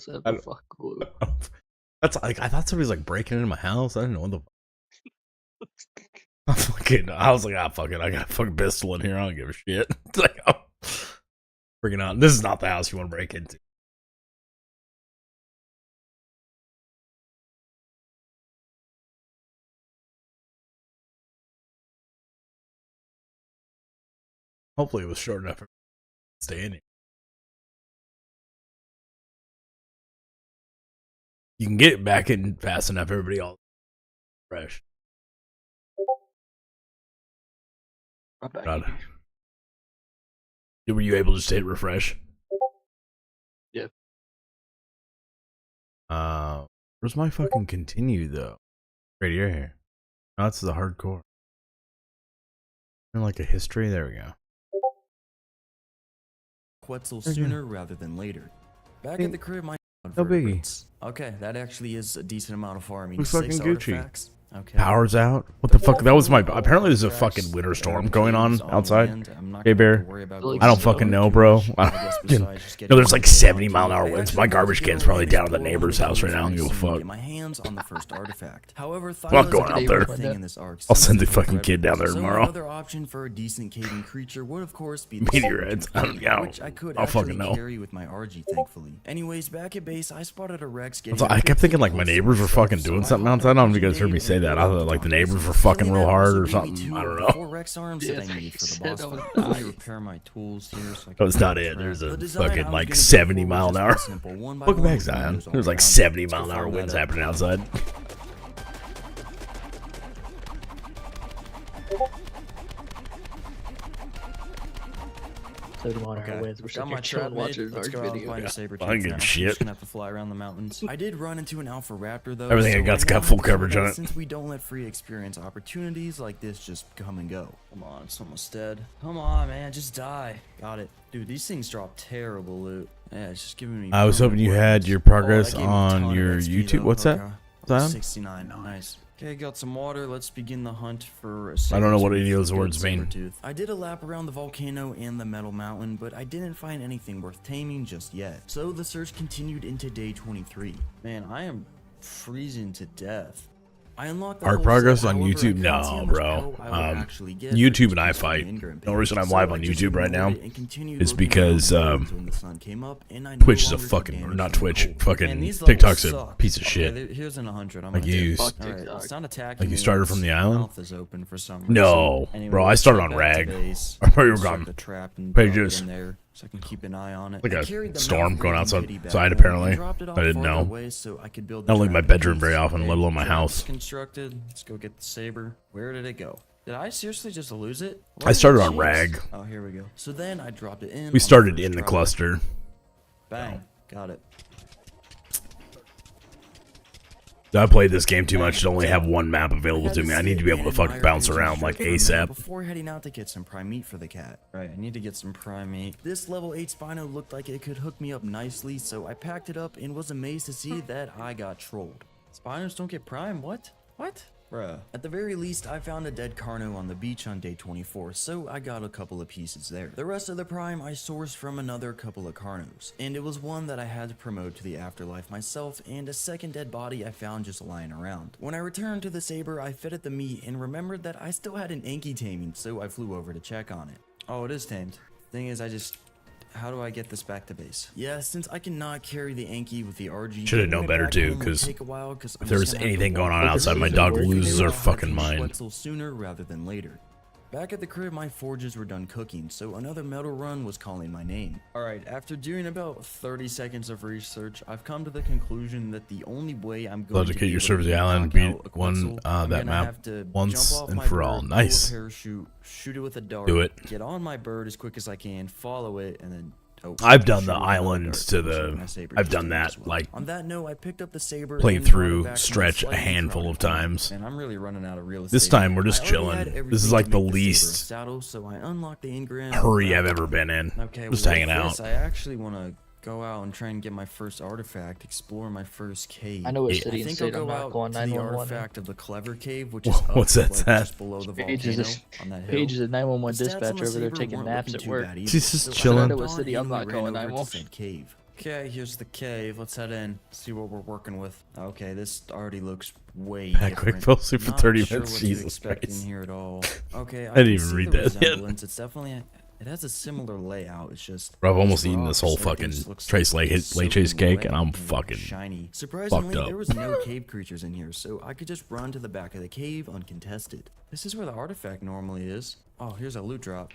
I ever don't- fuck with. That's like I thought somebody was like breaking into my house. I didn't know what the. I was like, ah, fuck it. I got a fucking pistol in here. I don't give a shit. It's like, oh, freaking out. This is not the house you want to break into. Hopefully, it was short enough for me to stay in here. You can get back in fast enough. Everybody all fresh. I'm back. God. Were you able to just hit refresh? Yeah. Where's my fucking continue though? Right here. No, that's the hardcore. And like a history. There we go. Quetzal sooner rather than later. Back at the crib, my No biggie. Okay, that actually is a decent amount of farming. Who's fucking Gucci? Artifacts. Okay. Power's out. What the fuck? That was my. Apparently, there's a fucking winter storm going on outside. Hey, Bear. I don't fucking know, bro. No, there's like 70-mile-an-hour winds. My garbage can's probably down at the neighbor's house right now. I don't give a fuck. My hands on the first artifact. However, I'm not going out there. I'll send the fucking kid down there So tomorrow. another option for a decent caving creature would of course be the Meteorites. I don't know. which I could I'll actually fucking know. carry with my RG, thankfully. Anyways, back at base, I spotted a Rex getting. I kept thinking like my neighbors were fucking doing something outside. I don't know if you guys heard me say that. I thought like the neighbors were fucking real hard or something. I don't know. 4 Rex arms Yeah, that I need for the said boss that was fight. Let me nice. repair my tools here so I That can was not prep. it. There's a The design I fucking was like gonna go 70 for mile was an just hour. a simple 1 by Welcome 1 back, with Zion. windows all There's like around it. 70 Let's go mile an hour fire winds that up. happening outside. 31 Okay. hour winds. We're Got sitting my here trap trying to watch mid. an Let's art go out and video. find Yeah. a saber I don't tooth give a now. I'm shit. just gonna have to fly around the mountains. I did run into an alpha raptor though. Everything so I got's right got now, full I feel coverage that on it. Since we don't let free experience opportunities like this just come and go. Come on, it's almost dead. Come on, man, just die. Got it. Dude, these things drop terrible loot. Yeah, it's just giving me. I was hoping you permanent had weapons. your Oh, progress that gave me a ton on of your XP YouTube. though. What's that, Okay. Zion? 69. Nice. Okay, got some water. Let's begin the hunt for a I don't know what saber-tooth. any of those Good words mean. saber-tooth. I did a lap around the volcano and the metal mountain, but I didn't find anything worth taming just yet. So the search continued into day 23. Man, I am freezing to death. I unlocked the Our whole progress set, on however, I YouTube? couldn't see No, how much bro. ammo I would actually get YouTube for and I each fight. Ingram The only reason I'm page. live So on I just YouTube right now ignored it and continued is looking around because, the mountains when the sun came up, and I no Twitch is a longer fucking, took or damage not from the Twitch, cold. fucking Man, these TikTok's a levels piece of suck. shit. Okay, here's an 100. I'm Like gonna you take used. it. All right, it's not attacking Like you me, started its from the island? mouth is open for some reason. No, Anyway, bro, I let's started check on back to Rag. base. I thought you were Set gone. the trap and Pages. drop it in there so I can keep an eye on it. Like I a carried the storm mouth going breathing outside- kitty back outside, home apparently. and dropped it I off didn't farther know. away so I could build the I don't leave trap my in bedroom peace. very often, let Okay, alone my trap's house. constructed. Let's go get the saber. Where did it go? Did I seriously just lose it? I started on Jeez. Rag. Oh, here we go. So then I dropped it in. on We the started first in the try. cluster. Bang. Got it. I played this game too much to only have one map available to me. I need to be able to fucking bounce around like ASAP. Before heading out to get some prime meat for the cat. Right, I need to get some prime meat. This level 8 Spino looked like it could hook me up nicely, so I packed it up and was amazed to see that I got trolled. Spinos don't get prime? What? What? Bruh. At the very least, I found a dead Carno on the beach on day 24, so I got a couple of pieces there. The rest of the prime I sourced from another couple of Carnos, and it was one that I had to promote to the afterlife myself, and a second dead body I found just lying around. When I returned to the saber, I fed it the meat and remembered that I still had an Anki taming, so I flew over to check on it. Oh, it is tamed. Thing is, how do I get this back to base? Yeah, since I cannot carry the Anki with the RG, Should have known better too, because if there was anything going on outside, my dog loses her fucking mind. Sooner rather than later. Back at the crib, my forges were done cooking, so another metal run was calling my name. Alright, after doing about 30 seconds of research, I've come to the conclusion that the only way I'm going Love to to get be your able servers to island, knock beat out a one, Quetzal, I'm that gonna map have to once jump off and my for all. bird, Nice. pull a parachute, shoot it with a dart, Do it. get on my bird as quick as I can, follow it, and then I've done shoot the it with another islands dart, to shoot the. my saber I've just done in that as well. like On that note, I picked up the saber played and brought it through back to my Stretch a slightly handful crowded of home. times. And I'm really running out of real estate. This time we're just I already chilling. had This is everything like to the make saber a least saddle, so I unlocked the engram. hurry I've ever been in. Okay, Just well, hanging with out. this, I actually want to go out and try and get my first artifact, explore my first cave. I know what Yeah. city I and think I'll state I'm go not out calling to the 911. artifact of the Clever Cave, which Wha- is up, what's that, like, Zach? just below the Paige is volcano a- on that hill. Paige is a 911 The stats on dispatcher the over there saber taking weren't naps looking at too work. bad either, She's just so I chilling. jumped What on city I'm and not we calling ran over to 911. said cave. Okay, here's the cave. Let's head in. See what we're working with. Okay, this already looks way That different. quick fell asleep for Not 30 sure minutes. what to Jesus expect Christ. in here at all. Okay, I didn't can even see read the that yet. resemblance. It's definitely it has a similar layout. It's just Bro, I've these almost eaten this whole rocks, everything fucking just looks Trace Leche's soaking cake, wet and I'm fucking shiny. Surprisingly, up. there was no cave creatures in here, so I could just run to the back of the cave uncontested. This is where the artifact normally is. Oh, here's a loot drop.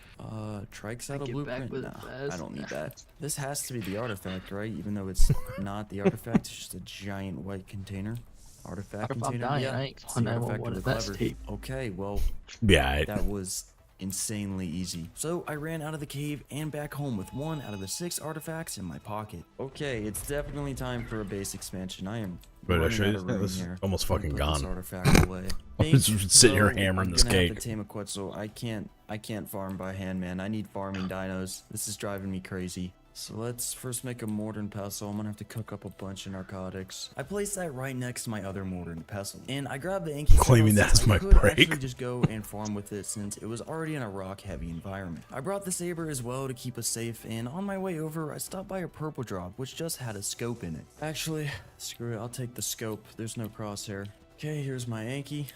Trike saddle get back blueprint? with Nah, it fast. I don't need that. This has to be the artifact, right? Even though it's not the artifact, it's just a giant white container. Artifact If I'm container? dying, Yeah, I ain't it's calling the artifact 911 of the at that clever. state. Okay, well, yeah. that was insanely easy. So I ran out of the cave and back home with 1 out of the 6 artifacts in my pocket. Okay, it's definitely time for a base expansion. I am But I running should- out of room this is here. almost Let me fucking put this gone. artifact away. I'm just sitting here So, hammering I'm this gonna have cake. to tame a Quetzal. I can't farm by hand, man. I need farming dinos. This is driving me crazy. So let's first make a mortar pestle. I'm gonna have to cook up a bunch of narcotics. I placed that right next to my other mortar and pestle. And I grabbed the Anki Claiming saddle that's since my I could actually break. just go and farm with it since it was already in a rock heavy environment. I brought the saber as well to keep us safe, and on my way over I stopped by a purple drop which just had a scope in it. Actually, screw it, I'll take the scope. There's no crosshair. Okay, here's my Anki.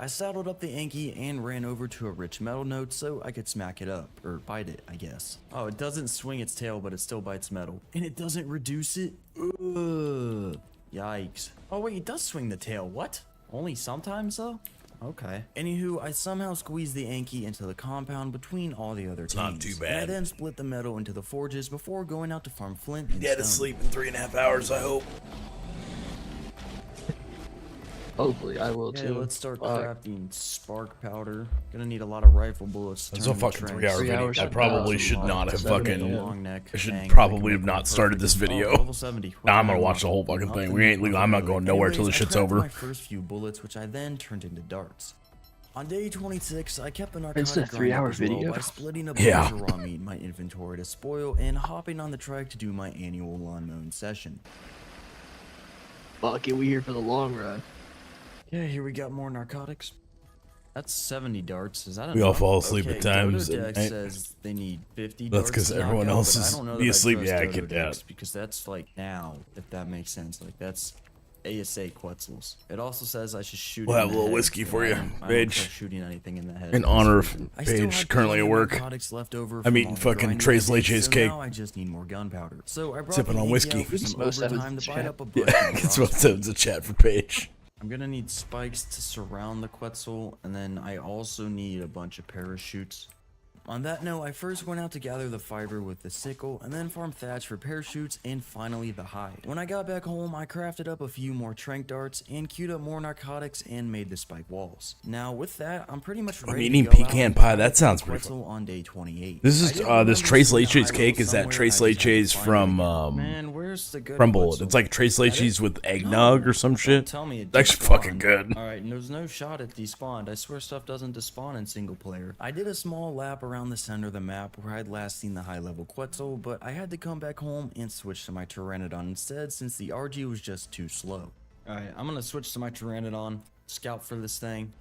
I saddled up the Anki and ran over to a rich metal node so I could smack it up, or bite it, I guess. Oh, it doesn't swing its tail, but it still bites metal. And it doesn't reduce it? Ugh. Yikes. Oh wait, it does swing the tail, what? Only sometimes though? Okay. Anywho, I somehow squeezed the Anki into the compound between all the other not teams. too And I bad. then split the metal into the forges before going out to farm flint and Dead stone. asleep in 3.5 hours, I hope. Hopefully, I will Okay, too. let's start Fuck. crafting spark powder. Gonna need a lot of rifle bullets. to It's turn a into fucking tranks. 3 hour 3 video. hours I from probably now. should not have 7 fucking. a.m. Long neck I should fang probably that have can not make started perfect- this video. level 70. Nah, I'm gonna watch the whole fucking thing. We ain't legal. I'm not going nowhere till this shit's I crafted over. my first few bullets, which I then turned into darts. On day 26, I kept the narcotic It's a grind up 3-hour as well video. by splitting a bunch Yeah. of raw meat in my inventory to spoil and hopping on the trike to do my annual lawn mowing session. Fuck it, we here for the long run. Yeah, here we got more narcotics. That's 70 darts. Is that enough? We all fall asleep at Okay, times Dodo at Dex night. says they need 50 That's darts 'cause to knock everyone out, else but I is don't know be that I asleep. trust Yeah, I Dodo get that. Dex, because that's like now, if that makes sense. Like that's ASA Quetzals. It also says I should shoot. We'll in have a the little head, whiskey and for I you, don't- I don't Paige. trust shooting anything in the head. In honor of I still Paige had currently plenty at of work. narcotics left over I'm from eating all the fucking grinding Tres I did, Leches so cake. now I just need more gunpowder. So I brought Sipping the on Anki whiskey. out for some Most of overtime it's to buy chat. up a bunch Yeah, more it's rocks. what's up. It's a chat for Paige. I'm gonna need spikes to surround the Quetzal, and then I also need a bunch of parachutes. On that note, I first went out to gather the fiber with the sickle, and then farm thatch for parachutes, and finally the hide. When I got back home, I crafted up a few more trank darts, and queued up more narcotics, and made the spike walls. Now with that, I'm pretty much ready eating to go out pecan and pie, find that the sounds pretty Quetzal on day 28. This I is didn't this remember Tres seeing the Leches hide cake. Is somewhere, that Tres and I just had to Leches find from it. Man, where's the good from Bullet? Quetzal? It's like Tres That Leches it? with eggnog or some Don't shit. Tell me it It's just actually fucking spawned. good. Alright, and there's no shot at despawned. I swear stuff doesn't despawn in single player. I did a small lap around the center of the map where I'd last seen the high level Quetzal, but I had to come back home and switch to my Pteranodon instead since the RG was just too slow. Alright, I'm gonna switch to my Pteranodon, scout for this thing.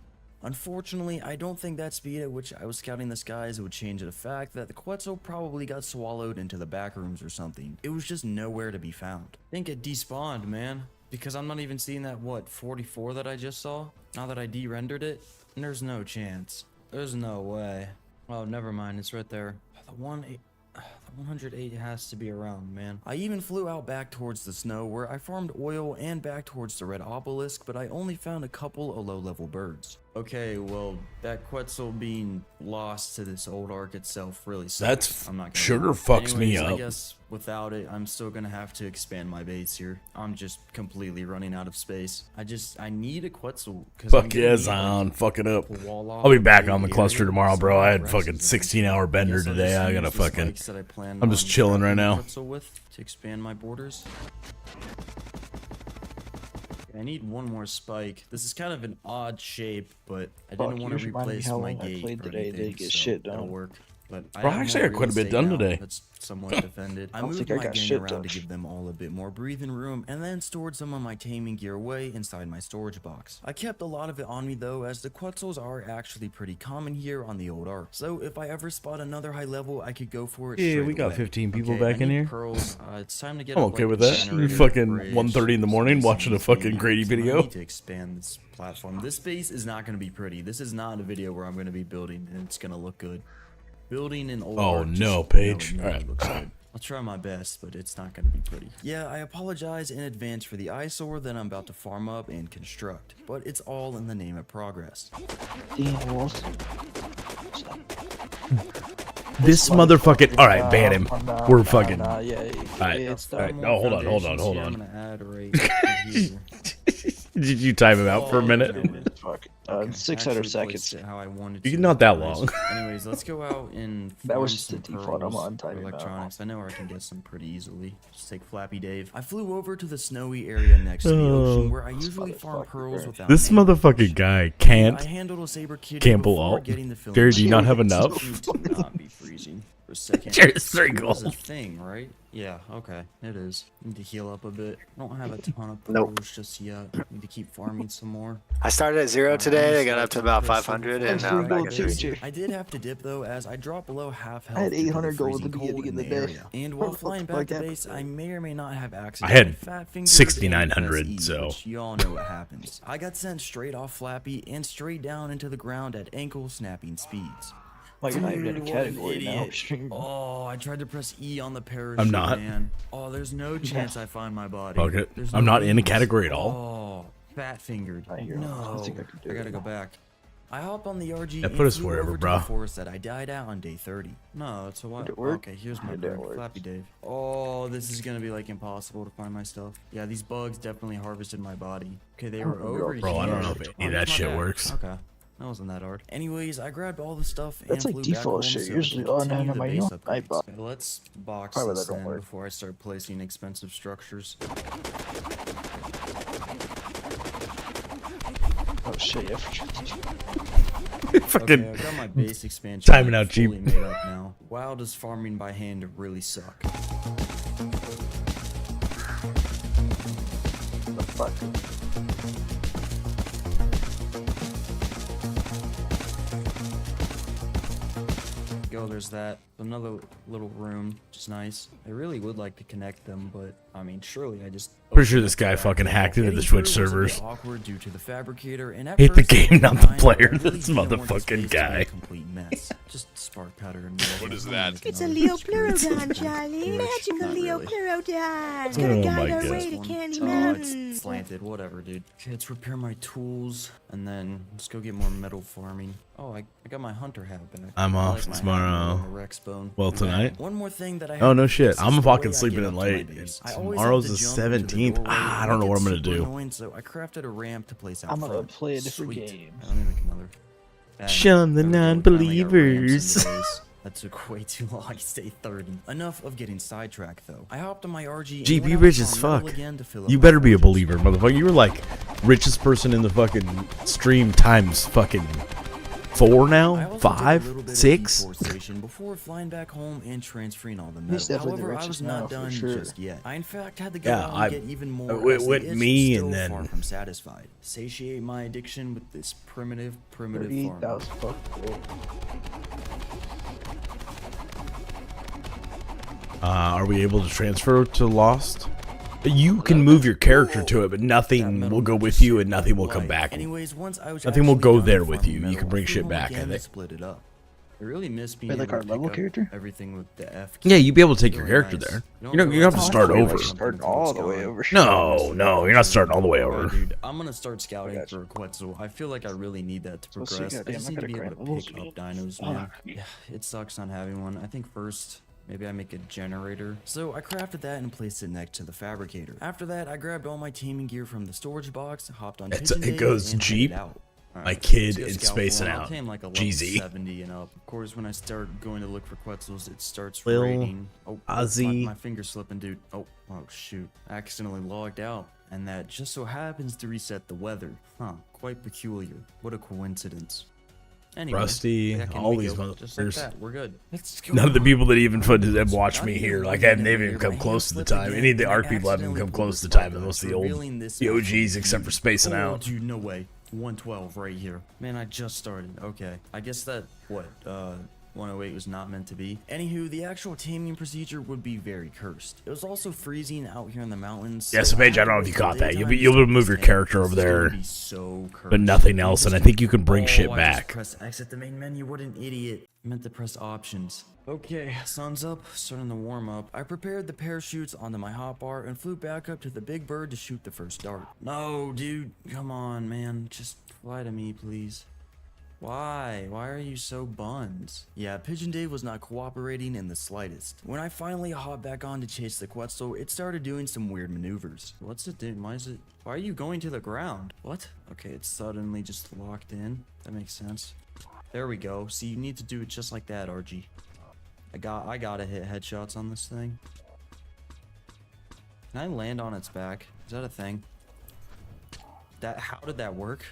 Unfortunately, I don't think that speed at which I was scouting the skies would change the fact that the Quetzal probably got swallowed into the back rooms or something. It was just nowhere to be found. I think it despawned, man. Because I'm not even seeing that, what, 44 that I just saw? Now that I de-rendered it? And there's no chance. There's no way. Oh, never mind, it's right there. The 108 has to be around, man. I even flew out back towards the snow where I farmed oil and back towards the red obelisk, but I only found a couple of low-level birds. Okay, well, that Quetzal being lost to this old ark itself really sucks. That's I'm not gonna sugar lie. fucks me Anyways, up. I guess without it, I'm still gonna have to expand my base here. I'm just completely running out of space. I need a Quetzal. Fuck yeah, Zion. Fuck it up. I'll be back on the cluster tomorrow, bro. I had fucking 16-hour bender today. I gotta fucking. I'm just chilling right now. With to expand my borders. I need one more spike. This is kind of an odd shape, but I didn't Fuck, want you to remind me replace how my long I gate played or today. anything, Did get so shit that'll done. work. But I Bro, have actually, more I got quite a real bit estate done now today. That's somewhat defended. I don't moved think I my got gang shit around done. to give them all a bit more breathing room, and then stored some of my taming gear away inside my storage box. I kept a lot of it on me though, as the Quetzals are actually pretty common here on the old Ark. So if I ever spot another high level, I could go for it. Yeah, straight we got away. 15 people Okay, back I in need here. Pearls. It's time to get I'm up, okay like, with a that. generator, Fucking bridge, 1:30 in the morning some watching a speed. fucking Grady I video. need to expand this platform. This base is not going to be pretty. This is not a video where I'm going to be building and it's going to look good. Building an old Oh, Ark just- no, Paige. no, it Alright. looks good. I'll try my best, but it's not going to be pretty. Yeah, I apologize in advance for the eyesore that I'm about to farm up and construct, but it's all in the name of progress. Damn, Wolf. This motherfucking. All right, ban him. We're fucking. Yeah, Alright, it's alright. done. No, hold on, hold on, Foundations hold here, on. I'm gonna add right here. Did you time him out for a Oh, minute? no. Fuck. Okay, 600 actually seconds. placed it how I wanted You to. not that Nice. long. Anyways, let's go out and That was farm just some the default. I'm pearls on for timing now. electronics. I know I can get some pretty easily. Just take Flappy Dave. I flew over to the snowy area next to the ocean where I usually farm motherfucker. pearls without This an anchor. motherfucking guy I can't. handled a saber kitty Can't pull before alt. getting the film. Jared, do you not have enough? To not be freezing for a second. Jared's 3 It was a gold. thing, right? Yeah, okay, it is. Need to heal up a bit. I don't have a ton of pearls Nope. just yet. Need to keep farming some more. I started at 0 today. I got up to about 500, and now I'm back at Too, 50. Jerry. I did have to dip though, as I dropped below half health. I had due to the 800 gold at the freezing beginning cold of the in day. area. And while flying back Like to that. base, I may or may not have access. I had to Fat Fingered 6,900, and SE, so- which y'all know what happens. I got sent straight off Flappy and straight down into the ground at ankle snapping speeds. Like, you're not even in a Dude, what an category now. idiot. Oh, I tried to press E on the parachute. I'm not. Man. Oh, there's no chance I find my body. Fuck it. There's I'm no not in a wings. category at all. Oh, fat fingered. I hear it. I No, think I could do I gotta it. go back. I hopped on the RG Yeah, and put us flew wherever, over to bro. the forest that I died out on day 30. No, it's a what? Did it work? Okay, here's my Did it bird, work? Flappy Dave. Oh, this is gonna be like impossible to find my stuff. Yeah, these bugs definitely harvested my body. Okay, they were over here. Bro, I don't know if any of that Here's my shit bag. works. Okay. That wasn't that hard. Anyways, I grabbed all the stuff That's and like flew back default home shit. so I Usually- could oh, no, continue no, the my base no- I upgrades. bought- Okay, let's box Probably this that don't in work. before I start placing expensive structures. Oh shit, yeah. Fucking. Okay, I got my base expansion Timing out cheap. fully made up now. Wow, does farming by hand really suck? The fuck? Go, there's that. Another little room, which is nice. I really would like to connect them, but I mean, surely I just. Pretty sure this guy fucking hacked into the Getting Twitch through was a bit servers. awkward due to the fabricator, and at Hate the first I game, not didn't the mind, player, but I really this didn't want the motherfucking space to be a guy. complete mess. Just spark powder and What is that? It's a Leopleurodon, Charlie. Magical Not really. Leopleurodon. It's Oh gonna my guide our God. way to Candy Oh, Mountain. it's slanted. Whatever, dude. Okay, let's repair my tools, and then let's go get more metal farming. Oh, I got my hunter hat back. I'm I off my hat tomorrow. and the Rex bone. Well, tonight? One more thing that I Oh, have no to shit. fix I'm is the fucking way I sleeping get in up to my late. base. It's- I always tomorrow's have the to jump into 17th. doorway, Ah, I and don't know it what I'm gets gonna super do. annoying, so I crafted a ramp to place out I'm gonna front. play a different Sweet. game. Let me make another. Bang. Shun the There we go. We finally got ramps non-believers. in the base. That took way too long. I stayed 30. Enough of getting sidetracked, though. I hopped on my RG. and GB went out rich to as farm metal fuck. again to fill up You my better be a forges. believer, motherfucker. You were like richest person in the fucking stream times fucking 4 I now? also did a little 5? bit of 6? deforestation before flying back home and transferring all the He's metal. definitely the However, I richest was now, not for done sure. just yet. I in fact had to go Yeah, out I- and get even more. it as the went itch me was and still then- far from satisfied. Satiate my addiction with this primitive farming. 38,000 fuck. Are we able to transfer to Lost? You can move your character to it, but nothing will go with you and nothing will come back. Anyways, once I was Nothing will actually go done there with farming you. You metal, can bring I flew shit home back, I again and think. split it up. I really miss being Wait, like able our to level pick up character? everything with the F. Yeah, key. you'd be able to take your Really character nice. there. You You don't have to really start have over. jump Starting into all a the way sky. over. No, you're not starting all the way over. Dude, I'm gonna start scouting gotcha. for a Quetzal. I feel like I really need that to Let's see, progress. I goddamn, just I need to gotta be able grind to levels. pick up dinos, Oh, man. Yeah, it sucks not having one. I think first, maybe I make a generator. So I crafted that and placed it next to the fabricator. After that, I grabbed all my taming gear from the storage box, hopped on It Pigeon Days, goes and headed Jeep, out. All my right, kid let's get in scout spacing going. I'll out. tame like a level GZ. 70 and up. Of course, when I start going to look for Quetzals, it starts Lil raining. Oh, Ozzy. my finger's slipping, dude. Oh, shoot. I accidentally logged out. And that just so happens to reset the weather. Huh, quite peculiar. What a coincidence. Anyway, Rusty, back in all we these go. Just like motherfuckers. that, we're good. Let's go. None of the people that even have watched Not me even here, one like, minute they've even later, come my close to the hand time. slipped Any of the again, ARC and I people haven't come accidentally close to pulled the time, the and most of revealing this the alpha OGs, except for spacing Oh, out. dude, no way. 112 right here. Man, I just started. Okay. I guess that, 108 was not meant to be. Anywho, the actual taming procedure would be very cursed. It was also freezing out here in the mountains. Yeah, so Paige, I don't know if you caught that. You'll be able to move your character over there, but nothing else, and I think you can bring shit I back. just pressed exit the main menu. What an idiot. I meant to press options. Okay, sun's up, starting to warm up. I prepared the parachutes onto my hotbar and flew back up to the big bird to shoot the first dart. No, dude, come on, man. Just fly to me, please. Why? Why are you so buns? Yeah, Pigeon Dave was not cooperating in the slightest. When I finally hopped back on to chase the Quetzal, it started doing some weird maneuvers. What's it doing? Why are you going to the ground? What? Okay, it's suddenly just locked in. That makes sense. There we go. See, you need to do it just like that, RG. I gotta hit headshots on this thing. Can I land on its back? Is that a thing? How did that work?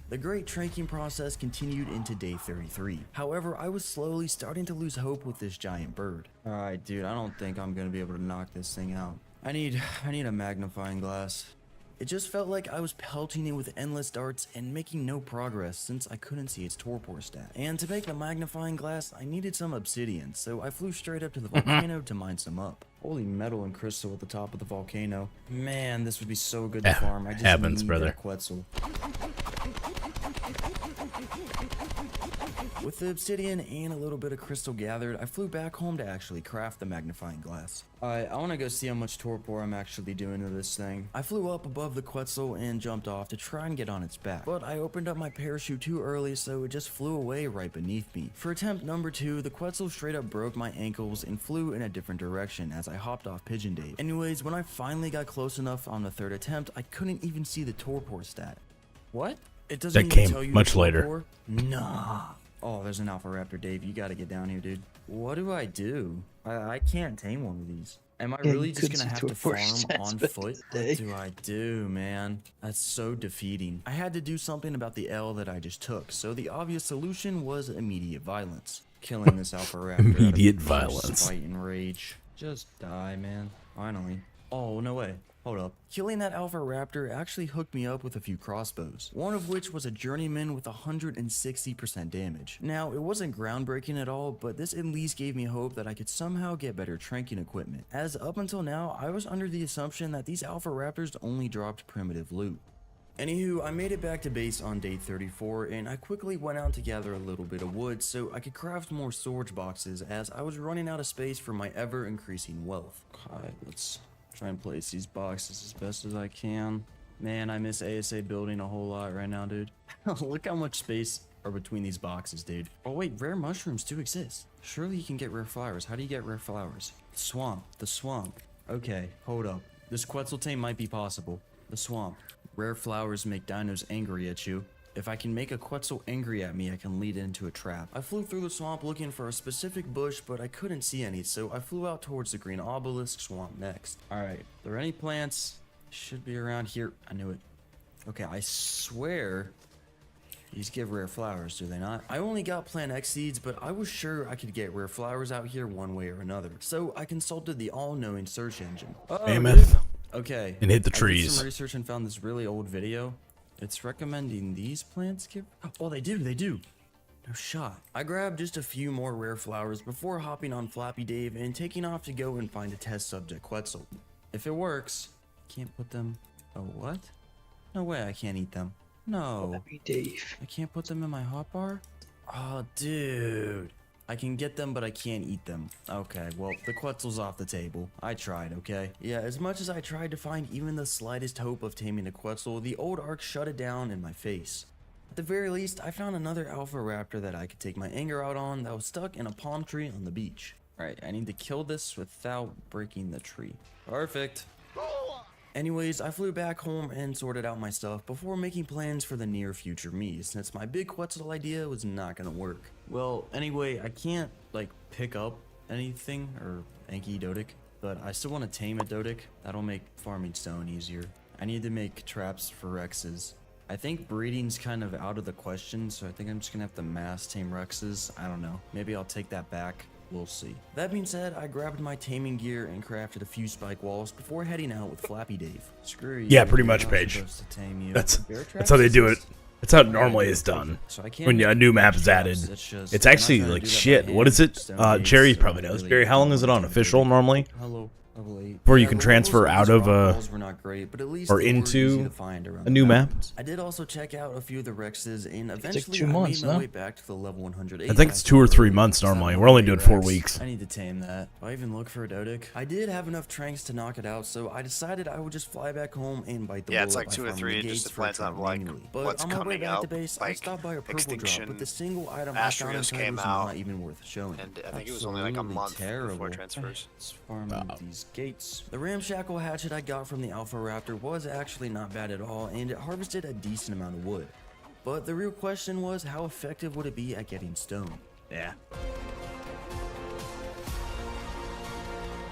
The great tranking process continued into day 33. However, I was slowly starting to lose hope with this giant bird. Alright, dude, I don't think I'm gonna be able to knock this thing out. I need a magnifying glass. It just felt like I was pelting it with endless darts and making no progress since I couldn't see its torpor stat. And to make the magnifying glass, I needed some obsidian, so I flew straight up to the volcano to mine some up. Holy metal and crystal at the top of the volcano. Man, this would be so good to farm. I just Happens, need brother. that Quetzal. With the obsidian and a little bit of crystal gathered, I flew back home to actually craft the magnifying glass. Alright, I want to go see how much torpor I'm actually doing to this thing. I flew up above the Quetzal and jumped off to try and get on its back, but I opened up my parachute too early, so it just flew away right beneath me. For attempt number 2, the Quetzal straight up broke my ankles and flew in a different direction as I hopped off Pigeon Dave. Anyways, when I finally got close enough on the 3rd attempt, I couldn't even see the torpor stat. What? It doesn't That even came tell you much the later. torpor? Nah. Oh, there's an Alpha Raptor, Dave. You gotta get down here, dude. What do? I can't tame one of these. Am I Yeah, really you just could gonna see have to torpor farm stats on back foot? in the What day. do I do, man? That's so defeating. I had to do something about the L that I just took, so the obvious solution was immediate violence. Killing this Alpha Raptor. out of Immediate pure violence. Spite and rage. Just die, man. Finally. Oh, no way. Hold up. Killing that Alpha Raptor actually hooked me up with a few crossbows, one of which was a Journeyman with 160% damage. Now, it wasn't groundbreaking at all, but this at least gave me hope that I could somehow get better tranking equipment, as up until now, I was under the assumption that these Alpha Raptors only dropped primitive loot. Anywho, I made it back to base on day 34, and I quickly went out to gather a little bit of wood so I could craft more storage boxes as I was running out of space for my ever-increasing wealth. Alright, let's try and place these boxes as best as I can. Man, I miss ASA building a whole lot right now, dude. Look how much space are between these boxes, dude. Oh wait, rare mushrooms do exist. Surely you can get rare flowers. How do you get rare flowers? The swamp. Okay, hold up. This Quetzal tame might be possible. The swamp. Rare flowers make dinos angry at you. If I can make a Quetzal angry at me, I can lead it into a trap. I flew through the swamp looking for a specific bush, but I couldn't see any, so I flew out towards the green obelisk swamp next. Alright, there are any plants? Should be around here. I knew it. Okay, I swear these give rare flowers, do they not? I only got Plant X seeds, but I was sure I could get rare flowers out here one way or another. So I consulted the all-knowing search engine. Mammoth. Okay. And hit the I did trees. some research and found this really old video. It's recommending these plants give... Oh, they do. No shot. I grabbed just a few more rare flowers before hopping on Flappy Dave and taking off to go and find a test subject Quetzal. If it works, can't put them... Oh, what? No way I can't eat them. No. Happy Dave. I can't put them in my hotbar? Oh, dude. I can get them, but I can't eat them. Okay, well, the Quetzal's off the table. I tried, okay? Yeah, as much as I tried to find even the slightest hope of taming a Quetzal, the old Ark shut it down in my face. At the very least, I found another Alpha Raptor that I could take my anger out on that was stuck in a palm tree on the beach. Alright, I need to kill this without breaking the tree. Perfect. Anyways, I flew back home and sorted out my stuff before making plans for the near future me, since my big Quetzal idea was not gonna work. Well, anyway, I can't, like, pick up anything, or Anki Dodic, but I still want to tame a Dodic. That'll make farming stone easier. I need to make traps for Rexes. I think breeding's kind of out of the question, so I think I'm just gonna have to mass tame Rexes. I don't know. Maybe I'll take that back. We'll see. That being said, I grabbed my taming gear and crafted a few spike walls before heading out with Flappy Dave. Screw you. Yeah, pretty I'm much, not Paige. supposed to tame you. That's Bear how they do it. traps? That's how it normally is done. So I can't When make a new map bear is traps, added, that's just- it's I'm not actually trying to like do that by shit. What hand. is it? Stone gates, Jerry so probably I knows. really Jerry, how long is it don't on want official to. normally? Hello. Level 8. Where you Yeah, can the transfer levels out on of these rock a- walls were not great, but at least or they were into easy to find around a the new map? mountains. I did also check out a few of the Rexes, and eventually 2 I months, made my no? way back to the level 108. I think it's 2 or 3 months normally. We're only doing 4 weeks. I need to tame that. Do I even look for a Dodic? I did have enough tranks to knock it out, so I decided I would just fly back home and bite the Yeah, bullet it's like by 2 or farming 3. the It just gates for a depends on trap like manually. But what's on my way coming back to up. base, I Like stopped by a purple drop, Extinction, but the single item I found Astraeus inside came was out, not even worth showing. and I think it was only like a Absolutely month terrible. before transfers. Let's farm these gates. The ramshackle hatchet I got from the Alpha Raptor was actually not bad at all, and it harvested a decent amount of wood. But the real question was, how effective would it be at getting stone? Yeah.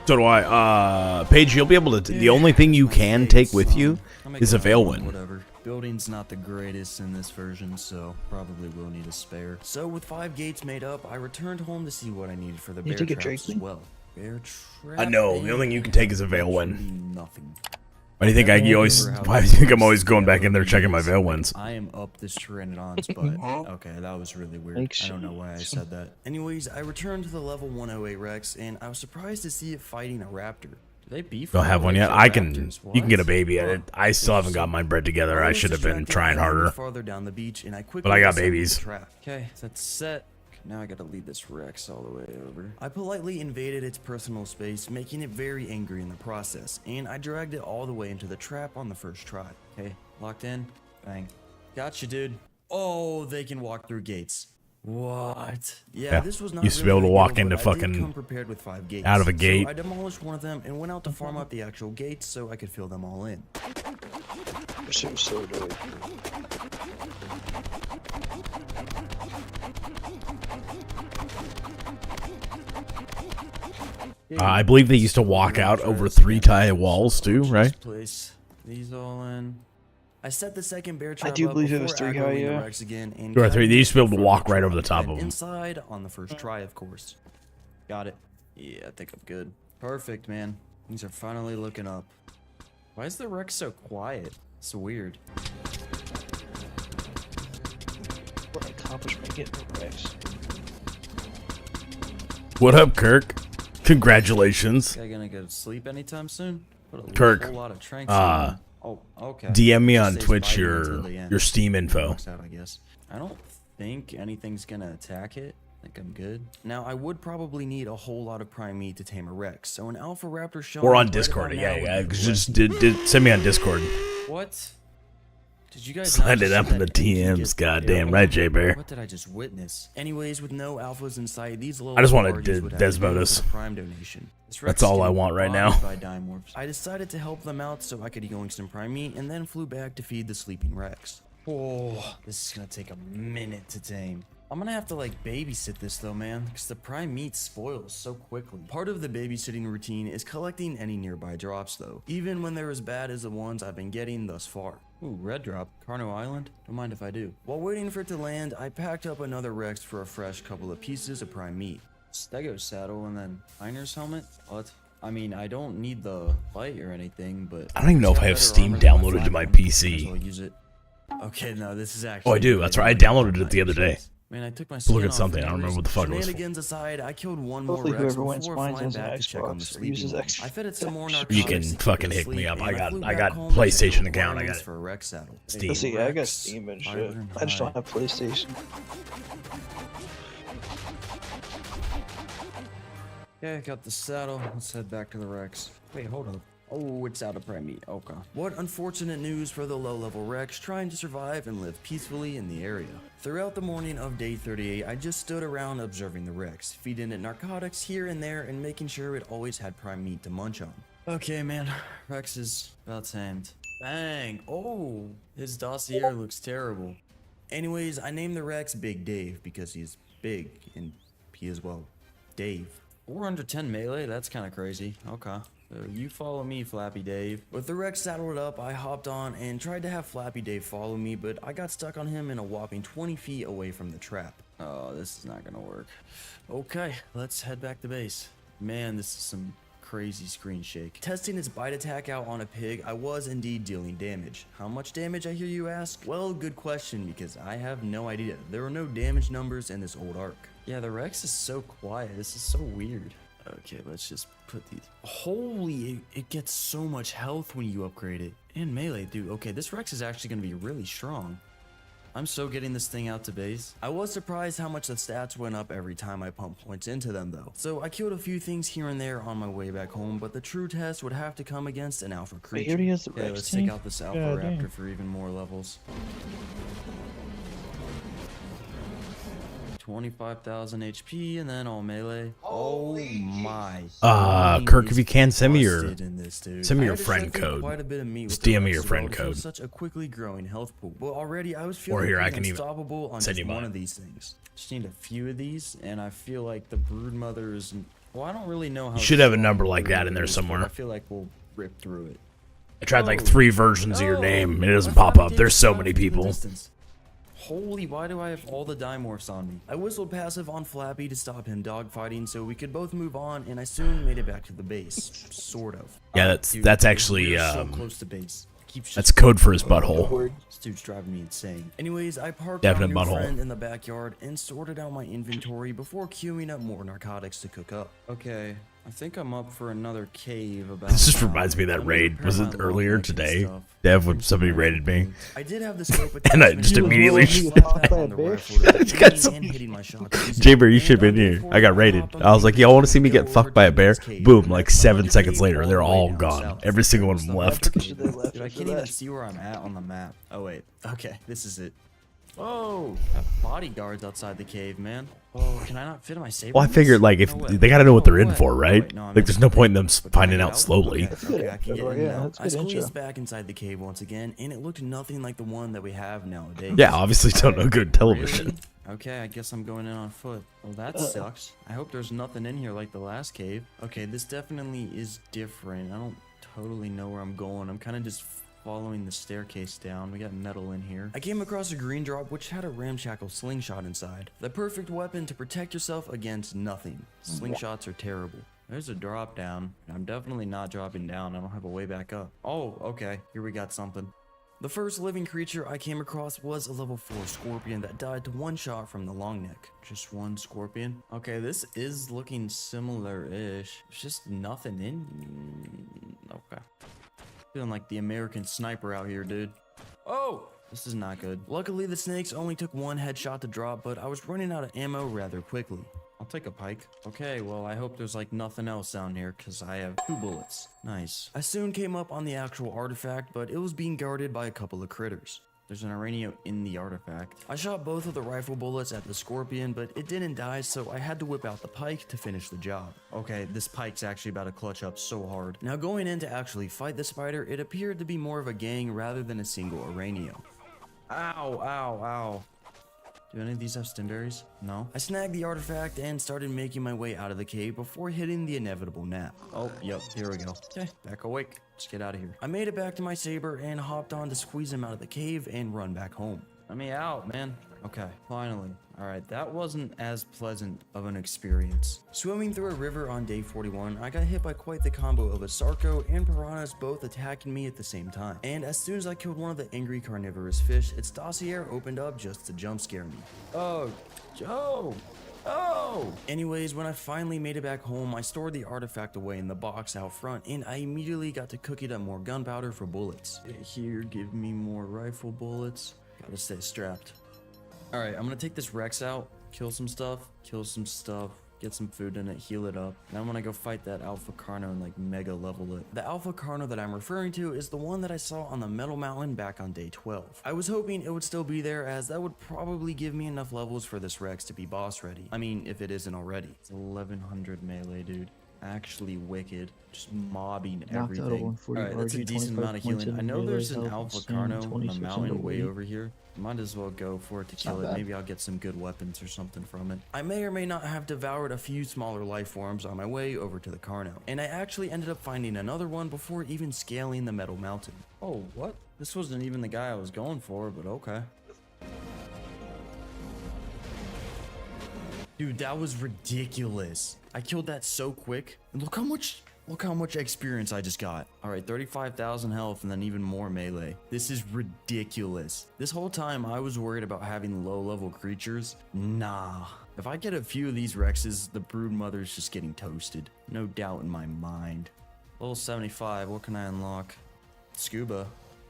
So do I. Paige, you'll be able to. The only thing you can take with you is a Veilwind. Whatever. Building's not the greatest in this version, so probably will need a spare. So with 5 gates made up, I returned home to see what I needed for the You bear take a traps as Drakely? well. Bear trap. I know. The only thing you can take is a Veilwind. Should be nothing. Why do you think you always? Why do you think I'm always going back in there checking my Veilwinds? I am up this Tyrannodon's butt. Okay, that was really weird. Makes I don't know why I said that. Anyways, I returned to the level 108 Rex, and I was surprised to see it fighting a raptor. Do they beef? Don't have one yet. I can. Raptors? You can get a What? baby at it. I still haven't got mine bred together. I should have been trying harder. Farther down the beach, and I quickly But I got assembled the babies. trap. Okay, that's set. Now I gotta lead this Rex all the way over. I politely invaded its personal space, making it very angry in the process, and I dragged it all the way into the trap on the first try. Okay, locked in. Bang. Gotcha, dude. Oh, they can walk through gates. What? Yeah, This was not used to really be able to ideal, walk but into I did fucking come prepared with 5 gates. out of a So gate. I demolished one of them and went out to farm up the actual gates so I could fill them all in. That shit was so dope. I believe they used to walk out over 3 tie walls too, right? Place these all in. I set the second bear trap do up believe it was before 3 high, aggroing the yeah. Rex again and 2 or 3. They used to be able to cutting walk the right trap over the top and of them. Inside on the first try, of course. Got it. Yeah, I think I'm good. Perfect, man. Things are finally looking up. Why is the Rex so quiet? It's weird. What an accomplishment getting the Rex. What up, Kirk? Congratulations. Guy gonna go to sleep anytime soon? Put a Kirk, whole lot of tranks in. Oh, okay. DM me Just on stays Twitch biting until the end. your Steam info. Works out, I guess. I don't think anything's gonna attack it. I think I'm good. Now, I would probably need a whole lot of prime meat to tame a Rex, so an Alpha Raptor showing Or on right Discord. about Yeah, now yeah. would be Just send me on Discord. What? Did you guys Slide not it just up see in the that engine DMs. get Goddamn airborne? right, J Bear. What did I just witness? Anyways, with no alphas in sight, these little I just wanted parties would have to Desmod go us. for the prime donation. This That's Rex all I getting want right bombed now. by Dimorphs. I decided to help them out so I could yoink some prime meat, and then flew back to feed the sleeping Rex. Oh, this is gonna take a minute to tame. I'm gonna have to like babysit this though, man, because the prime meat spoils so quickly. Part of the babysitting routine is collecting any nearby drops though, even when they're as bad as the ones I've been getting thus far. Ooh, red drop. Carno Island? Don't mind if I do. While waiting for it to land, I packed up another Rex for a fresh couple of pieces of prime meat. Stego saddle and then Miner's helmet? What? I mean, I don't need the light or anything, but I don't even know if I have Steam downloaded to my PC. I'll use it. Okay, no, this is actually. Oh, I do. That's right. I downloaded it the other day. Man, I took my To look skin at off something. I don't fingers. remember what the fuck it was. Shenanigans aside, I killed one more Hopefully Rex whoever wins before mine flying has an back to check on the Xbox or sleeping uses one. Xbox. I fed it some more You narcotics can to keep fucking it hit me asleep, up. and I flew got back home PlayStation to check account. I requirements got for a Rex saddle. Steam. Hey, See, I got Rex, Steam and shit. Iron I just don't High. have PlayStation. Okay, I got the saddle. Let's head back to the Rex. Wait, hold up. Oh, it's out of prime meat. Okay. What unfortunate news for the low-level Rex trying to survive and live peacefully in the area. Throughout the morning of day 38, I just stood around observing the Rex, feeding it narcotics here and there and making sure it always had prime meat to munch on. Okay, man. Rex is about tamed. Bang! Oh, his dossier looks terrible. Anyways, I named the Rex Big Dave because he's big and he is, well, Dave. 410 melee? That's kind of crazy. Okay. You follow me, Flappy Dave. With the Rex saddled up, I hopped on and tried to have Flappy Dave follow me, but I got stuck on him in a whopping 20 feet away from the trap. Oh, this is not gonna work. Okay, let's head back to base. Man, this is some crazy screen shake. Testing its bite attack out on a pig, I was indeed dealing damage. How much damage, I hear you ask? Well, good question, because I have no idea. There are no damage numbers in this old arc. Yeah, the Rex is so quiet. This is so weird. Okay, let's just put these. Holy, it gets so much health when you upgrade it. And melee, dude. Okay, this Rex is actually going to be really strong. I'm so getting this thing out to base. I was surprised how much the stats went up every time I pumped points into them though. So I killed a few things here and there on my way back home, but the true test would have to come against an alpha creature. Wait, he already has the Okay, Rex let's team? take out this alpha God raptor damn. for even more levels. 25,000 HP and then all melee. Oh my. Kirk, if you can, send me your Busted in this, dude. send me I your had to friend shove through code. quite a bit of meat with Just the DM me Rex your as friend well to show code. Such a quickly growing health pool. Well, already I was feeling here, I pretty can even unstoppable on send just you one mine. of these things. Just need a few of these, and I feel like the Broodmother is. Well, I don't really know how. You should have a strong number the like that in Broodmother there is, but somewhere. I feel like we'll rip through it. I tried like Oh. 3 versions of your Oh, name. It doesn't my pop Flappy up. There's Dave's so flying many through the people. distance. Holy, why do I have all the Dimorphs on me? I whistled passive on Flappy to stop him dogfighting so we could both move on, and I soon made it back to the base. Sort of. Yeah, Alright, that's- dude, that's actually, we're so close to base. Keeps That's code for his butthole. Word. this dude's driving me insane. Anyways, I parked Definite our new butthole. friend in the backyard and sorted out my inventory before queuing up more narcotics to cook up. Okay, I think I'm up for another cave about. This just now. reminds me of that Let me raid. repair Was my it long earlier neck and today? stuff. Dev, when Drink somebody some raided me. food. I did have the scope And I attachment just to immediately slap that on the rifle to Got aim some- and hitting my shots. Jaber, you And should have been on here. before I got raided. hopped on I was like, the y'all want to see me go get fucked over by a to bear? this cave. Boom, And like that's 7 another seconds cave later, they're all the way all down gone. south. Every single one of them Stuff left. like that. Should they left Dude, I after can't even that? see where I'm at on the map. Oh wait, okay, this is it. Oh, got bodyguards outside the cave, man. Oh, can I not fit in my saber? Well, I in figured this? like if No way. they gotta know what they're in No for, way. right? Wait, no, I'm Like there's no point in them But can I finding get out slowly. Okay, okay, I can get in Yeah, now. that's a I good squeezed intro. back inside the cave once again, and it looked nothing like the one that we have nowadays. Yeah, obviously don't know Alright, good television. really? Okay, I guess I'm going in on foot. Well, that sucks. I hope there's nothing in here like the last cave. Okay, this definitely is different. I don't totally know where I'm going. I'm kind of just following the staircase down. We got metal in here. I came across a green drop which had a ramshackle slingshot inside. The perfect weapon to protect yourself against nothing. Slingshots are terrible. There's a drop down. I'm definitely not dropping down. I don't have a way back up. Oh, okay. Here we got something. The first living creature I came across was a level 4 scorpion that died to one shot from the long neck. Just one scorpion? Okay, this is looking similar-ish. There's just nothing in... Okay. Feeling like the American sniper out here, dude. Oh! This is not good. Luckily, the snakes only took one headshot to drop, but I was running out of ammo rather quickly. I'll take a pike. Okay, well, I hope there's like nothing else down here because I have 2 bullets. Nice. I soon came up on the actual artifact, but it was being guarded by a couple of critters. There's an Aranio in the artifact. I shot both of the rifle bullets at the scorpion, but it didn't die, so I had to whip out the pike to finish the job. Okay, this pike's actually about to clutch up so hard. Now going in to actually fight the spider, it appeared to be more of a gang rather than a single Aranio. Ow, ow, ow. Do any of these have stimberries? No. I snagged the artifact and started making my way out of the cave before hitting the inevitable nap. Oh, yep, here we go. Okay, back awake. Let's get out of here. I made it back to my saber and hopped on to squeeze him out of the cave and run back home. Let me out, man. Okay, finally. Alright, that wasn't as pleasant of an experience. Swimming through a river on day 41, I got hit by quite the combo of a Sarco and piranhas both attacking me at the same time. And as soon as I killed one of the angry carnivorous fish, its dossier opened up just to jump scare me. Oh, Joe! Oh! Anyways, when I finally made it back home, I stored the artifact away in the box out front, and I immediately got to cooking up more gunpowder for bullets. Here, give me more rifle bullets. Gotta stay strapped. Alright, I'm gonna take this Rex out, kill some stuff, get some food in it, heal it up. Then I'm gonna go fight that Alpha Carno and like mega level it. The Alpha Carno that I'm referring to is the one that I saw on the Metal Mountain back on day 12. I was hoping it would still be there as that would probably give me enough levels for this Rex to be boss ready. I mean, if it isn't already. It's 1100 melee, dude. actually wicked. Just mobbing Knocked out a everything. 140 Alright, that's a RG, decent amount of 25 points healing. I in know melee there's an health, Alpha spam, Carno on a 26 mountain into way weight. over here. Might as well go for it to kill Not it. bad. Maybe I'll get some good weapons or something from it. I may or may not have devoured a few smaller life forms on my way over to the Carno. And I actually ended up finding another one before even scaling the Metal Mountain. Oh, what? This wasn't even the guy I was going for, but okay. Dude, that was ridiculous. I killed that so quick. And look how much experience I just got. All right, 35,000 health and then even more melee. This is ridiculous. This whole time I was worried about having low level creatures. Nah. If I get a few of these Rexes, the Brood Mother's just getting toasted. No doubt in my mind. Level 75, what can I unlock? Scuba.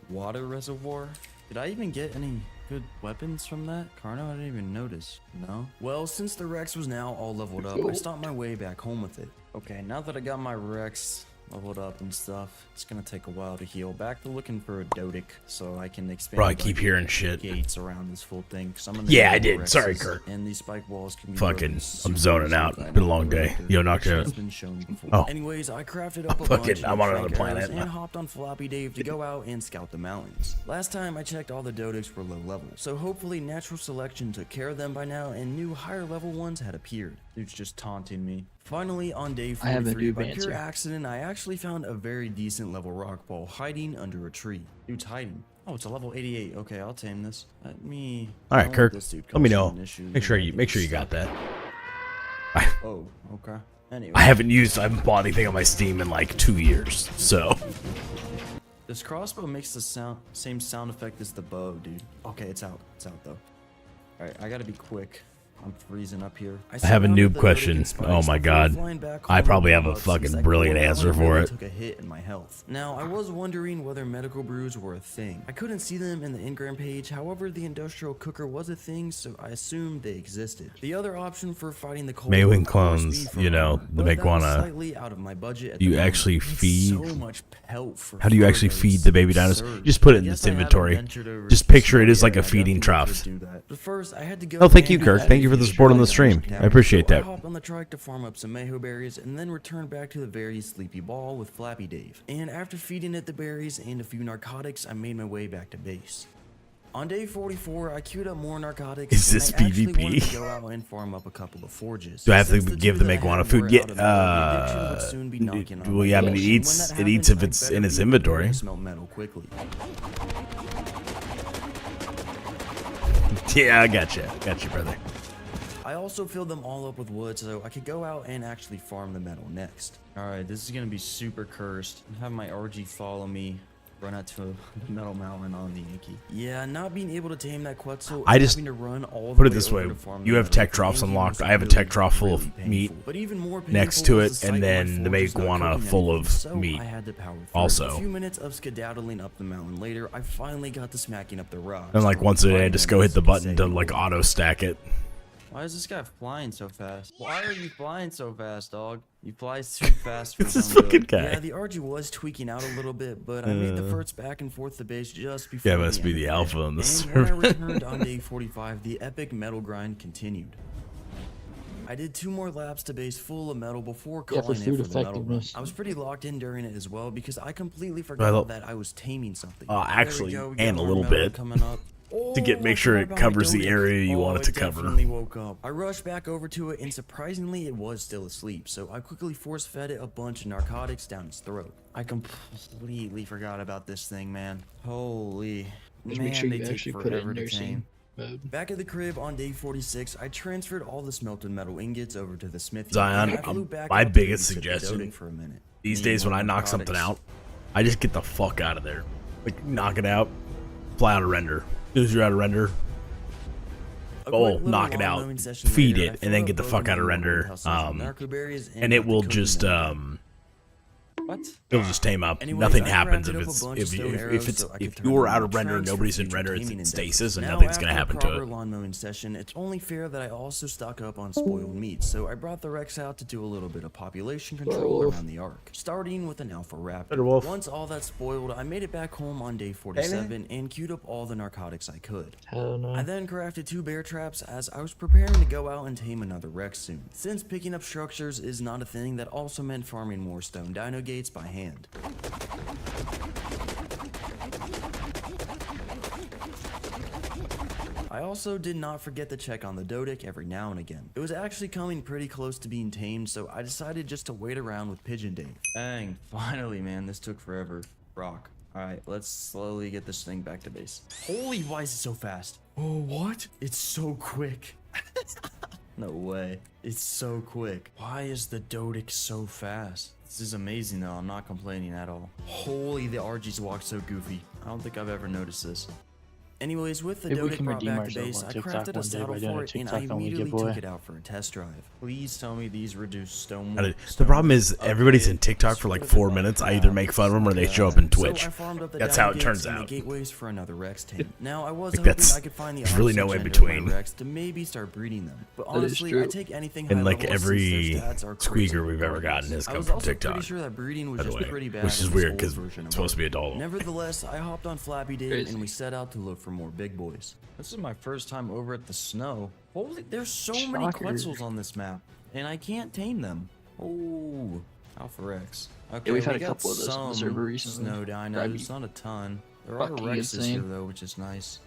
Water reservoir. Did I even get any good weapons from that? Carno, I didn't even notice. No? Well, since the Rex was now all leveled up, I stopped my way back home with it. Okay, now that I got my Rex leveled up and stuff, it's gonna take a while to heal. Back to looking for a Dodic so I can expand. Bro, I keep hearing shit. Gates around this full thing. Yeah, I did. Sorry, Kurt. And these spike walls can be Fucking, broken I'm super zoning easily out. by Been a long another day. character. Yo, knocked you out. It's been shown before. Oh. Anyways, I crafted up a Fucking, bunch I'm of on another Frank arrows planet. and hopped on Floppy Dave to go out and scout the mountains. Last time I checked, all the Dodics were low level, so hopefully natural selection took care of them by now and new higher level ones had appeared. Dude's just taunting me. Finally, on day I have a 43, new by answer. pure accident, I actually found a very decent level rock ball hiding under a tree. Dude's hiding. Oh, it's a level 88. Okay, I'll tame this. Let me. All right, don't Kirk. this dude Let me cause know. an issue. Make sure Maybe you I got can that. stop. Oh, okay. Anyway, I haven't bought anything on my Steam in like 2 years, so. this crossbow makes the same sound effect as the bow, dude. Okay, it's out. It's out though. All right, I gotta be quick. I'm freezing up here. I have a noob question. Oh my god. I probably have a fucking brilliant answer for it. Took a hit in my health. Now, I was wondering whether medical brews were a thing. I couldn't see them in the Ingram page, however, the industrial cooker was a thing, so I assumed they existed. The other option for fighting the cold Maywing would, of course, be clones, from you know, Armor, the but that was Meguana. slightly out of my budget at You the moment. actually It's feed- so much pelt for How do you actually photos. feed the baby dinosaur? Absurd. Just put it in I this guess I haven't inventory. ventured over Just to picture it as like a Somalia, I feeding definitely trough. could do that. But first, I had to go Oh, thank you, and Kirk. add Thank you a for the few support on the shotguns stream. down. I appreciate So that. I hopped on the truck to farm up some mayho berries and then returned back to the very sleepy ball with Flappy Dave. And after feeding it the berries and a few narcotics, I made my way back to base. On day 44, I queued up more narcotics. Is and this I actually PvP? wanted to go out and farm up a couple of forges. Do I have to Since the give two the that I Meguana had food? were Yeah, out of metal, the addiction would soon be knocking on well, yeah, I my mean, it door. eats- When that it eats happens, if it's I better in its be inventory. prepared to smelt metal quickly. Yeah, I gotcha. Gotcha, brother. I also filled them all up with wood so I could go out and actually farm the metal next. Alright, this is gonna be super cursed. Have my RG follow me, run out to the metal mountain on the Yankee. Yeah, not being able to tame that Quetzal, I and just- having to run all the put it way this over way, to farm you the have metal tech with troughs Yankee unlocked. was I have a tech really, trough full of really meat painful. But even more next painful to was it, the and sight of then my the forges not Meguana cooking full anything, of so meat I had to power through. also. A few minutes of skedaddling up the mountain later, I finally got to smacking up the rocks. And like once a day, just go hit the button to Say, like auto stack it. why is this guy flying so fast? Why are you flying so fast, dog? You fly too fast for It's this some fucking good. guy. Yeah, the RG was tweaking out a little bit, but I made the first back and forth to base just before. Yeah, it must be end the of alpha day. on the And when I server. returned on day 45, the epic metal grind continued. I did 2 more laps to base full of metal before Yeah, for calling it food for the metal run. effectiveness. I was pretty locked in during it as well because I completely Well, forgot that I was taming something. There we actually, go, we got and a more little metal bit. coming up. To get- make Oh, sure I it forgot about covers the Dodic. area you want it to cover. Definitely woke up. I rushed back over to it, and surprisingly, it was still asleep. So I quickly force-fed it a bunch of narcotics down its throat. I completely forgot about this thing, man. Holy Just man, make sure they you take actually put it forever in to nursing tame. mode. Back at the crib on day 46, I transferred all the smelted metal ingots over to the smithy. Zion, and I flew back my out to biggest babysit the suggestion Dodic for a minute. These Me days and when I my knock something narcotics. out, I just get the fuck out of there. Like, knock it out, fly out of render. As soon as you're out of render, A oh, quick little knock it lawn out, mowing session feed later, I it, and then filled get the up fuck both out of of my render. hustles with narco berries And got it the will cooking just, on. What? It'll just tame up. Anyways, Nothing I happens crafted if up a it's bunch of stone if arrows it's so I could if turn you're them out into of render and tranks for nobody's in future render, it's gaming in endeavors. stasis and Now, nothing's gonna after a happen to proper it. lawn mowing session, it's only fair that I also stock up on spoiled meat, so I brought the Rex out to do a little bit of population control around the Ark, starting with an Alpha Raptor. Wolf. Once all that's spoiled, I made it back home on day 47 and queued up all the narcotics I could. Hell no. I then crafted 2 bear traps as I was preparing to go out and tame another Rex soon, since picking up structures is not a thing. That also meant farming more stone dino gates by hand. I also did not forget to check on the Dodic every now and again. It was actually coming pretty close to being tamed, so I decided just to wait around with Pigeon Dave. Dang, finally, man, this took forever. Rock. Alright, let's slowly get this thing back to base. Holy, why is it so fast? Oh, what? It's so quick. No way. It's so quick. Why is the Dodic so fast? This is amazing though, I'm not complaining at all. Holy, the RGs walk so goofy. I don't think I've ever noticed this. Anyways, with the Maybe we Dodic can brought redeem back to ourselves base, on I TikTok crafted a one day saddle by doing for a it, and I TikTok only immediately giveaway. took it out for a test drive. Please tell me these reduce stone. The problem is everybody's in TikTok for like 4 minutes. I either make fun of them or they show up in Twitch. So I farmed up the That's dino how it gates turns and the out. gateways for another Rex tame. Now I was Like, hoping that's- I could find the there's really no opposite in gender of my between. Rex to maybe start breeding them. But That is honestly, true. I take anything And high like level since every their stats are squeaker crazy we've ever regardless. gotten has I come was from also TikTok, pretty sure that breeding was by the just way, pretty bad. which is with this weird old because version of it's supposed to be Ark. adult. Nevertheless, I hopped on Flappy Dave Crazy. and we set out to look for more big boys. This is my first time over at the snow. Holy, there's so many Shocker. Quetzals on this map, and I can't tame them. Oh, Alpha Rex. Okay, we've had we a got couple of those on the some server recently. snow That'd dinos, be not a ton. There are fucking Rexes here insane. though, which is nice.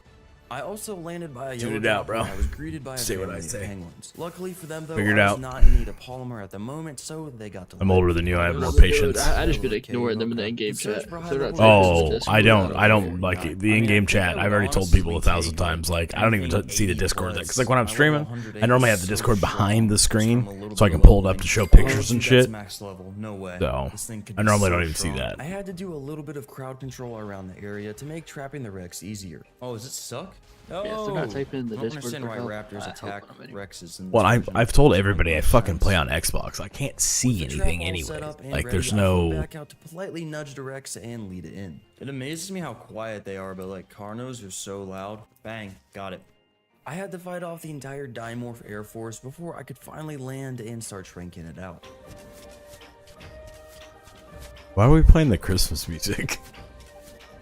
I also landed by a Tune yellow it out, dot bro. and I was greeted by a Say what family I of say. penguins. Luckily for them though, Figured I was out. not in need of polymer at the moment, so they got to I'm live. older than you. I have more Dude, patience. I just been ignoring them in the in-game chat. Oh, If they're not talking to Oh, us, I we're don't. not I don't here. like it. The in-game chat. I've already told people 1,000 times. Like, I don't even see the Discord there because, like, when I'm streaming, I normally have the Discord behind the screen so I can pull it up to show pictures and shit. Max level. No way. So, This thing could I be normally so don't even see strong. that. I had to do a little bit of crowd control around the area to make trapping the Rex easier. Oh, does it suck? Oh, Yeah, if they're not typing in the I don't Discord understand for why help, Raptors I attack help them anyway. Rexes. In this Well, version. I've told everybody I fucking play on Xbox. I can't see With the anything trap all anyway. set up and Like, ready, there's I flew no. back out to politely nudge the Rex and lead it in. It amazes me how quiet they are, but like Carnos are so loud. Bang, got it. I had to fight off the entire Dimorph Air Force before I could finally land and start shrinking it out. Why are we playing the Christmas music?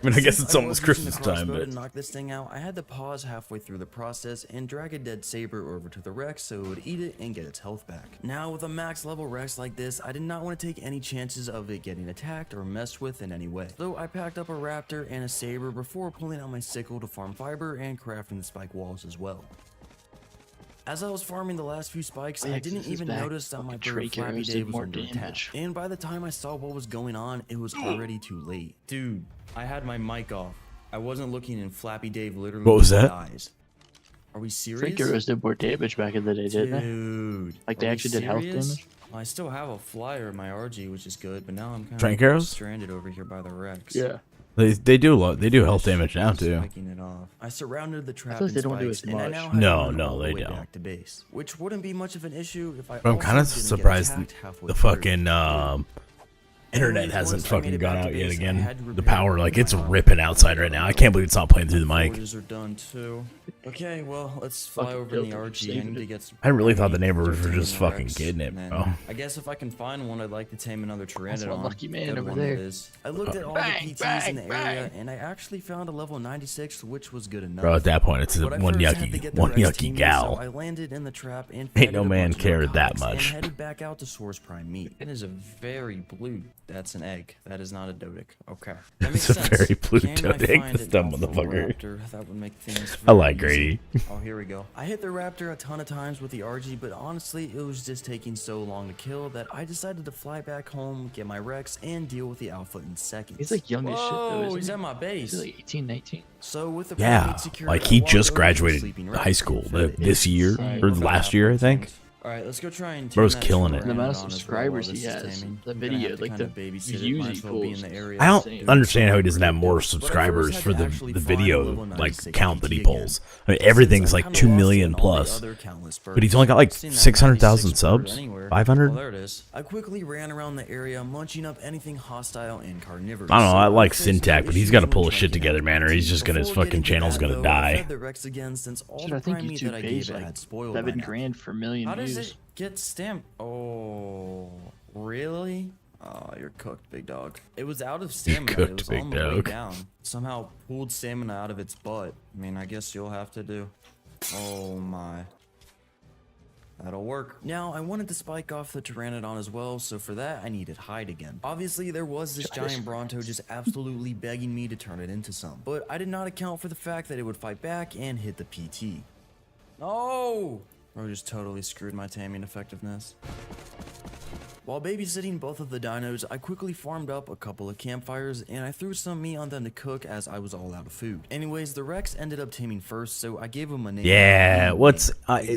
I mean, I guess Since it's I almost was using the Christmas time, crossbow but to knock this thing out, I had to pause halfway through the process and drag a dead saber over to the Rex so it would eat it and get its health back. Now, with a max level Rex like this, I did not want to take any chances of it getting attacked or messed with in any way. So I packed up a raptor and a saber before pulling out my sickle to farm fiber and crafting the spike walls as well. As I was farming the last few spikes, Yeah, I 'cause didn't this is even back. notice that my Fucking bird Drake Flappy arrows did Dave was more under attack. damage. And by the time I saw what was going on, it was already too late. Dude, I had my mic off. I wasn't looking and Flappy Dave literally What was just that? dies. Are we serious? Drake arrows did more damage back in the day, didn't they? Dude. Like, they are we actually did health serious? damage? Well, I still have a flyer in my RG, which is good, but now I'm kind Trank of arrows? stranded over here by the Rex. they do a lot. They do health damage now too. Spiking it off. I surrounded the trap feel like and they don't do spikes, as and I much. now have to No, run no, all the they way don't. back to base, which wouldn't be much of an issue if I. But I'm also kind of didn't get surprised attacked halfway the through. fucking internet Anyways, hasn't once I made fucking it gone back to out yet base, I again. had to The repair power, all like, my it's armor. ripping outside right now. I can't believe it's not playing through the mic. Orders are done too. Okay, well, let's fly Fucking over in the filter RG. I saved need to it. get some. I really thought the meat neighbors for were just taming the fucking Rex, getting it, and then bro. I guess if I can find one, I'd like to tame another That's Pteranodon. one lucky man Good over one there. it is. I looked at all Bang, the PTs in the bang, area, bang. and I actually found a level 96, which was good enough. Bro, at that point, it's But I one first had to get the Rex yucky teaming, gal. So I landed in the trap and Ain't no fed it a man bunch of cared that narcotics much. And headed back out to source prime meat. It is a very blue. That's an egg. That is not a Dodic. Okay. That makes It's a sense. very blue Can I Dodic, find this an dumb alpha motherfucker. raptor? That would make things I very like easy. Grady. Oh, here we go. I hit the raptor a ton of times with the RG, but honestly, it was just taking so long to kill that I decided to fly back home, get my Rex, and deal with the alpha in seconds. He's like young as shit, though. Whoa, Isn't he's he? at my base. He's like 18, 19. So with the Yeah, primate secured, like I he walked just over to the graduated sleeping high Rex school and fed it. this year Right. or last year, I think. All right, let's go try and Bro's tune that killing it. Tyranodon The amount of as well subscribers while he this is has, taming. the I'm gonna video, have to like kinda the babysit his it. Might using as well be in pools. the area I that's don't safe. understand how he doesn't have But more I first subscribers had for to the actually the find a video level like 96 count that he PT again. pulls. I mean, everything's Since I like kinda 2 lost it million in all the plus, other countless but he's birds, only got like I've seen that 600,000 96 bird subs, anywhere. 500. Oh, there it is. I quickly ran around the area, munching up anything hostile and carnivorous. I don't know. I So like faced no Syntac, but he's issues got to when pull his trying shit to together, get man, or he's just gonna his Before fucking getting to channel's that, gonna though, I die. fed the Rex again since all Dude, the I think prime meat YouTube that I pays gave it like had spoiled by 7 now. grand for a million How does views. it get stamped? Oh, really? Oh, you're cooked, big dog. It was out of stamina. cooked, It was big on the way dog. down. Somehow pulled stamina out of its butt. I mean, I guess you'll have to do. Oh my. That'll work. Now, I wanted to spike off the Pteranodon as well, so for that, I needed hide again. Obviously, there was this giant Bronto just absolutely begging me to turn it into some. But I did not account for the fact that it would fight back and hit the PT. No! Bro just totally screwed my taming effectiveness. While babysitting both of the dinos, I quickly farmed up a couple of campfires and I threw some meat on them to cook as I was all out of food. Anyways, the Rex ended up taming first, so I gave him a name. Yeah, what's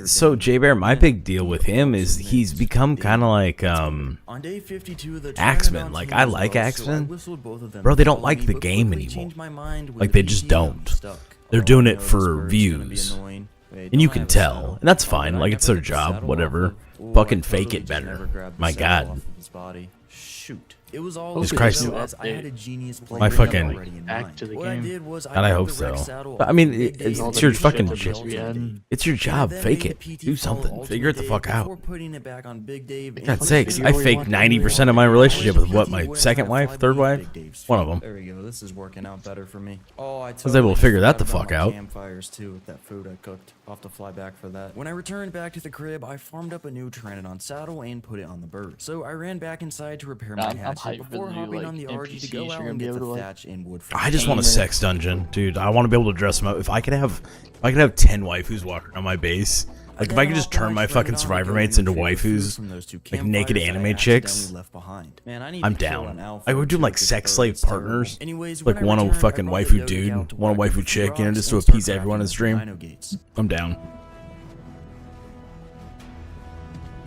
so J Bear? My big deal with him is he's become kind of like On day 52 of the Axeman. Pteranodon Like, tamed I as like well, so I Axeman. whistled both of them Bro, they to don't follow like me, the but game quickly anymore. changed my mind when Like, the they just PT got don't. stuck. They're Oh, doing I it know this for bird's gonna be views. annoying. Wait, and don't you I can have a tell, saddle? and that's Oh, fine. did I Like, it's never their get the saddle job, off whatever. of- Ooh, Fucking I fake totally it just better. never grabbed the My saddle God. off of his body. Shoot. It was all Jesus over Christ. though, as I had a genius plan My fucking- already in Back mind. to the What I game. did was God, I grabbed hope the Rex so. saddle But I off mean, of Big it's Dave all the your new fucking shit job. that we had. It's your job. And then Fake made it. the PT Do follow something. Figure it the Ultimate fuck Dave out. before putting it back on Big Dave and God's putting sakes, it I where he faked wanted 90% it. of my relationship with PT what, my wouldn't second have wife, fly third beneath wife? Big Dave's One of foot. them. There we go. This is working out better for me. Oh, I was able to figure that the forgot fuck about my out. Campfires too with that food I cooked. I'll have to fly back for that. When I returned back to the crib, I farmed up a new Pteranodon saddle and put it on the bird. So I ran back inside to repair my I'm hatchet hyped for before the new, hopping like, on the RG to go NPCs out you're and gonna get be the able to, thatch and wood from I just want a Gamer. sex dungeon, dude. I want to be able to dress them up. If I could have 10 waifus walking on my base, like if I could just turn my fucking survivor mates into waifus, like naked anime chicks, I'm down. I would do like sex slave partners, like one a fucking waifu dude, one a waifu chick, you know, just to appease everyone in the stream. I'm down.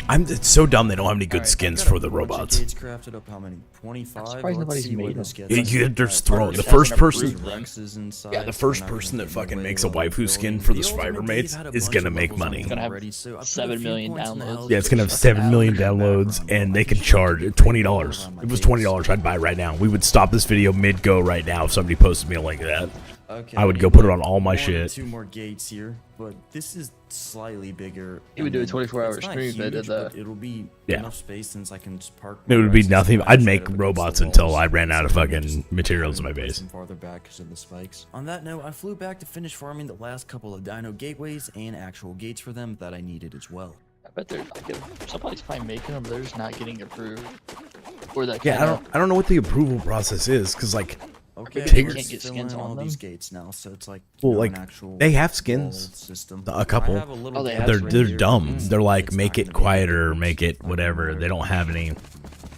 It's so dumb they don't have any good skins for the robots. Crafted up how many? 25? I'm surprised Let's nobody's see what made this them. gets. There's throwing the That's first an person. approved one. Rexes inside, Yeah, the so first not gonna person get that in the fucking way makes a while I'm waifu skin building. for the The survivor Ultimate mates Dave had a is bunch gonna of make levels on money. him Gonna have already, so I put a 7 few million points in the downloads. hell Yeah, it's gonna have just 7 million for background downloads, while and they I'm can shooting charge the $20. around my If it was base. $20, I'd buy it right now. We would stop this video mid-go right now if somebody posted me a link of that. Okay, I would go need put it like on all my one or shit. 2 more gates here, but this is slightly bigger. He would and do a then 24-hour it's not stream, but huge, the- it'll be Yeah. enough space since I can just park. It my would be Rexes nothing. right I'd up make against robots the until walls, I ran out of so I can fucking just materials in my put base. them farther back because of the spikes. On that note, I flew back to finish farming the last couple of dino gateways and actual gates for them that I needed as well. I bet they're like, somebody's probably making them, but they're just not getting approved. Or that Yeah, kinda- I don't know what the approval process is, cause like, Okay, Maybe they let's can't get fill skins in on all them? these gates now, so it's like well, you know, like an actual they have wall skins, system. a couple. I have a little Oh, they gap have They're right they're here. dumb. They're like It's make not it gonna be quieter, big. make it Like, whatever. more- They don't have any.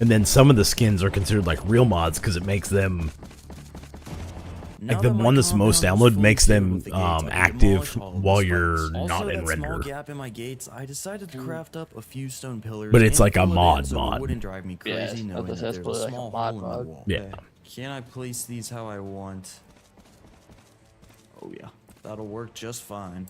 And then some of the skins are considered like real mods because it makes them Now like the that my one that's most compound is downloaded fully makes filled them with the gates, I can active demolish all of the while spikes. you're Also, not in that small render. gap in my gates, I decided to craft up a few stone pillars. But it's and like a fill it in mod so it mod. wouldn't drive me Yeah, crazy I knowing thought that that's there's probably a like a small mod hole in the mod. wall. Yeah. Okay. Can I place these how I want? Oh yeah, that'll work just fine.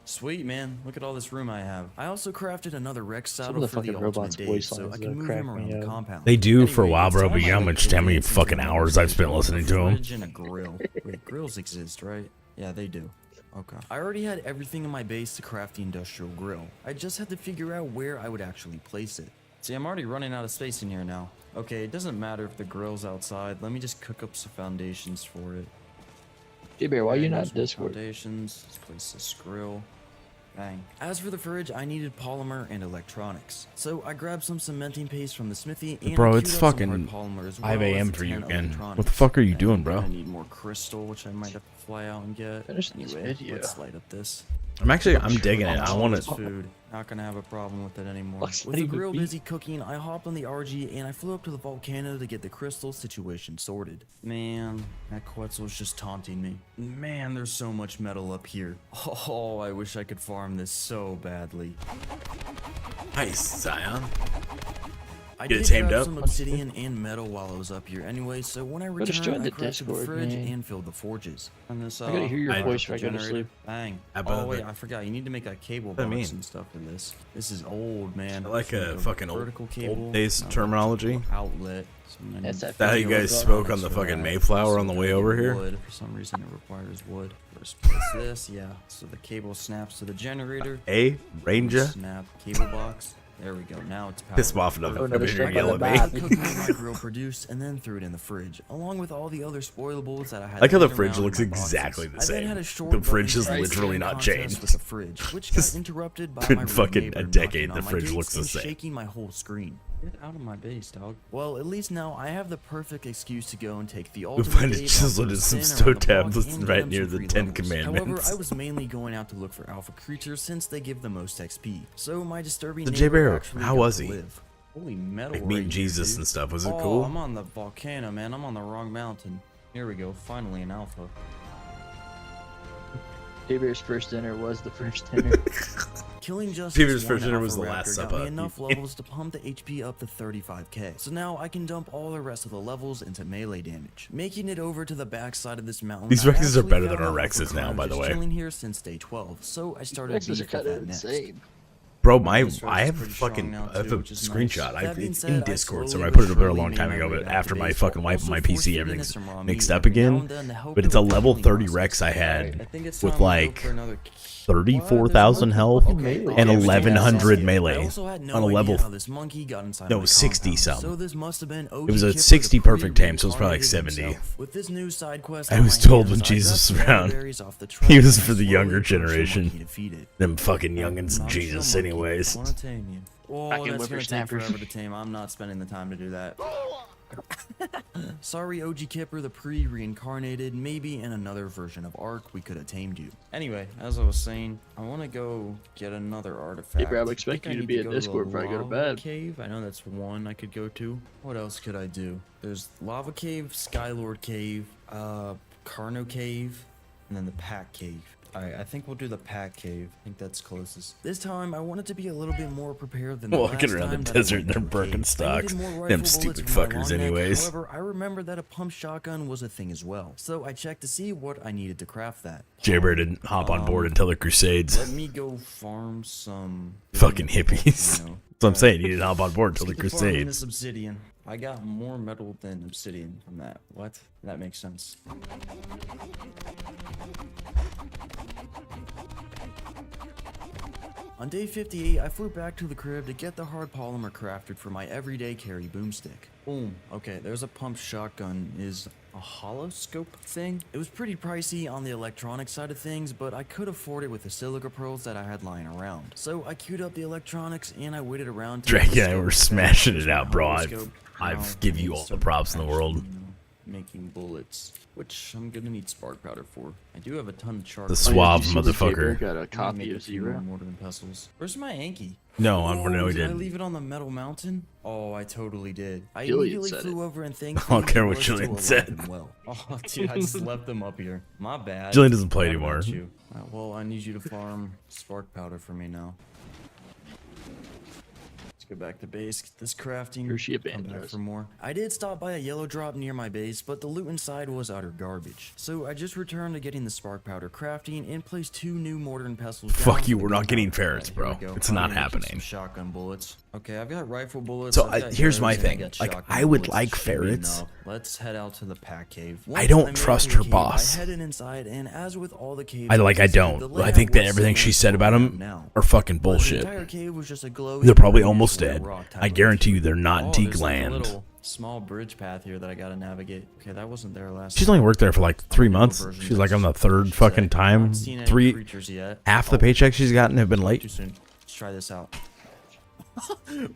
Sweet, man. Look at all this room I have. I also crafted another Rex Some saddle of the for the fucking robots' Ultimate voice Dave, so lines I that can move crack him around me the up. compound. They do for a while, it's bro, time but you know how I, much how many advance into fucking my hours I've spent research. listening to 'em. Fridge and a grill. Wait, grills exist, right? Yeah, they do. Okay. I already had everything in my base to craft the industrial grill. I just had to figure out where I would actually place it. See, I'm already running out of space in here now. Okay, it doesn't matter if the grill's outside. Let me just cook up some foundations for it. J-Bear, why are you Bang, not there's in more Discord? Foundations. Let's place this grill. Bang. As for the fridge, I needed polymer and electronics. So I grabbed some cementing paste from the smithy and Bro, I it's queued up some fucking hard polymer as 5 well a.m. as for you 10 again. electronics. What the fuck are you doing, And bro? I need more crystal, which I might have to fly out and get. Finish this Anyway, video. let's light up this. I'm digging it. I want It's to. food. Not gonna have a problem with it anymore. What's With that the even grill mean? busy cooking, I hopped on the RG and I flew up to the volcano to get the crystal situation sorted. Man, that Quetzal's just taunting me. Man, there's so much metal up here. Oh, I wish I could farm this so badly. Nice, Zion. I Get it did tamed grab up? some obsidian and metal while I was up here anyway, so when I Better returned, join I the crafted the Discord, fridge man. and filled the forges. And this, I gotta hear your I- voice if I go to sleep. Bang. I Oh bet wait, that- I forgot. You need to make a cable What do you box mean? and stuff for this. This is old, man. I like So a fucking old vertical cable, days a terminology. outlet. and then That's that That how you video guys about- spoke on the for fucking that. Mayflower on the Also way gotta over get here? wood. For some reason, it requires wood. First place this, yeah. So the cable snaps to the generator. Hey, Ranger. Snap cable box. There we go. Now it's powered. Piss me off enough. Oh, I'm another here strip yell on at the me. back. Cooked what my grill produced and then threw it in the fridge, along with all the other spoilables that I had. Like how the laying fridge around in looks my boxes. exactly the I then same. had a short The fridge but is intense literally not contest changed. with the fridge, which got Just interrupted by been my rude fucking neighbor a knocking decade, on the my fridge gates looks the and same. shaking my whole screen. Get out of my base, dog. Well, at least now I have the perfect excuse to go and take the ultimate find it date chiseled off in of some sin stone around the block tablets and right get near some the free 10 levels. Commandments. However, I was mainly going out to look for alpha creatures since they give the most XP. So my disturbing So, neighbor Jay Barrow, actually how got was to he? live. Holy metal Like right meeting here, Jesus dude. and stuff. Was it Oh, cool? I'm on the volcano, man. I'm on the wrong mountain. Here we go. Finally an alpha. J-Bear's first dinner was the first dinner. Killing just Peter's this first one dinner was alpha the last raptor got supper. me enough levels to pump the HP up to 35k. So now I can dump all the rest of the levels into melee damage. Making it over to the backside of this mountain. These I Rexes are actually better found than our out Alpha Rexes now, Clan by the just way. Chilling here since day 12, so I started Texas are beef with kind that of next. insane. Bro, This Rex I is have pretty fucking strong now, I have too, a which is nice. screenshot. That being It's said, in I Discord, so slowly I put it but up there a surely long made time my ago. way But back after to my base, fucking while wipe on also my force PC, feeding everything's us some raw mixed meat up every now again. and then to help But it's it a with the level cooling 30 process. Rex I Alright, had I think it's with time to go like for another- 34,000 health Okay, and okay, 1100 I melee also had no on a idea level. how this monkey got inside No, my 60 compound, some. So this must have been OG It was a Kipper, the 60 perfect tame, so it was probably like pre-reincarnated 70. himself. With this new side quest I on was my told hands, when I Jesus grabbed was some around, berries off the he truck was and for the slowly younger pushed the generation. monkey to feed it. Them fucking youngins and Not Jesus, sure, monkey. anyways. Wanna tame you. Oh, Fucking that's gonna take whippersnappers. forever to tame. I'm not spending the time to do that. Sorry, OG Kipper, the pre-reincarnated. Maybe in another version of Ark, we could have tamed you. Anyway, as I was saying, I want to go get another artifact. Hey, bro, I'm I expecting think I you to need be in go the Discord before I go to lava bed. Cave. I know that's one I could go to. What else could I do? There's Lava Cave, Skylord Cave, Carno Cave, and then the Pack Cave. Alright, I think we'll do the Pack Cave. I think that's closest. This time, I wanted to be a little bit more prepared than the Walking last around the time that I desert, went they're to a cave. Birkenstocks. I needed more Them rifle stupid bullets for my fuckers long neck. anyways. However, I remembered that a pump shotgun was a thing as well. So I checked to see what I needed to craft that. Jaybird didn't hop on board until the Crusades. Let me go farm some Fucking hippies. You know, That's what I'm saying. You didn't hop on board until the let's get to farming Crusades. this obsidian. I got more metal than obsidian from that. What? That makes sense. On day 58, I flew back to the crib to get the hard polymer crafted for my everyday carry boomstick. Boom. Okay, there's a pump shotgun. Is a hollow scope thing? It was pretty pricey on the electronic side of things, but I could afford it with the silica pearls that I had lying around. So I queued up the electronics and I waited around to Drake get the and I were scope. smashing it There's my out, bro. hollow I've scope. I've Now give I you need to all the start props in the world. actually, making bullets, which I'm gonna need spark powder for. I do have a ton of charcoal. The suave Did you see that J-Bear motherfucker. got a I'm gonna copy make of a few more Zero. mortar and pestles. Where's my Anki? No, I know he Did I didn't. leave it on the metal mountain? Oh, I totally did. I Julian immediately said flew it. over and thanked I don't him care he what was Julian still said. alive and well. Oh, dude, I just left them up here. My bad. Julian doesn't play Forgot about anymore. you. Well, I need you to farm spark powder for me now. Let's go back to base, get this crafting, Or she come abandoned back us. for more. I did stop by a yellow drop near my base, but the loot inside was utter garbage. So I just returned to getting the spark powder crafting and placed 2 new mortar and pestles down Fuck for you, the we're not gunpowder. getting ferrets, Here we bro. go. It's I'm not gonna make some happening. Shotgun bullets. Okay, I've got rifle bullets. So, I've got here's my arrows, and I thing. got Like, shotgun I would bullets. like Shoot me ferrets. enough. Let's head out to the pack cave. I Once don't made it trust to the her cave, boss. I headed inside, and as with all the caves, I visited, don't. the I layout think that was everything similar she to said what about I him have now. are fucking But the bullshit. entire cave was just a glowing They're probably green almost glow dead. rock type I of guarantee you interior. they're not in Oh, Teak there's like a land. little small bridge path here that I gotta navigate. Okay, that wasn't there last She's time. only worked there for like 3 months. Version She's like on the that's third said, fucking time. not seen any 3, creatures yet. half the Oh, paychecks she's gotten have been too late. soon. Let's try this out.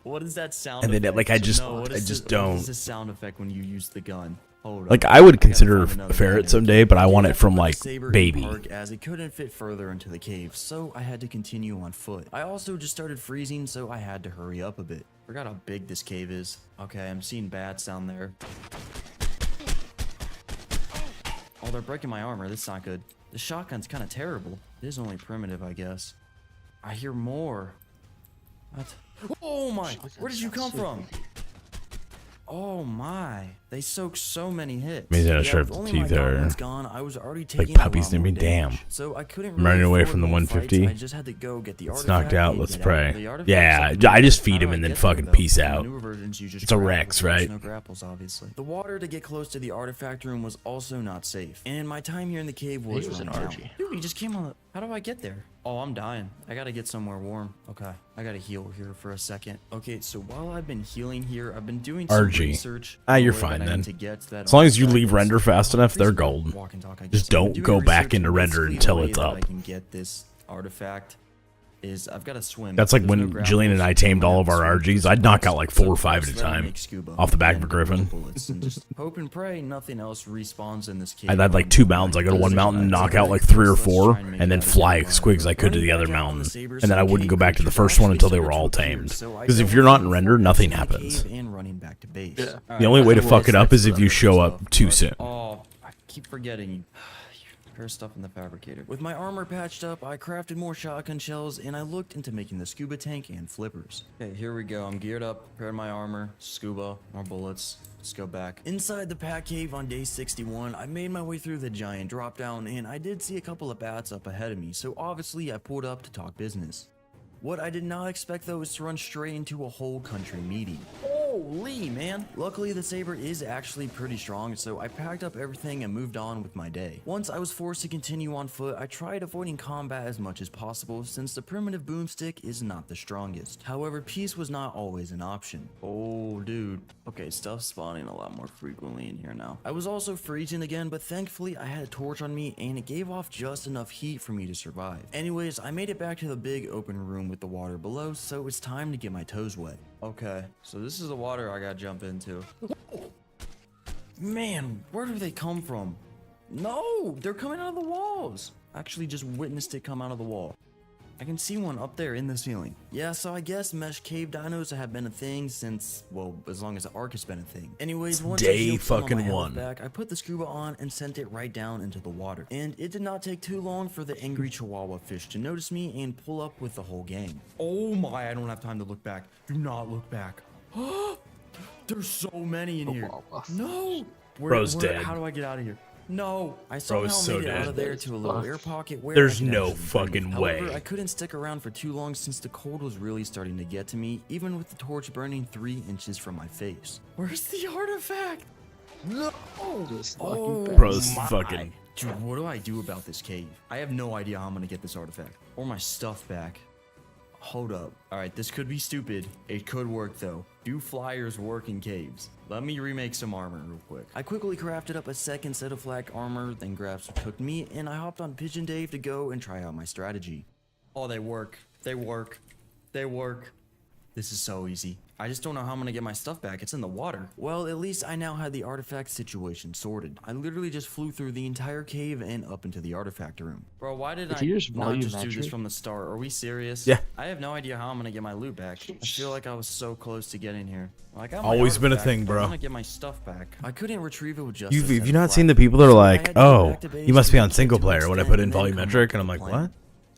What is that sound? And then, effect? like, I just No, what don't. is this sound effect when you use the gun? Hold up. Like, I would gotta consider find another a ferret bed. someday, but I want did it have to from, put the like, saber in baby. park as it couldn't fit further into the cave, so I had to continue on foot. I also just started freezing, so I had to hurry up a bit. Forgot how big this cave is. Okay, I'm seeing bats down there. Oh, they're breaking my armor. That's not good. The shotgun's kind of terrible. It is only primitive, I guess. I hear more. What? Oh my! Where did you come from? Oh my! They soak so many hits. Means that Yeah, sharp with only my teeth are gauntlets gone, I was already like taking a puppies lot to more me. damage. Damn. So I couldn't I'm running really away afford from the more fights, 150. I just had to go get the It's artifact knocked out. and Let's get pray. The artifact's Yeah, something I just new. feed How him do and I then get there, fucking though? peace In the out. newer versions, you just It's a grab Rex, with right? No grapples, obviously. The water to get close to the artifact room was also not safe, and my time here in the cave was was an running out. RG. Dude, he just came on the. How do I get there? Oh, I'm dying. I gotta get somewhere warm. Okay, I gotta heal here for a second. Okay, so while I've been healing here, I've been doing some RG. research. Ah, on you're the way fine that I then. need to get to that As long as you artifact. leave render fast enough, they're Basically, golden. walk and talk, I Just guess. I've been don't doing go back research, into and render basically until the way it's that up. I can get this artifact is I've got to swim. That's like There's when no grapples, Jillian and I tamed all of our atmosphere, RGs. I'd knock out like 4 or so 5 at a let me time make scuba off the back of a and griffin. bullets and just hope and pray nothing else respawns in this cave. I'd had like 2 mountains. I go to one mountain, knock out like 3 or 4, and then fly as quick as I could to the other mountain. And then I wouldn't go back to the first one until they were all tamed. Because if you're not in render, nothing happens. And running back to base. Yeah. The only way to fuck it up is if you show up too soon. Oh, I keep forgetting you. There's stuff in the fabricator. With my armor patched up, I crafted more shotgun shells, and I looked into making the scuba tank and flippers. Okay, here we go. I'm geared up, prepared my armor, scuba, more bullets. Let's go back. Inside the pack cave on day 61, I made my way through the giant drop down, and I did see a couple of bats up ahead of me, so obviously I pulled up to talk business. What I did not expect though is to run straight into a whole country meeting. Holy man! Luckily the saber is actually pretty strong, so I packed up everything and moved on with my day. Once I was forced to continue on foot, I tried avoiding combat as much as possible since the primitive boomstick is not the strongest. However, peace was not always an option. Oh dude. Okay, stuff's spawning a lot more frequently in here now. I was also freezing again, but thankfully I had a torch on me and it gave off just enough heat for me to survive. Anyways, I made it back to the big open room with the water below, so it's time to get my toes wet. Okay, so this is the water I gotta jump into. Man, where do they come from? No, they're coming out of the walls. Actually just witnessed it come out of the wall. I can see one up there in the ceiling. Yeah, so I guess mesh cave dinos have been a thing since, well, as long as the Ark has been a thing. Anyways, once I day healed some of my fucking health one. back, I put the scuba on and sent it right down into the water. And it did not take too long for the angry chihuahua fish to notice me and pull up with the whole gang. Oh my, I don't have time to look back. Do not look back. There's so many in here. No! Bro's dead. How do I get out of here? No, I Bro somehow is so made it out dead. of there to a little air pocket where There's I could no actually fucking breathe. However, way. I couldn't stick around for too long since the cold was really starting to get to me, even with the torch burning 3 inches from my face. Where's the artifact? No! Just lucky Oh, bastard. Bro's my. fucking. Dude, what do I do about this cave? I have no idea how I'm gonna get this artifact or my stuff back. Hold up. Alright, this could be stupid. It could work though. Do flyers work in caves? Let me remake some armor real quick. I quickly crafted up a second set of flak armor, then grabbed some cooked meat, and I hopped on Pigeon Dave to go and try out my strategy. Oh, they work. They work. They work. This is so easy. I just don't know how I'm gonna get my stuff back. It's in the water. Well, at least I now had the artifact situation sorted. I literally just flew through the entire cave and up into the artifact room. Bro, why did I you just not just do volumetric? this from the start? Are we serious? Yeah. I have no idea how I'm gonna get my loot back. I feel like I was so close to getting here. Well, I got my Always been a artifact, thing, but bro. I wanna get my stuff back. I couldn't retrieve it with just. You've, a have set you of not seen flak. the people that are So I like, had to go oh, back to base you must be and on get single to player its when I den put in and then come volumetric? up And I'm with like, a plan. what?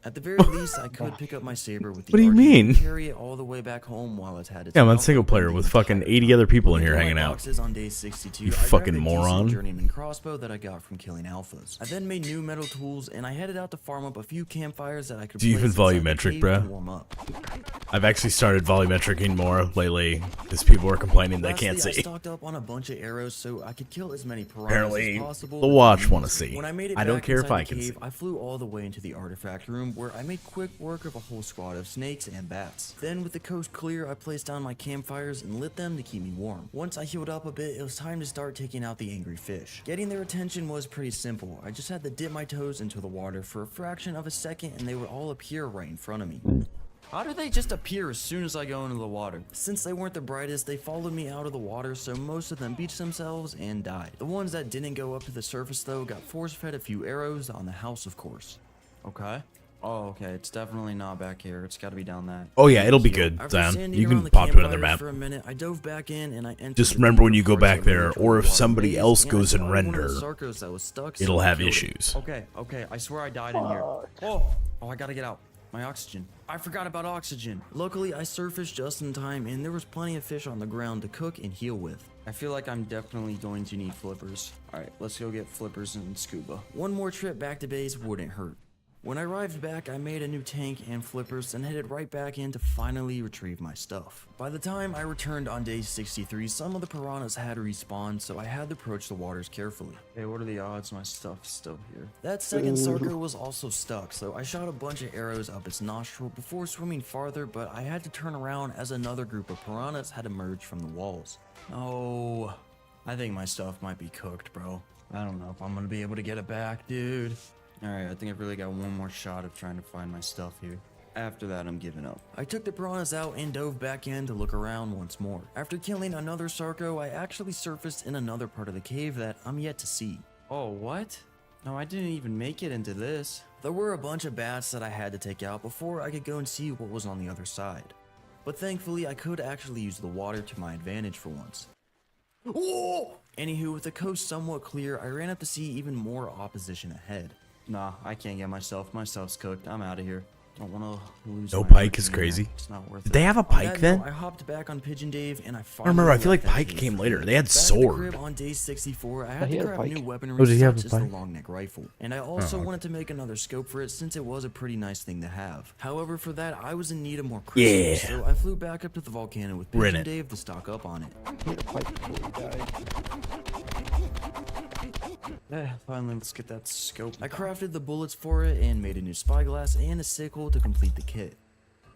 At the very least, I could pick up my saber with the What do you RG mean? and carry it all the way back home while it had its Yeah, I'm on mouth single open player the with entire fucking 80 other people in here my hanging out. boxes on day 62, You I grabbed fucking a decent moron. journeyman crossbow that I got from killing alphas. I then made new metal tools and I headed out to farm up a few campfires that I could Do you place even inside the volumetric, cave bruh? to warm up. I've actually started volumetricing more lately because people are complaining they Lastly, can't I see. stocked up on a bunch of arrows so I could kill as many piranhas Apparently, as possible. the with watch ease. wanna see. When I made it I don't back care if inside I the can cave, see. I flew all the way into the artifact room where I made quick work of a whole squad of snakes and bats. Then with the coast clear, I placed down my campfires and lit them to keep me warm. Once I healed up a bit, it was time to start taking out the angry fish. Getting their attention was pretty simple. I just had to dip my toes into the water for a fraction of a second and they would all appear right in front of me. How do they just appear as soon as I go into the water? Since they weren't the brightest, they followed me out of the water, so most of them beached themselves and died. The ones that didn't go up to the surface though got force-fed a few arrows on the house, of course. Okay. Oh, okay. It's definitely not back here. It's got to be down that. Oh yeah, it'll be good, After Zion. standing You around can the pop to another campfires map. For a minute, I dove back in and I entered Just the remember when you deeper go parts back of the there, natural or if water somebody maze, else and I goes in saw one of the render, Sarcos that was stuck, so it'll I have killed it. issues. Okay. I swear I died in here. I gotta get out. My oxygen. I forgot about oxygen. Luckily, I surfaced just in time, and there was plenty of fish on the ground to cook and heal with. I feel like I'm definitely going to need flippers. Alright, let's go get flippers and scuba. One more trip back to base wouldn't hurt. When I arrived back, I made a new tank and flippers and headed right back in to finally retrieve my stuff. By the time I returned on day 63, some of the piranhas had respawned, so I had to approach the waters carefully. Hey, what are the odds my stuff's still here? That second Sarco was also stuck, so I shot a bunch of arrows up its nostril before swimming farther, but I had to turn around as another group of piranhas had emerged from the walls. Oh, I think my stuff might be cooked, bro. I don't know if I'm gonna be able to get it back, dude. Alright, I think I've really got one more shot of trying to find my stuff here. After that, I'm giving up. I took the piranhas out and dove back in to look around once more. After killing another Sarco, I actually surfaced in another part of the cave that I'm yet to see. Oh, what? No, I didn't even make it into this. There were a bunch of bats that I had to take out before I could go and see what was on the other side. But thankfully, I could actually use the water to my advantage for once. Whoa! Anywho, with the coast somewhat clear, I ran up to see even more opposition ahead. Nah, I can't get myself. My stuff's cooked. I'm out of here. Don't want to lose. No my pike is energy crazy. here. It's not worth Did it. they have a On pike that then? note, I hopped back on Pigeon Dave and I remember, I feel like left that pike cave came for later. good. They had Back at the sword. crib on day 64, I he had to had a grab pike. new weaponry Oh, did he have such a as the pike? long neck rifle. And I also wanted to make another scope for it since it was a pretty nice thing to have. However, for that, I was in need of more crystals, Yeah. so I flew back up to the volcano with We're in Pigeon it. Dave to stock up on it. He had a pipe before he died. Finally, let's get that scope. I crafted the bullets for it and made a new spyglass and a sickle to complete the kit.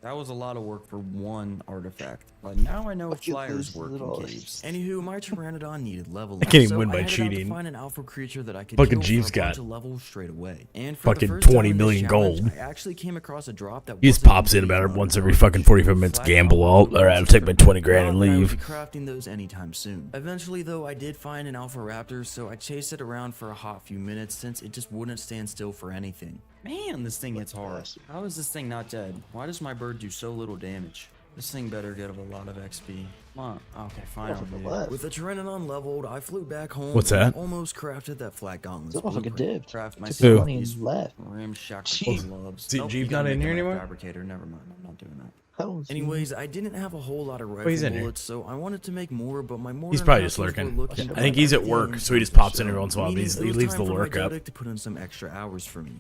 That was a lot of work for one artifact, but now I know Look at flyers this work in little- caves. Anywho, my Pteranodon needed leveling. I can't even so win by I headed out to cheating. find an alpha creature that I could Fucking kill Jeeves for a bunch got of levels straight away. And for fucking the first time 20 in this million challenge, gold. I actually came across a drop that He just wasn't pops in about it complete once on every Earth. fucking 45 minutes, Flat gamble out all. Alright, I'll take my 20 grand and Not that I would leave. be crafting those anytime soon. Eventually, though, I did find an alpha raptor, so I chased it around for a hot few minutes since it just wouldn't stand still for anything. Man, this thing hits hard. How is this thing not dead? Why does my bird do so little damage? This thing better get a lot of XP. Come on. Okay, fine. Off I'll of the do it. left. With the Pteranodon leveled, I flew back home. What's and that? Almost crafted that flat gauntlet. It's almost like a div. Craft Took myself the Who? money these and left. ramshackle Jeez. gloves. See, Nope, Jeeves you gotta not in make here a anymore? fabricator. Never mind. I'm not doing that. I don't see Anyways, I didn't have a whole lot of rifle he's in here. bullets, so I wanted to make more, but my mortar He's probably and just pestilence were lurking. looking I think he's at everything work, so he just to pops in show, every once in a while, but meaning he it was leaves time the for my lurk up. Dodic to put in some extra hours for me.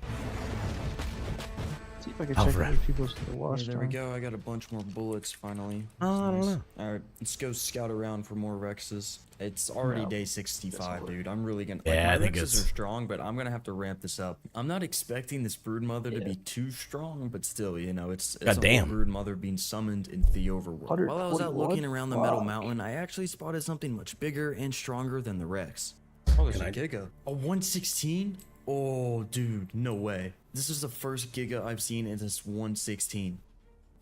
See if I can Alfred. check other people's to the watch There we time. go. I got a bunch more bullets finally. I don't know. All right, let's go scout around for more Rexes. It's already No. day 65, dude. I'm really gonna. Yeah, my I think Rexes it's- are strong, but I'm gonna have to ramp this up. I'm not expecting this brood mother to be too strong, but still, you know, it's a Goddamn. brood mother being summoned into the overworld. While I was out 141? looking around the metal Fuck. mountain, I actually spotted something much bigger and stronger than the Rex. Oh, there's a Giga. A 116? Oh, dude, no way. This is the first Giga I've seen in this 116.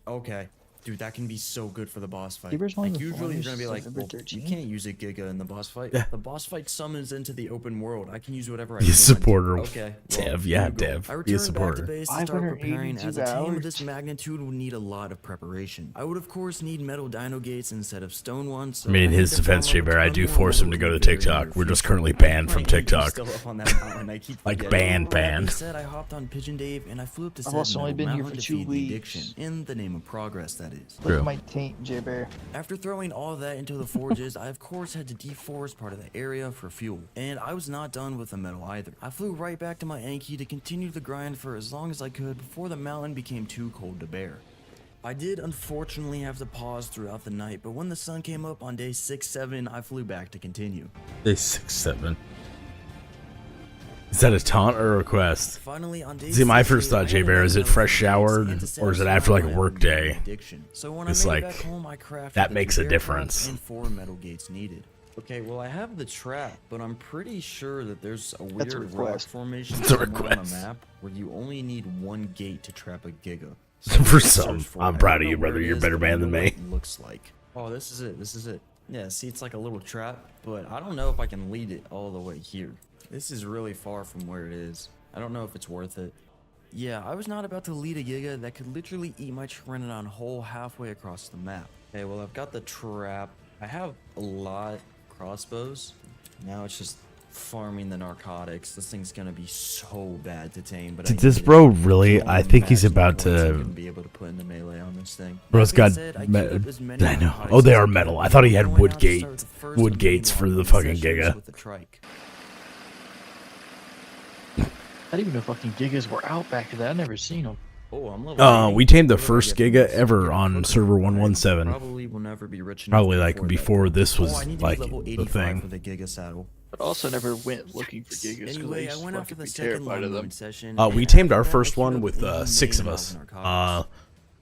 Okay. Dude, that can be so good for the boss fight. Giga's one Like, of the usually you're funnest gonna be like, November well, you 13. can't use a Giga in the boss fight. Yeah. The boss fight summons into the open world. I can use whatever I Be a want. supporter. Okay. Dev, yeah, Google. Dev, I be a returned back to supporter. base to start preparing 582 as a team of hours. this magnitude would need a lot of preparation. I would of course need metal dino gates instead of stone ones. So I mean, in had his to defense, farm up a J-Bear, I ton do more force him metal to go to the very TikTok. near We're just future. currently banned from My AP's TikTok. still up on that mountain, I keep Like, forgetting. banned. That being said, I hopped on Pigeon Dave and I flew up to I've also Sentinel only been here Mountain for to 2 feed the weeks. addiction, in the name of progress, that is. True. Look at my taint, J-Bear. After throwing all that into the forges, I of course had to deforest part of the area for fuel. And I was not done with the metal either. I flew right back to my Anki to continue the grind for as long as I could before the mountain became too cold to bear. I did unfortunately have to pause throughout the night, but when the sun came up on day 6-7, I flew back to continue. Day 6-7. Is that a taunt or a request? Finally, on day See, my 68, first thought, I had J-Bear, enough is it metal fresh for showered, days and or is it to after, like, satisfy a my work own day? addiction. So when It's I made it like, back home, I crafted that the makes a conveyor difference. belt and 4 metal gates needed. Okay, well I have the trap, but I'm pretty sure that there's a That's a weird rock request. formation It's a somewhere on the request. map where you only need 1 gate to trap a Giga. For Search some, for I'm it. I proud don't of you, know where brother. it You're a is, better but I man than know me. what it looks like. Oh, this is it. This is it. Yeah, see, it's like a little trap, but I don't know if I can lead it all the way here. This is really far from where it is. I don't know if it's worth it. Yeah, I was not about to lead a Giga that could literally eat my Pteranodon whole halfway across the map. Okay, well, I've got the trap. I have a lot of crossbows. Now it's just farming the narcotics. This thing's gonna be so bad to tame. But Did this bro really? I think he's about to. be able to put into melee on this thing. Bro's That being got. said, I Me- queued up as many I know. narcotics Oh, they as I are could. metal. I thought he had Going wood out to gate, start with the first wood of gates many for the long fucking sessions Giga. with the trike. I didn't even know fucking Gigas were out back then. I never seen them. Oh, I'm level 80. We tamed the What do I first get from Giga this? ever Yeah, on look, server I 117. Probably will never be rich enough Probably to like afford before that. this Oh, was I need to be like level the 85 thing. for the Giga saddle. But also never went looking for Gigas. 'Cause Anyway, I used to went out for fucking the be second terrified of long them. session. We and tamed after our that, I first queued one up with any 6 of main us. narcotics.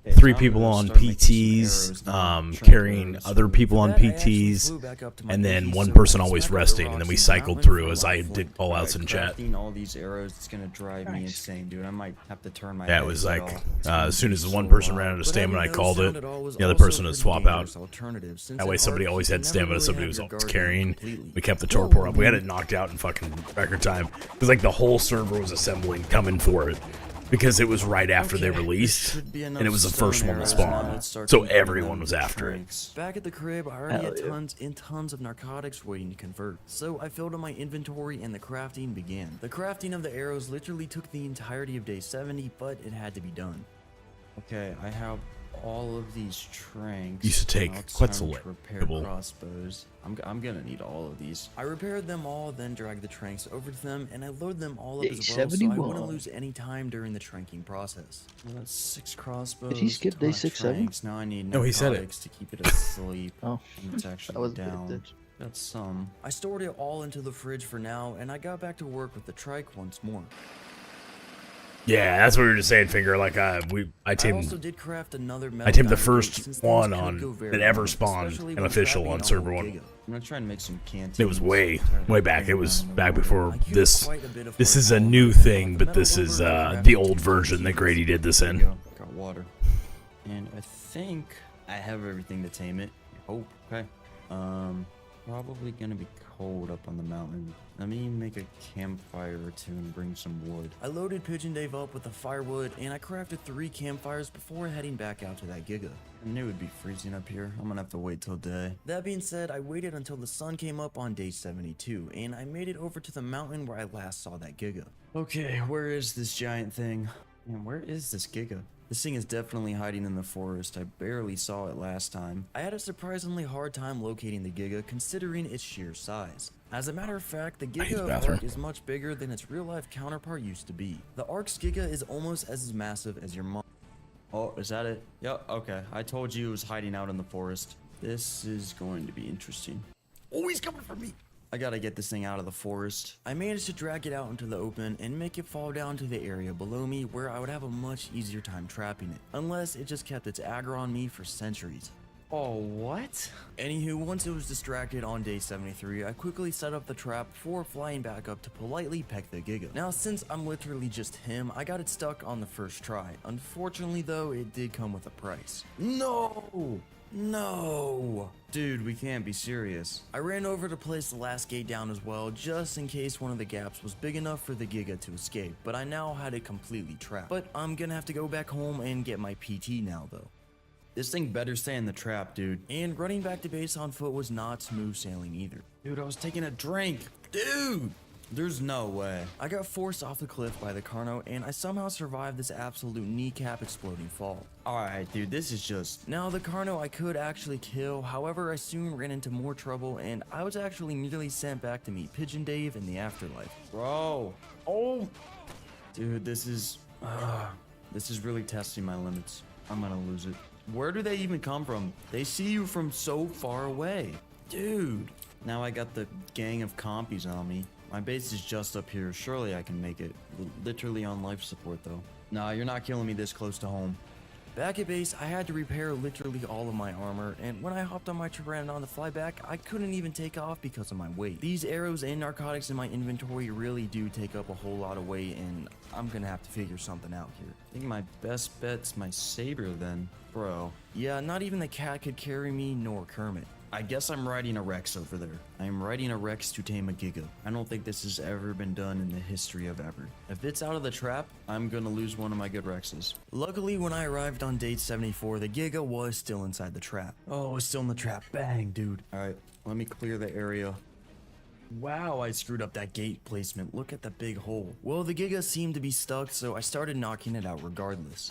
Okay, 3 so I'm people gonna on start making some PTs, arrows now. Trying to carrying get other arrows. people For on that, I actually PTs, flew back up to my and then PT one server, person always smacked up the resting, and then rocks we in the cycled mountain through for as a I lot did of call fun. outs in chat. Crafting all these arrows, it's gonna drive me Nice. insane, dude. I might have to turn my Yeah, it head was at like, all. It's gonna as soon be as the so one person wild. ran out of But stamina, I having no called sound it. at all was The other also person would pretty swap out. dangerous alternative, since That way in somebody Ark, always you had never stamina, really somebody have was your always guard down carrying. completely. We kept the torpor up. We had it knocked out in fucking record time. It was like the whole server was assembling, coming for it. Because it was right after they Okay, this released, should be and enough it was the stone first one to arrows. Now spawn. let's start So converting everyone them was into after it. tranks. Back at the crib, I already Hell had yeah. tons and tons of narcotics waiting to convert. So I filled up my inventory and the crafting began. The crafting of the arrows literally took the entirety of day 70, but it had to be done. Okay, I have all of these tranks. Used to take Now it's quite a time lot. to repair People. crossbows. I'm gonna need all of these. I repaired them all, then dragged the tranks over to them, and I loaded them all up Day as well, so I 71. wouldn't lose any time during the tranking process. Well, that's 6 crossbows. Did he skip ton day of 6, 7? tranks. Now I need No, he said it. narcotics to keep it asleep. Oh, And it's that actually was down. Got some. I stored it all into the fridge for now, and I got back to work with the trike once more. Yeah, that's what we were just saying, Finger. Like, I I tamed also did craft another I metal tamed the diamond first gate, since one things could on go very that ever wrong, spawned especially an when official crafting on a server whole 1. giga. I'm gonna try and make some canteens. It was way back. It was back I before queued up this. quite a bit of This is a hardcore new metal, thing, the but this metal is over and the crafted old two version that canteens. Grady did this There in. you go. Got water. And I think I have everything to tame it. Oh, okay. Probably gonna be cold up on the mountain. Let me make a campfire or two and bring some wood. I loaded Pigeon Dave up with the firewood, and I crafted 3 campfires before heading back out to that Giga. I knew it'd be freezing up here. I'm gonna have to wait till day. That being said, I waited until the sun came up on day 72, and I made it over to the mountain where I last saw that Giga. Okay, where is this giant thing? Man, where is this Giga? This thing is definitely hiding in the forest. I barely saw it last time. I had a surprisingly hard time locating the Giga considering its sheer size. As a matter of fact, the use Giga the of bathroom. Ark is much bigger than its real-life counterpart used to be. The Ark's Giga is almost as massive as your mom. Oh, is that it? Yep, okay. I told you it was hiding out in the forest. This is going to be interesting. Oh, he's coming for me! I gotta get this thing out of the forest. I managed to drag it out into the open and make it fall down to the area below me where I would have a much easier time trapping it. Unless it just kept its aggro on me for centuries. Oh, what? Anywho, once it was distracted on day 73, I quickly set up the trap before flying back up to politely peck the Giga. Now, since I'm literally just him, I got it stuck on the first try. Unfortunately, though, it did come with a price. No! No! Dude, we can't be serious. I ran over to place the last gate down as well, just in case one of the gaps was big enough for the Giga to escape, but I now had it completely trapped. But I'm gonna have to go back home and get my PT now, though. This thing better stay in the trap, dude. And running back to base on foot was not smooth sailing either. Dude, I was taking a drink. Dude! There's no way. I got forced off the cliff by the Carno, and I somehow survived this absolute kneecap exploding fall. Alright, dude, this is just... Now, the Carno I could actually kill, however, I soon ran into more trouble, and I was actually nearly sent back to meet Pigeon Dave in the afterlife. Bro. Oh! Dude, this is really testing my limits. I'm gonna lose it. Where do they even come from? They see you from so far away. Dude. Now I got the gang of compies on me. My base is just up here. Surely I can make it. Literally on life support, though. Nah, you're not killing me this close to home. Back at base, I had to repair literally all of my armor, and when I hopped on my Pteranodon to fly back, I couldn't even take off because of my weight. These arrows and narcotics in my inventory really do take up a whole lot of weight, and I'm gonna have to figure something out here. I think my best bet's my saber then. Bro. Yeah, not even the cat could carry me, nor Kermit. I guess I'm riding a Rex over there. I am riding a Rex to tame a Giga. I don't think this has ever been done in the history of ever. If it's out of the trap, I'm gonna lose one of my good Rexes. Luckily, when I arrived on day 74, the Giga was still inside the trap. Oh, it's still in the trap. Bang, dude. Alright, let me clear the area. Wow, I screwed up that gate placement. Look at the big hole. Well, the Giga seemed to be stuck, so I started knocking it out regardless.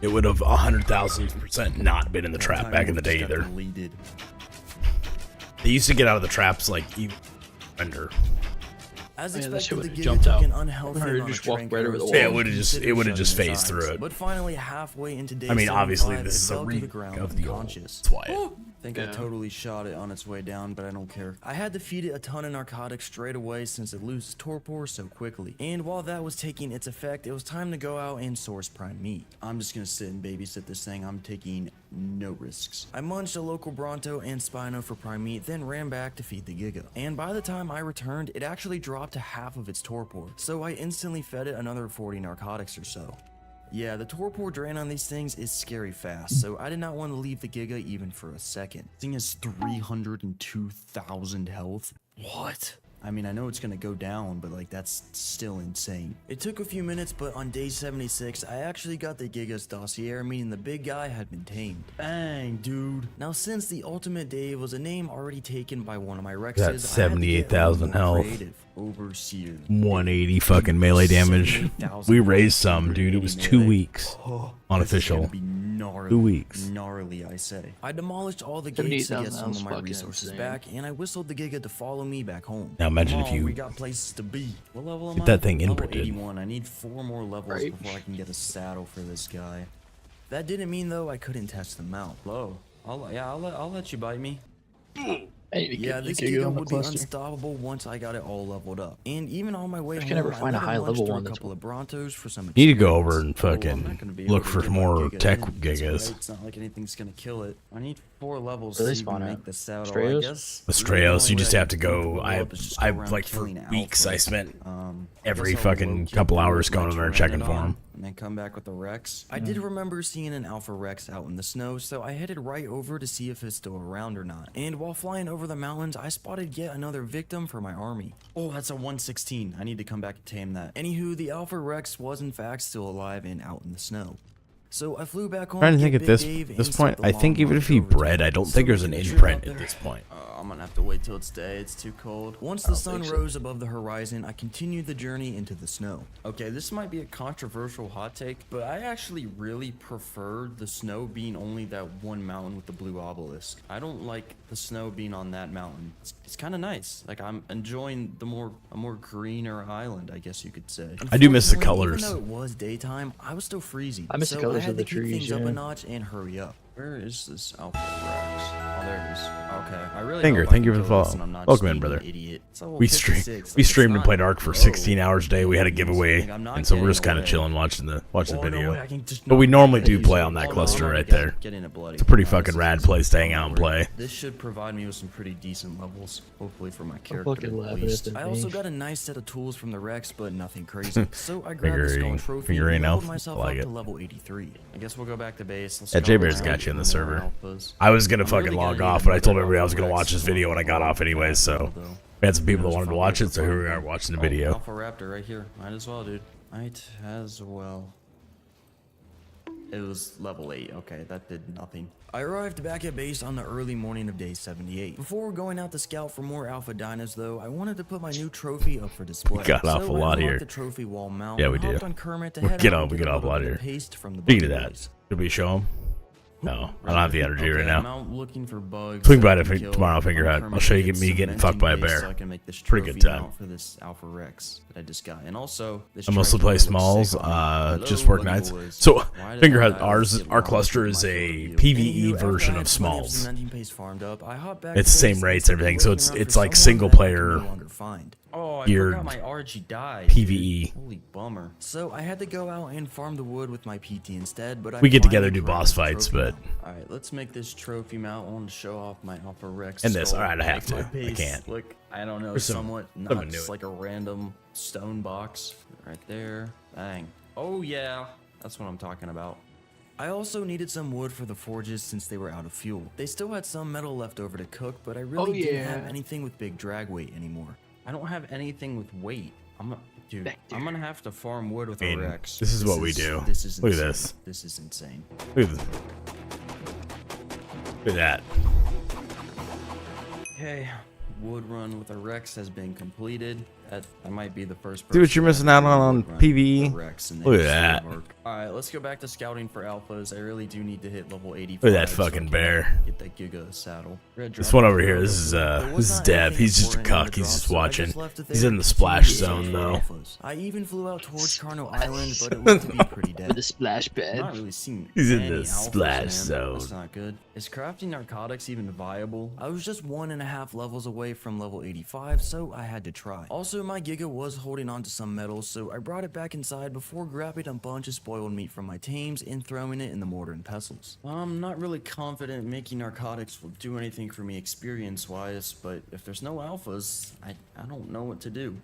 It would have 100,000% not been in the trap back in the day either. Deleted. They used to get out of the traps like even under. As Yeah, that shit expected, the would've Giga jumped took out. an unhealthy Or amount just of walked trank right over the arrows wall. Yeah, it would've just- considered it would've just shoving phased sides. through it. But finally, halfway into day I mean, obviously 75, this it is a fell to the remake ground of the old. unconscious. That's why. I think I Yeah. totally shot it on its way down, but I don't care. I had to feed it a ton of narcotics straight away since it loses torpor so quickly. And while that was taking its effect, it was time to go out and source prime meat. I'm just gonna sit and babysit this thing. I'm taking no risks. I munched a local Bronto and Spino for prime meat, then ran back to feed the Giga. And by the time I returned, it actually dropped to half of its torpor, so I instantly fed it another 40 narcotics or so. Yeah, the torpor drain on these things is scary fast, so I did not want to leave the Giga even for a second. This thing has 302,000 health. What? I mean, I know it's gonna go down, but like, that's still insane. It took a few minutes, but on day 76, I actually got the Giga's dossier, meaning the big guy had been tamed. Bang, dude. Now, since the Ultimate Dave was a name already taken by one of my Rexes, Got I had to get 78,000 a little more health. creative. Overseer. 180 fucking melee damage. 78,000 We raised some, dude. It was 2 melee. weeks. Unofficial. This is gonna be gnarly. 2 weeks. Gnarly, I say. I demolished all the gates to 78,000 get some of sounds my fucking resources insane. back, and I whistled the Giga to follow me back home. Now imagine Come if on, you we got places to be. What level am get I? that thing Level inputted. 81. I need 4 more levels Right. before I can get a saddle for this guy. That didn't mean though I couldn't test them out. Hello. I'll let you bite me. I need to Yeah, get the this Giga Giga on the would be cluster. unstoneable once I got it all leveled up. And even on my way I home, can never find a let it high lunch level through one a that's- couple of Brontos for some Need to go over experience. and Oh, I'm not fucking gonna be look able for to get more my Giga tech in. It's Gigas. alright, It's not like anything's gonna kill it. I need 4 levels Where to they even spawn at? make the saddle, I Strayos? guess. The Really, the Strayos, only you way just I have to can go. level I up is just go around like for killing weeks. I alphas. spent I every guess I'll fucking low-key couple do it hours with my going over there checking for Pteranodon, them. and then come back with the Rex. I did remember seeing an Alpha Rex out in the snow, so I headed right over to see if it's still around or not. And while flying over the mountains, I spotted yet another victim for my army. Oh, that's a 116. I need to come back and tame that. Anywho, the Alpha Rex was in fact still alive and out in the snow. So I flew back home. Trying to get think at Big this Dave and this start point, the I think long even march if he over to bred, I him. don't So think there's an we can shoot imprint out at there. this point. I'm gonna have to wait till it's day. It's too cold. Once the sun think so. rose above the horizon, I continued the journey into the snow. Okay, this might be a controversial hot take, but I actually really prefer the snow being only that one mountain with the blue obelisk. I don't like the snow being on that mountain. It's kind of nice. Like, I'm enjoying a more greener island, I guess you could say. I do miss the Unfortunately, colors. Even though it was daytime, I was still freezing. I miss the so colors I had of the to keep trees, things up yeah. a notch and hurry up. Where is this Alpha Rex? Oh, there it is. Okay, I really Finger, hope I thank can you for the kill this follow. and I'm not Welcome just in, being an brother. Idiot. It's level We 56, streamed like, we it's streamed and not played Ark for low. 16 hours a day. We had a giveaway, Like, I'm not and so we're just getting kind of away. chilling watching the Oh, no video. way, I can just But we not normally get do it. play on that Oh, no, cluster I'm right gonna there. get in it bloody. It's a pretty Oh, fucking this rad is place to hang out and play. This should provide me with some pretty decent levels, hopefully for my character fucking at laughing at least. this I also thing. got a nice set of tools from the Rex, but nothing crazy. So I grabbed the skull Figurine- trophy figurine and elf? leveled myself I like up it. to level 83. I guess we'll go back to base. Let's Yeah, go J-Bear's around got you in the for server. more alphas. I was gonna I'm fucking really log gonna off, need but I told another everybody I was Alpha gonna watch Rex this video when I got off anyways, so though. we had some people that Those wanted to from watch it, so Alpha here we are Raptor. watching the Oh, video. Alpha Raptor right here. Might as well, dude. Might as well. It was level 8. Okay, that did nothing. I arrived back at base on the early morning of day 78. Before going out to scout for more alpha dinos, though, I wanted to put my new trophy up for display. got off a I lot unlocked here. The trophy wall mount. Yeah, we and do. hopped on Kermit to We head get out off- and we get get off a lot bit of here. paste from the Speaking of Bucky that, Boys. should we show them? No, I don't have the energy right Okay, now. I'm out looking for bugs Swing that by I to can fi- kill tomorrow, on Fingerhead. Kermit I'll show you to get me getting cementing fucked by a base bear. So I can make this Pretty good trophy time. mount for this Alpha Rex that I just got. And also, this I mostly tractor play looks smalls, sick on it. just Hello, work Bucky nights. Boys. So Why did Fingerhead, my ours, dinos get our lost cluster in is my a photo view? PvE Anywho, after version I of had plenty smalls. cementing paste farmed up, I hopped back It's to the same base rates, and everything, so looking it's around it's for like someone single that I could player. no longer find. Oh, geared forgot my RG died. PvE. Holy bummer. So I had to go out and farm the wood with my PT instead, but We get together, finally do grabbed boss a fights, trophy but- mount. Alright, let's make this trophy mount. I want to show off my Alpha Rex. And this, skull. alright, I have Make to. my I base can't. Look, I don't know, There's some- somewhat someone not knew just it. like a random stone box. Right there. Bang. Oh yeah, that's what I'm talking about. I also needed some wood for the forges since they were out of fuel. They still had some metal left over to cook, but I really didn't have yeah. anything with big drag weight anymore. I don't have anything with weight. Dude, I'm gonna have to farm wood with I mean, a Rex. this is what we do. This is Look at insane. this. This is insane. Look at this. Look at that. Okay, wood run with a Rex has been completed. I might be the first See what person you're to missing ever out do a on wood run with PvE? a Rex, and Look at they still that. work. Alright, let's go back to scouting for alphas. I really do need to hit level 85. Look at that so I fucking can bear. Get that Giga saddle. This one over here, this is Dev. He's just a cuck. He's just watching. He's in the splash zone though. I even flew out towards Carno Island, but it looked to be pretty dead. With the splash I'm pad. not really seeing He's in any the alphas, splash man. zone. That's not good. Is crafting narcotics even viable? I was just 1.5 levels away from level 85, so I had to try. Also, my Giga was holding on to some metals, so I brought it back inside before grabbing a bunch of spoiled meat from my tames and throwing it in the mortar and pestles. I'm not really confident making narcotics will do anything for me experience-wise, but if there's no alphas, I don't know what to do.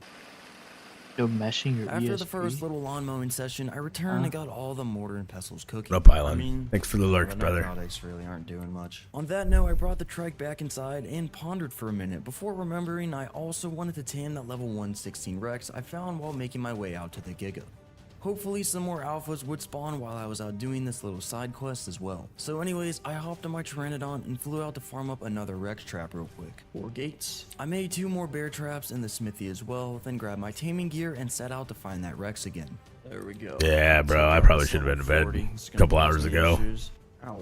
Yo, meshing your After ESP. the first little lawn mowing session, I returned and got all the mortar and pestles cooking. What up, Island? I mean, Thanks for the lurk, the brother. narcotics really aren't doing much. On that note, I brought the trike back inside and pondered for a minute before remembering I also wanted to tame that level 116 Rex I found while making my way out to the Giga. Hopefully some more alphas would spawn while I was out doing this little side quest as well. So anyways, I hopped on my Pteranodon and flew out to farm up another Rex trap real quick. 4 gates. I made 2 more bear traps in the smithy as well, then grabbed my taming gear and set out to find that Rex again. There we go. Yeah, bro. I probably should have been to bed a couple hours ago. Ow.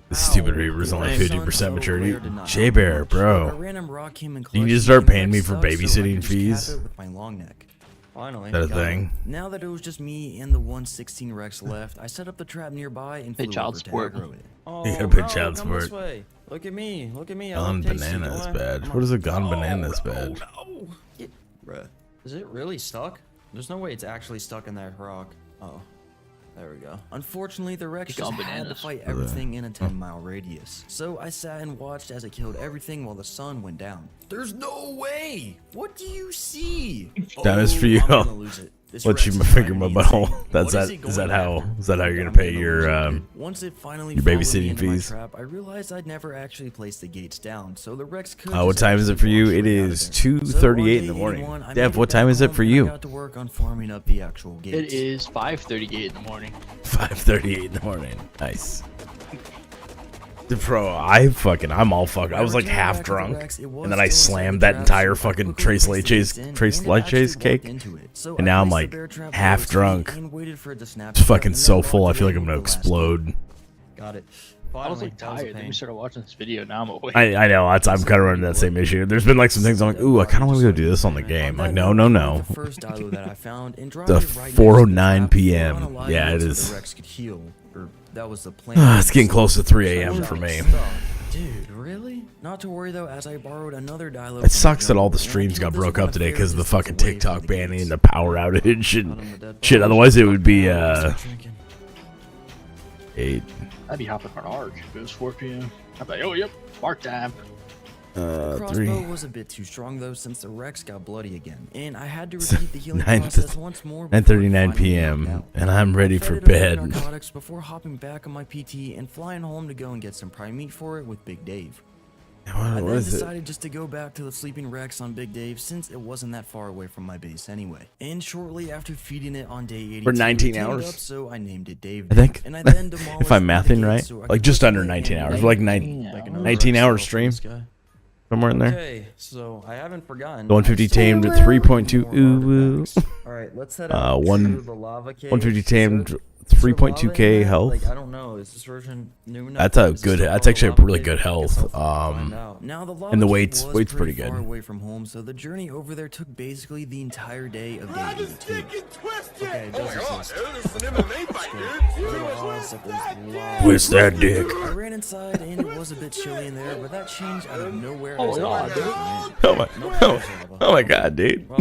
This stupid Reaper is only 50% maturity. J Bear, A bro. random rock came in You clutch just start and paying me Rex for sucked, so I babysitting could just cap fees? it with my long neck. Finally, That a got it. thing? Now that it was just me and the 116 Rex left, I set up the trap nearby and Pay flew child over support. to aggro it. Oh, You gotta pay no, child come this support. way. Look at me, look at me. I Gone look tasty, bananas don't I? badge. Come What is on. a gone bananas badge? No. Bruh. Is it really stuck? There's no way it's actually stuck in that rock. Oh. There we go. Unfortunately, the Rex just Gone had to bananas. fight everything in a 10-mile radius. So I sat and watched as it killed everything while the sun went down. There's no way! What do you see? That is for you. I'm gonna lose it. This Let Rex you is finger my driving me insane. butthole. That's What that. is it Is that going how? after? Is that how you're gonna I'm pay gonna your lose it, dude. Once it finally your followed me babysitting into my fees? trap, I realized I'd never actually placed the gates down, so the Rex could What just time is it for actually you? walk It straight out of is there. 2:38 in the So on day morning. 81, I Dev, made what it time back is it home for and I you? got to work on farming up the actual gates. It is 5:38 in the morning. 5:38 in the morning. Nice. The pro, I'm all fucked. I was like half drunk, and then I slammed that entire fucking Trace Leches cake, and now I'm like half drunk. It's fucking so full. I feel like I'm gonna explode. Got it. I was Finally, like that was a tired. Then we pain. started watching this video. Now I'm awake. I know. I'm kind of running that same issue. There's been like some things I'm like, ooh, I kind of want to go do this on the game. Like, no. The first dilo that I found and dropped The it right next to 4:09 trap PM. before unaliving Yeah, it so is. the Rex could heal, or that was the plan. It's getting close to 3 a.m. for me. Dude, really? Not to worry though, as I borrowed another dilo. It sucks that all the streams got broke up today because of the fucking TikTok banning and the power outage and shit. Otherwise, it would be 8. I'd be hopping on ARC if it was 4 p.m. I'd be like, oh, yep, ARC time. The 3. crossbow was a bit too strong though, since the Rex got bloody again, and I had to repeat the healing process once more. 9:39 p.m. and I'm ready for bed. Narcotics before hopping back on my PT and flying home to go and get some prime meat for it with Big Dave. I What then is it? decided just to go back to the sleeping Rex on Big Dave since it wasn't that far away from my base anyway. And shortly after feeding it on day 82, For 19 it tamed hours? up, so I named it Dave. I think. And I then demolished If I'm one of the mathing gates right, so I like could just put under it 19 in hours, and like make 19 hour Rex stream, for this guy. somewhere in there. Okay, so I haven't forgotten. The 150 tamed 3.2. Ooh. All right, let's head out one- to the lava cave. 150 tamed So- so lava 3.2k in that, health. Like, I don't know. Is this version new enough? That's a Is this good. still That's called actually a lava really cave? good I guess health. I'll find out. Now the lava and the cave weight's was pretty far good. away from home, so the journey over there took basically the entire day of day 82. Okay, it does exist. Twist that dick. I ran inside and it was a bit chilly in there, but that changed out of nowhere. Oh, as I God, got dude. back in. Oh my, oh my god, dude. Well,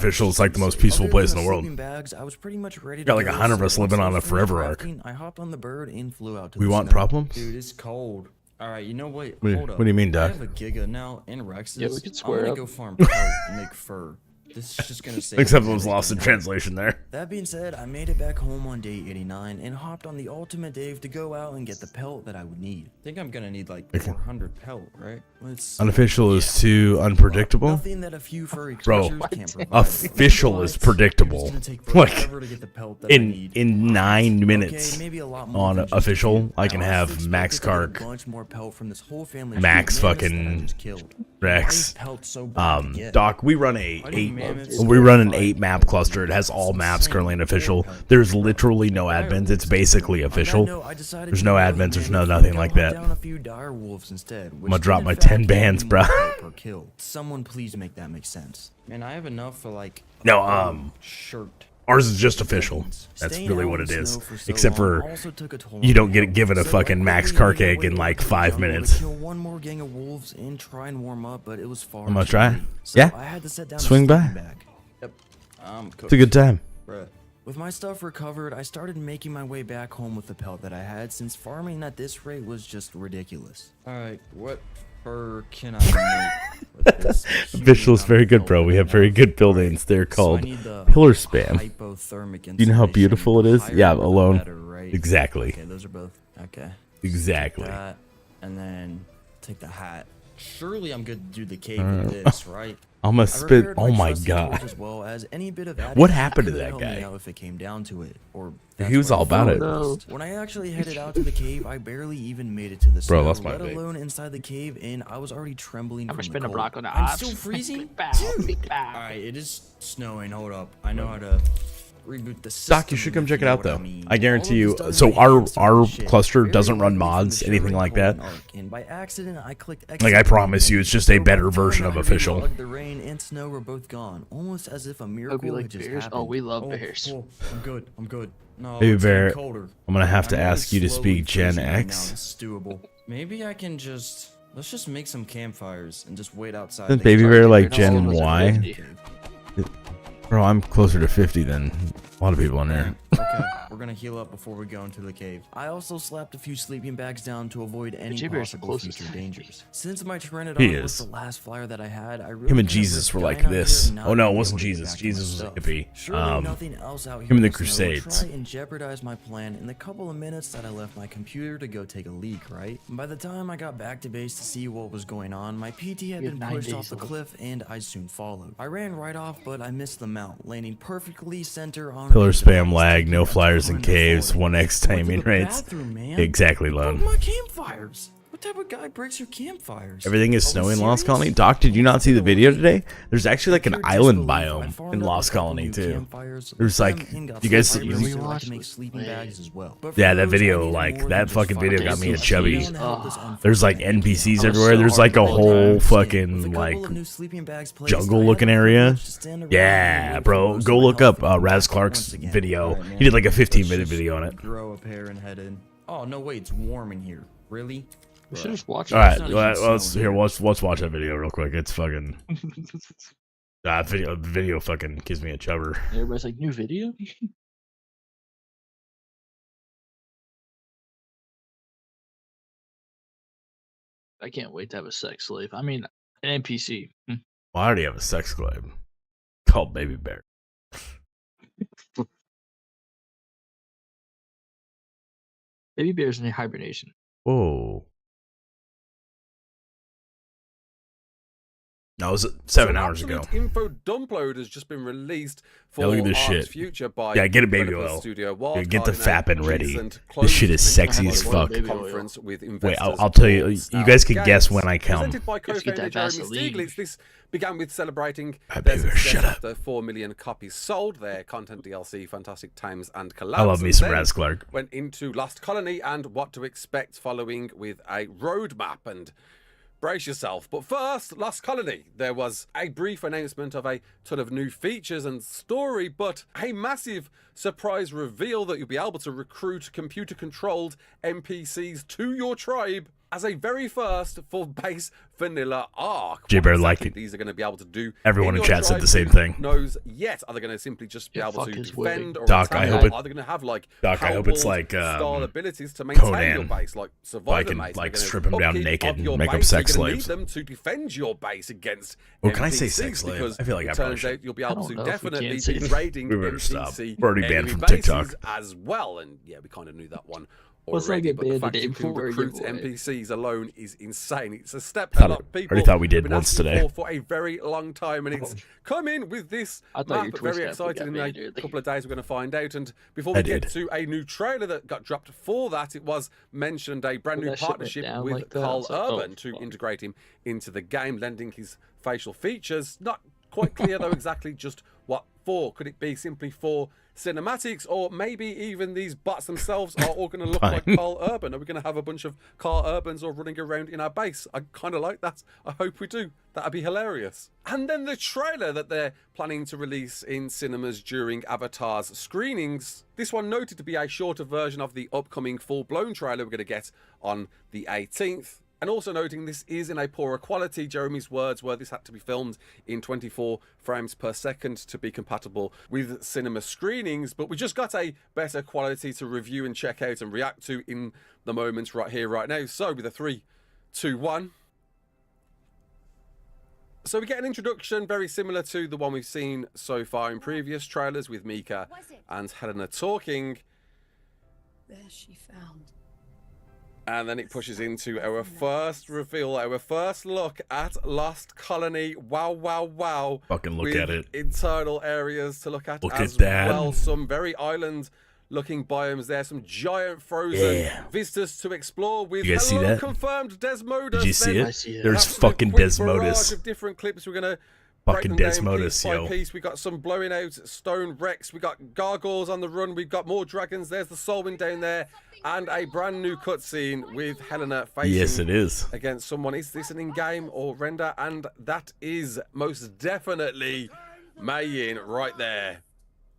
artificial. It's like the most peaceful Other place than in the world. sleeping bags, I was pretty much ready to Got like go, 100 of us so living once I on was a finished forever arc. crafting, I hopped on the bird and flew out to We the want snow. problems? Dude, it's cold. All right, you know what? What do you- Hold up. what do you mean, I Doc? have a Giga now in Rex's. Yeah, we could I'm square gonna up. go farm pelt and make fur. This is just gonna save. Except me it was headache lost in and translation there. That being said, I made it back home on day 89 and hopped on the ultimate Dave to go out and get the pelt that I would need. I think I'm gonna need like 400 pelt, right? Let's Unofficial is too unpredictable. nothing that a few furry Bro, creatures can't provide. official is But predictable. it's gonna take Like, forever to get the pelt that I In need. 9 minutes Okay, maybe a lot more on than just official, a few. I can have honestly Max expected to get a Kark, bunch more pelt from this whole family Max tree of mammoths that I fucking just killed. Rex. Why is pelt so bad to get? Doc, we run an 8 map cluster. It has all maps currently in official. There's literally no admins. It's basically official. There's no admins. There's no nothing like that. I'm gonna drop my 10 bands, bro. Someone please make that make sense. Man, I have enough for like No, shirt. ours is just official. That's really what it is. Except for you don't get given a fucking Max Kark egg in like 5 minutes. Kill one more gang of wolves and try and warm up, but it was far I'm gonna too try. late. So Yeah. I had to set down Swing a by. sleeping bag. Yep. It's a good time. Bruh. With my stuff recovered, I started making my way back home with the pelt that I had, since farming at this rate was just ridiculous. Alright, what fur can I make with this? Official is very good, bro. We have very good buildings. They're called pillar spam. Do you know how beautiful it is? Yeah, alone. Exactly. Okay, those are both. Okay. Exactly. That, and then take the hat. Surely I'm good to do the cave with this, right? I'm gonna I spit. repaired Oh my trusty torch god. as well as any bit of What additive happened to could that help me guy? out if it came down to it, or He that's was what I all about thought it. was. When I actually headed out to the cave, I barely even made it to the snow, lost my let vape. alone inside the cave, and I was already trembling I'm from gonna the spin a cold. block on the I'm odds. still freezing? Big bow, Dude! big bow. Alright, it is snowing. Hold up. I know how to reboot the system. Doc, you should come if check it know out what I though. mean. I guarantee All you. of this So done by hand, some our shit. cluster Very doesn't run lightly from the mods, anything shivering like cold that. arc, and by accident, I clicked Like I exit promise you, and it's just a so better by the time version of I official. relogged, the rain and snow were both gone, almost as if a miracle you like had just bears? happened. Oh, we love bears. I'm good. I'm good. No, Baby it's getting bear, colder. I'm gonna have to I'm really ask you to slowly speak Gen freezing right now. X. It's doable. Maybe I can just let's just make some campfires and just wait outside. Isn't the Baby cave. Bear like All Gen of us are Y? 50. Bro, I'm closer to 50 than a lot of people in there. Okay, we're gonna heal up before we go into the cave. I also slapped a few sleeping bags down to avoid any J-Bear's the possible closest future to me. dangers. Since my He Pteranodon was is. the last flyer that I had, I really Him and kinda Jesus risked were dying like out here this. and not Oh no, it being wasn't able to get Jesus. back to my Jesus was a stuff. hippie. Surely nothing else out here him and the in snow would Crusades. try and jeopardize my plan in the couple of minutes that I left my computer to go take a leak, right? By the time I got back to base to see what was going on, my PT had We have been 9 pushed days off the left. cliff and I soon followed. I ran right off, but I missed the mount, landing perfectly center on a Pillar few spam dogs, lag, taking no a flyers in ton of caves, falling. 1x Went to timing the rates. bathroom, man. Exactly, Broke Lone. my campfires. What type of guy breaks your campfires? Everything is Are we snowing in Lost serious? Colony. Doc, did you not see the video today? There's actually like an Pure island disbelief. I biome farmed in up a Lost couple Colony new too. campfires, There's lit like, them, and got you guys, some you- fibers so I watched can make this sleeping way. bags as well. But Yeah, for that those, I video, needed like, more that than just fucking video fibers. got me a So chubby. down to help this There's like unfortunate NPCs was everywhere. so There's like a hard to whole find. With a fucking couple like of new sleeping bags placed, jungle I looking had the area. privilege to stand around Yeah, and wait bro. for most Go of my look up health to come Raz back Clark's once again. video. Alright, man. He did like a Let's 15-minute just video on it. Grow a pair and head in. Oh no, wait, it's warm in here. Really? We should just watch All right, It's not even let's snowing here. here. Let's watch that video real quick. It's fucking video fucking gives me a chubber. Everybody's like, new video? I can't wait to have a sex slave. I mean, an NPC. Well, I already have a sex slave called Baby Bear. Baby bears in hibernation. Whoa. No, it was 7 hours ago. Absolute Info Dumpload has just been released for Yeah, look at this Art's shit. Future by Yeah, get it, Baby developer Oil. Studio Yeah, get the Wildcard, fapping and a ready. recent This shit is closed sexy as press fuck. Baby oil. conference with Wait, investors I'll tell you. for You Snout guys can Games. guess when I come. Presented by Just get co-founder that Jeremy Vaseline. Stieglitz, this began with celebrating Ah, their baby, success shut up. after 4 million copies sold, their content DLC, Fantastic Times and Collabs. I love me and some then Raz Clark. went into Lost Colony and what to expect following with a roadmap, and brace yourself. But first, Lost Colony. There was a brief announcement of a ton of new features and story, but a massive surprise reveal that you'll be able to recruit computer-controlled NPCs to your tribe as a very first for base vanilla Ark. J-Bear What like exactly it. these are going to be able to do. Everyone in your chat said tribe, the same who thing. knows yet? Are they going to simply just be Yeah, able fuck to his defend or Doc, attack? I hope Or it- are they going to have like Doc, I hope it's powerball like, style abilities to maintain Conan. your base, like I survivor can, mates? like, They're gonna strip 'em down upkeep naked of and your make 'em base. sex You're gonna slaves. need them to defend your base against Well, can I say NPCs, sex slave? because I feel like I it probably turns should. out you'll be I able don't to know if we definitely can be say that. raiding We better stop. NPC We're already banned enemy from bases TikTok. as well, and yeah, we kind of knew that one Let's not already. get But the banned fact today you can before we recruit give away. NPCs alone is insane. It's a step Thought a lot it- of people already thought we did have been once asking today. for a very long time, and it's come in with this I thought map. your But Twitch very app excited got in banned a early. couple of days. We're going to find out. And before we I get did. to a new trailer that got dropped for that, it was mentioned a brand Well, new that shit went partnership down with like that. I Carl was like, oh, Urban to fuck. integrate him into the game, lending his facial features. Not quite clear though exactly just what for. Could it be simply for cinematics, or maybe even these bots themselves are all going to look like Fine. Carl Urban? Are we going to have a bunch of Carl Urbans all running around in our base? I kind of like that. I hope we do. That'd be hilarious. And then the trailer that they're planning to release in cinemas during Avatar's screenings. This one noted to be a shorter version of the upcoming full-blown trailer we're going to get on the 18th. And also noting this is in a poorer quality. Jeremy's words were this had to be filmed in 24 frames per second to be compatible with cinema screenings. But we just got a better quality to review and check out and react to in the moments right here, right now. So with a 3, 2, 1. So we get an introduction very similar to the one we've seen so far in previous trailers with Mika and Helena talking. There she found. And then it pushes into our first reveal, our first look at Lost Colony. Wow, wow, wow. Fucking look with at it. internal areas to look at Look as at that. well. Some very island-looking biomes there. Some giant frozen Yeah. vistas to explore with You guys see hello that? confirmed Desmodus. Did you see Then I it? see it. There's absolute fucking quick barrage Desmodus. of different clips. We're gonna Fucking break them down Desmodus, piece by yo. piece. We got some blowing out stone wrecks. We got gargoyles on the run. We've got more dragons. There's the Solwyn down there, and a brand new cutscene with Helena facing Yes, it is. against someone. Is this an in-game or render? And that is most definitely Mayin right there,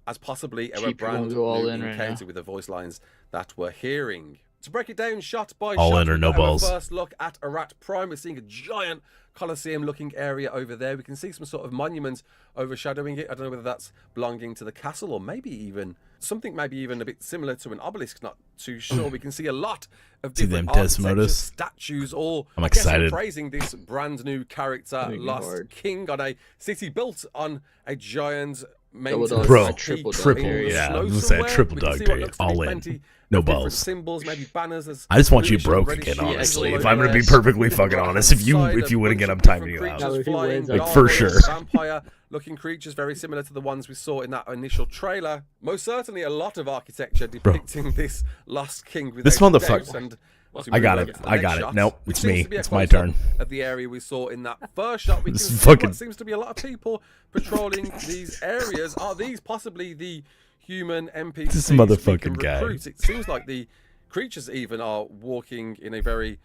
as possibly our Cheap, you brand won't go all new in right encounter now. with the voice lines that we're hearing. To break it down shot by All shot, in or we no got our balls. first look at Arat Prime. We're seeing a giant Colosseum-looking area over there. We can see some sort of monument overshadowing it. I don't know whether that's belonging to the castle or maybe even something, maybe even a bit similar to an obelisk. Not too sure. We can see a lot of See different them architecture, Desmodus? statues, all I'm I guess, excited. praising this brand new character, Gonna be Lost hard. King, on a city built on a giant Double mountain. dog, Bro, triple dog triple, period. in yeah, snow I was gonna say somewhere. triple We can dog see what period, looks to be all in. plenty No of different balls. symbols, maybe banners. There's I just want you bluish broke reddish again, sheen honestly. all If I'm gonna be over. perfectly fucking Right honest, if you inside win a again, I'm bunch of timing you different out. creatures No, he flying, wins. Like, for gargoyles, sure. Vampire-looking creatures, very similar to the ones we saw in that initial trailer. Most certainly, a lot of architecture depicting this Lost King. This without motherfucker- doubt, and as we I got move it. on to the I next got it. shot, Nope, which it's seems me. to be a It's my close-up turn. Of the area we saw in that first shot, we can This is see fucking- what seems to be a lot of people patrolling these areas. Are these possibly the human NPCs This we can motherfucking guy. recruit? It seems like the creatures even are walking in a very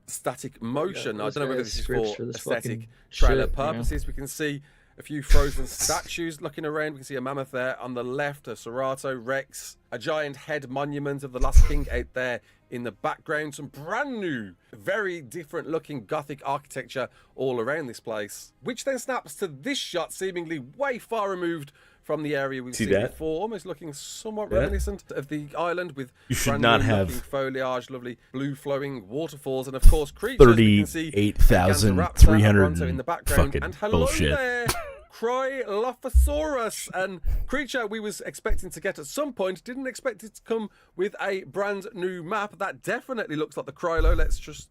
static motion. I those don't know whether guys this is scripts for for this aesthetic fucking trailer shit, you know? purposes. We can see a few frozen statues looking around. We can see a mammoth there on the left, a Serato Rex, a giant head monument of the Lost King out there in the background. Some brand new, very different looking Gothic architecture all around this place, which then snaps to this shot, seemingly way far removed from the area we've See seen that? before, almost looking somewhat Yeah. reminiscent of the island with You should brand not new have looking foliage, lovely blue flowing waterfalls, and of course creatures. We can see 38,300 in the background, fucking and hello bullshit. there, Cryolophosaurus, and creature we was expecting to get at some point. Didn't expect it to come with a brand new map. That definitely looks like the Krylo. Let's just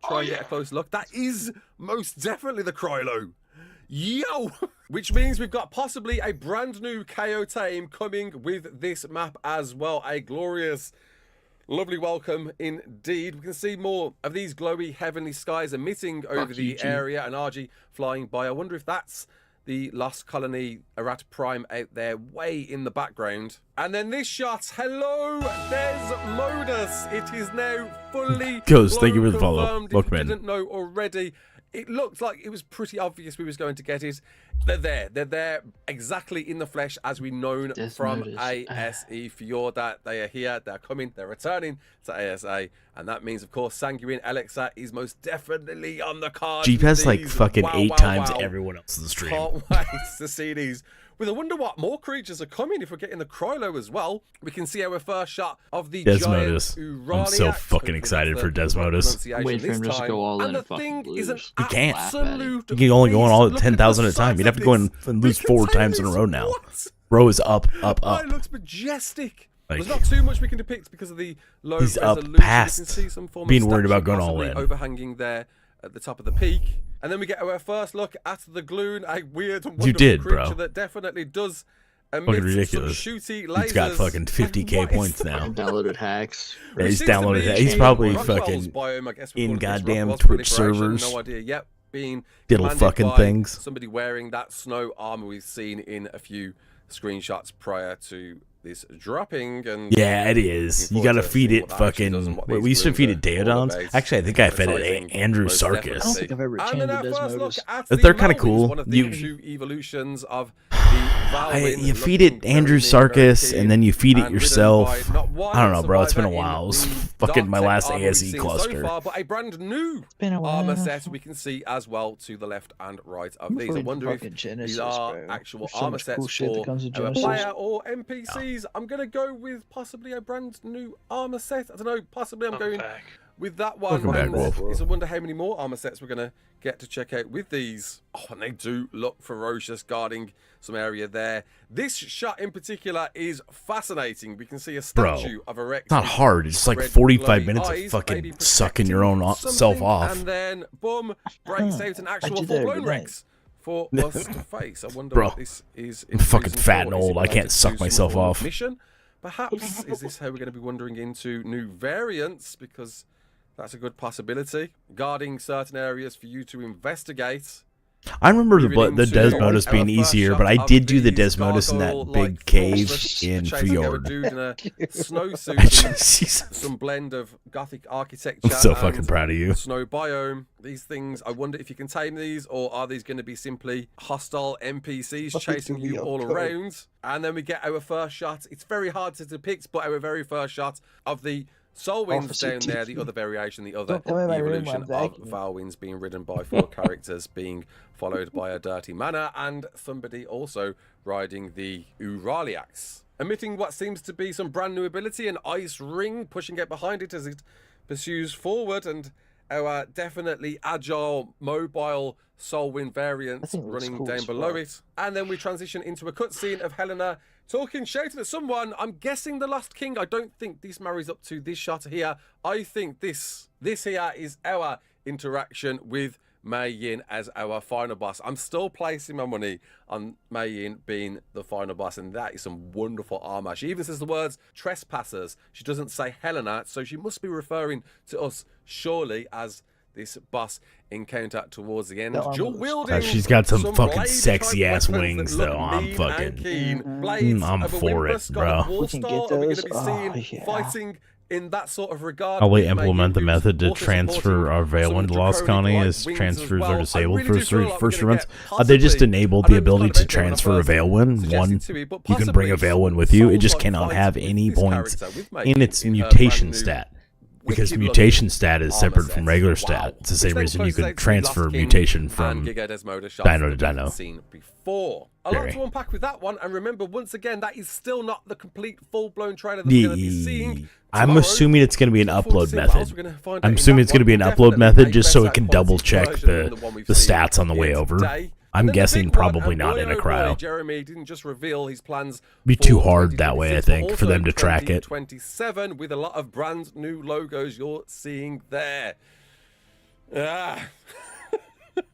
try and get a close look. That is most definitely the Krylo. Yo! Which means we've got possibly a brand new KO Tame coming with this map as well. A glorious, lovely welcome indeed. We can see more of these glowy heavenly skies emitting over the area, and RG flying by. I wonder if that's the Lost Colony Arat Prime out there way in the background. And then this shot, hello Desmodus. It is now fully Ghost, thank you for the follow. confirmed. If Look, you man. didn't know already, it looked like it was pretty obvious we was going to get it. They're there exactly in the flesh as we known Death from Notice. ASE Fjorda. They are here, they're coming, they're returning to ASA, and that means of course Sanguine Elixir is most definitely on the card. Jeep with has like these. fucking Wow, 8 wow, times wow. everyone else in the stream. Can't wait to see these. With I wonder what more creatures are coming if we're getting the Krylo as well. We can see our first shot of the Desmodus. giant I'm so Uraliax. fucking excited for Desmodus. Wait for him just to go all in And and the fucking thing is an lose. You can't. absolute You can only go on all beast. at Look 10,000 the at a time. size You'd have of to go and this. lose We 4 can times in a take row this. now. What? Bro is up. Oh, it looks majestic. Like- There's not too much we can depict because of the low He's up resolution. past You can see some form being of worried about statue going all possibly in. overhanging there at the top of the peak. And then we get our first look at the Gloon, a weird and You wonderful did, creature bro. that definitely does emit Fucking some ridiculous. shooty lasers. He's got fucking 50K Like, what is points that? now. Downloaded hacks. Yeah, he's Seems to downloaded be that. He's in probably Rockwell's fucking biome, I guess we in call it, because goddamn Rockwell's Twitch proliferation, servers. No idea yet. Being Diddle commanded fucking by things. Somebody wearing that snow armor we've seen in a few screenshots prior to this dropping. And Yeah, it is. looking You gotta forward to feed seeing it what that actually does and fucking. what Wait, these we used to rooms feed are it all Deodons? about. Actually, I think I fed it Advertising, Andrew most Sarkis. I don't definitely. think I've ever And changed then the our first look Desmodus. at They're the kinda Malwings, cool. one of the You- two evolutions of the Valwyn, You feed it looking Andrew very Sarkis, keen and then you feed it and ridden yourself. by not one I don't know, bro. It's been a survivor in while. It's the fucking my dark last tech armor we've ASE seen cluster. So far, but a brand new been a while. armor set we can see as well to the left and right of these. I playing wonder if fucking these Genesis, are bro. actual There's so armor much sets cool shit that for comes with a Genesis. player or NPCs. I'm gonna go with possibly a brand new armor set. I don't know. Possibly I'm going with that one. Welcome back, And Wolf. It's a wonder how many more armor sets we're gonna get to check out with these. Oh, and they do look ferocious, guarding some area there. This shot in particular is fascinating. We can see a Bro, statue of a Rex. It's not hard. It's like red 45 glowy minutes of eyes, fucking maybe sucking your own protecting self something, off. And then, boom, breaks out an actual did that full-blown every night. Rex for us to face. I wonder Bro, what this is. I'm fucking reason fat for. and Is it old. I related can't suck to some myself form of off. Mission? Perhaps is this how we're going to be wandering into new variants? Because that's a good possibility. Guarding certain areas for you to investigate. I remember the Moving the into Desmodus our being first easier, shot but I of did do the these Desmodus in that gargoyle-like big cave forms in chasing our Fjord. dude in a snowsuit and Jesus. some blend of gothic architecture. I'm so and fucking proud of you. Snow biome. These things, I wonder if you can tame these, or are these going to be simply hostile NPCs chasing you all around? And then we get our first shot. It's very hard to depict, but our very first shot of the Soul Winds Officer down there, the Tiki. other variation, the other Don't come in my room, evolution I'm of vacuuming. Val Winds being ridden by 4 characters, being followed by a Dirty Manor, and somebody also riding the Uraliax. Emitting what seems to be some brand new ability, an ice ring, pushing it behind it as it pursues forward, and our definitely agile, mobile Soulwind variant think it looks running cool down as below fuck. it. And then we transition into a cutscene of Helena talking, shouting at someone. I'm guessing the Lost King. I don't think this marries up to this shot here. I think this here is our interaction with Mei Yin as our final boss. I'm still placing my money on Mei Yin being the final boss, and that is some wonderful armor. She even says the words trespassers. She doesn't say Helena, so she must be referring to us surely as this boss encounter towards the end. That armor Dual looks wielding. She's got some fucking blade-type sexy ass weapons wings, that look though. I'm mean and fucking. keen. Blades I'm of a for it, Wimpress, God of bro. War We can style. get Are we going those? to be seeing Oh, yeah. fighting in that sort of regard? I'll with implement the Mei Yin, method to who's also transfer supporting our some Valen to Lost draconic Colony light as wings transfers as well. are I disabled really for do feel like we're first gonna runs. get They just possibly- enabled I the know it's ability not to about when I transfer a first Valen. suggested One, to it, but you can bring a possibly Valen with you. It just Soul-like cannot fight have with any this points character, with Mei in Yin its in her mutation brand new stat. Because wicked mutation looking stat is armor separate set. from regular Wow. stat. It's the Which same then reason you closes out can to transfer Lost King mutation and from Giga Desmodus shots Dino to that we've Dino. seen before. A lot Very. to unpack with that one, and remember, once again, that is still not the complete full-blown trailer that we're going to be seeing. I'm tomorrow. assuming it's going to be an Look forward upload to seeing what else method. we're gonna find out I'm in assuming that it's going to one. be an upload Definitely method a just so it better can double quality check version than the one we've the seen stats on the way here over. today. I'm And then the guessing big one, probably and not boy, in a oh boy, cryo. Jeremy didn't just reveal his plans. Be for too hard that way, I 2026, but think, for also them to track it. 2027 with a lot of brand new logos you're seeing there. Ah.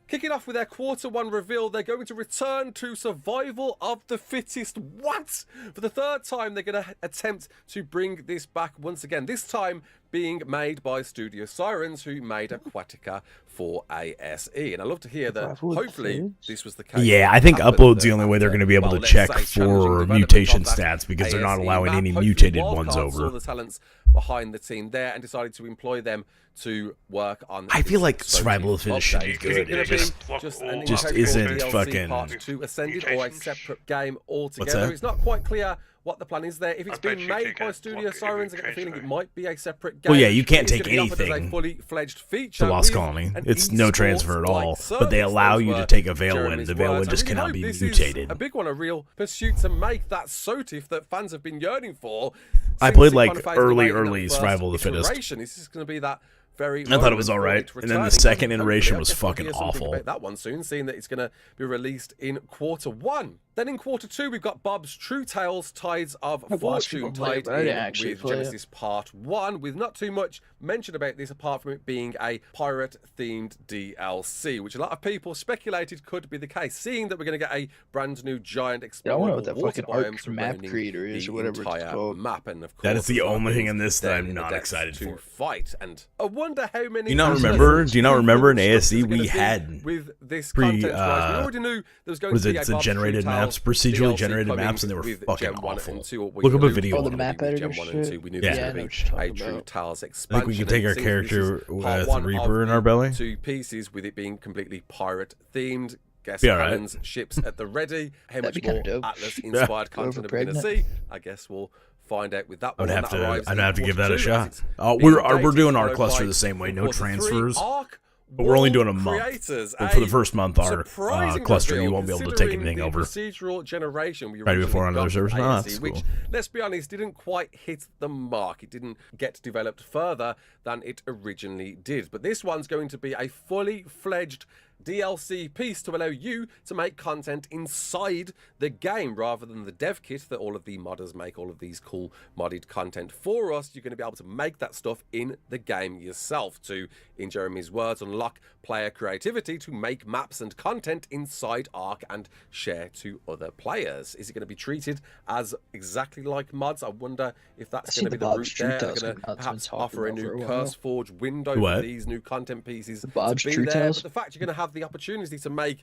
Kicking off with their Q1 reveal, they're going to return to survival of the fittest. What? For the third time, they're going to attempt to bring this back once again. This time, being made by Studio Sirens, who made Aquatica for ASE. And I love to hear that hopefully this was the case. Yeah, I think upload's the only way they're after, going to be able well, to let's check say challenging for development mutation of that stats because they're not ASE allowing map. any Hopefully mutated Wildcard ones saw over. the talents behind the team there and decided to employ them to work on. I feel like this Survival of the Fittest should be update. Is it good. gonna It be just an just integral isn't DLC fucking part 2 Ascended or a separate game altogether? that? It's not quite clear what the plan is there. If it's being made by Studio Sirens, I get the feeling it might be a separate game. Well, yeah, you can't It's take gonna be offered as a anything fully fledged feature to Lost with Colony. an It's no transfer at all, esports-like but they service. allow Those you to were take a Veilwind. Jeremy's The words. Veilwind I just really cannot hope be this mutated. is a big one, a real pursuit to make that SOTIF that fans have been yearning for. I since played it like kind of faded away in that early first Survival of the Fittest. iteration. This is going to be that very. I thought it was moment for alright, it and then the returning. second Hopefully, iteration I was guess we'll fucking hear something awful. about that one soon, seeing that it's going to be released in Q1. Then in Q2, we've got Bob's True Tales Tides of watched Fortune people play it, tied but I didn't in actually with play it. Genesis Part 1, with not too much mentioned about this apart from it being a pirate-themed DLC, which a lot of people speculated could be the case, seeing that we're going to get a brand new giant Yeah, I wonder what explorable that water fucking Ark biome map surrounding creator is, the or whatever it's entire called. map. And of course, That is the only thing in this that down I'm in the not depths excited to for. fight. And I wonder how many. Do you not useless remember? Do you not remember in stuff there's ASE gonna we be had with this pre- content? Right? We already knew there was going was to it be a the Bob's generated True maps, Tales procedurally DLC generated coming maps, and they were with fucking Gen 1 awful. and 2, or we Look up a knew video was of gonna it. be with The Gen map 1 editor and 2. shit? We knew Yeah. there Yeah, I was know going what to you're be a talking True about. Tales I think expansion. we can take our and seeing this is character part with one of Reaper in the our belly. 2 pieces, with it being completely pirate themed. Guest Be alright. cannons, ships at the ready. How That'd much be kinda more dope. Atlas-inspired content are we going to pregnant. see? I guess we'll find out with that I'd one. have when that to. arrives I'd in have to give that a Q2, shot. as it's being We're dated, doing our followed cluster by the same way. No Q3 transfers. Ark But we're only doing a World month. Creators, But for the a first month, our surprising cluster, you reveal, won't be able to take considering anything the over. Procedural generation we Right originally before another got service? with No, ASE, that's which, cool. let's be honest, didn't quite hit the mark. It didn't get developed further than it originally did. But this one's going to be a fully fledged DLC piece to allow you to make content inside the game rather than the dev kit that all of the modders make, all of these cool modded content for us. You're going to be able to make that stuff in the game yourself to, in Jeremy's words, unlock player creativity to make maps and content inside Ark and share to other players. Is it going to be treated as exactly like mods? I wonder if that's I going to see be the the Bob's route True there. They're Tales going to coming out, it's been perhaps talking offer a about for new a while. CurseForge window What? for these new content pieces Bob's to be True there. Tales? But the fact you're going to have the opportunity to make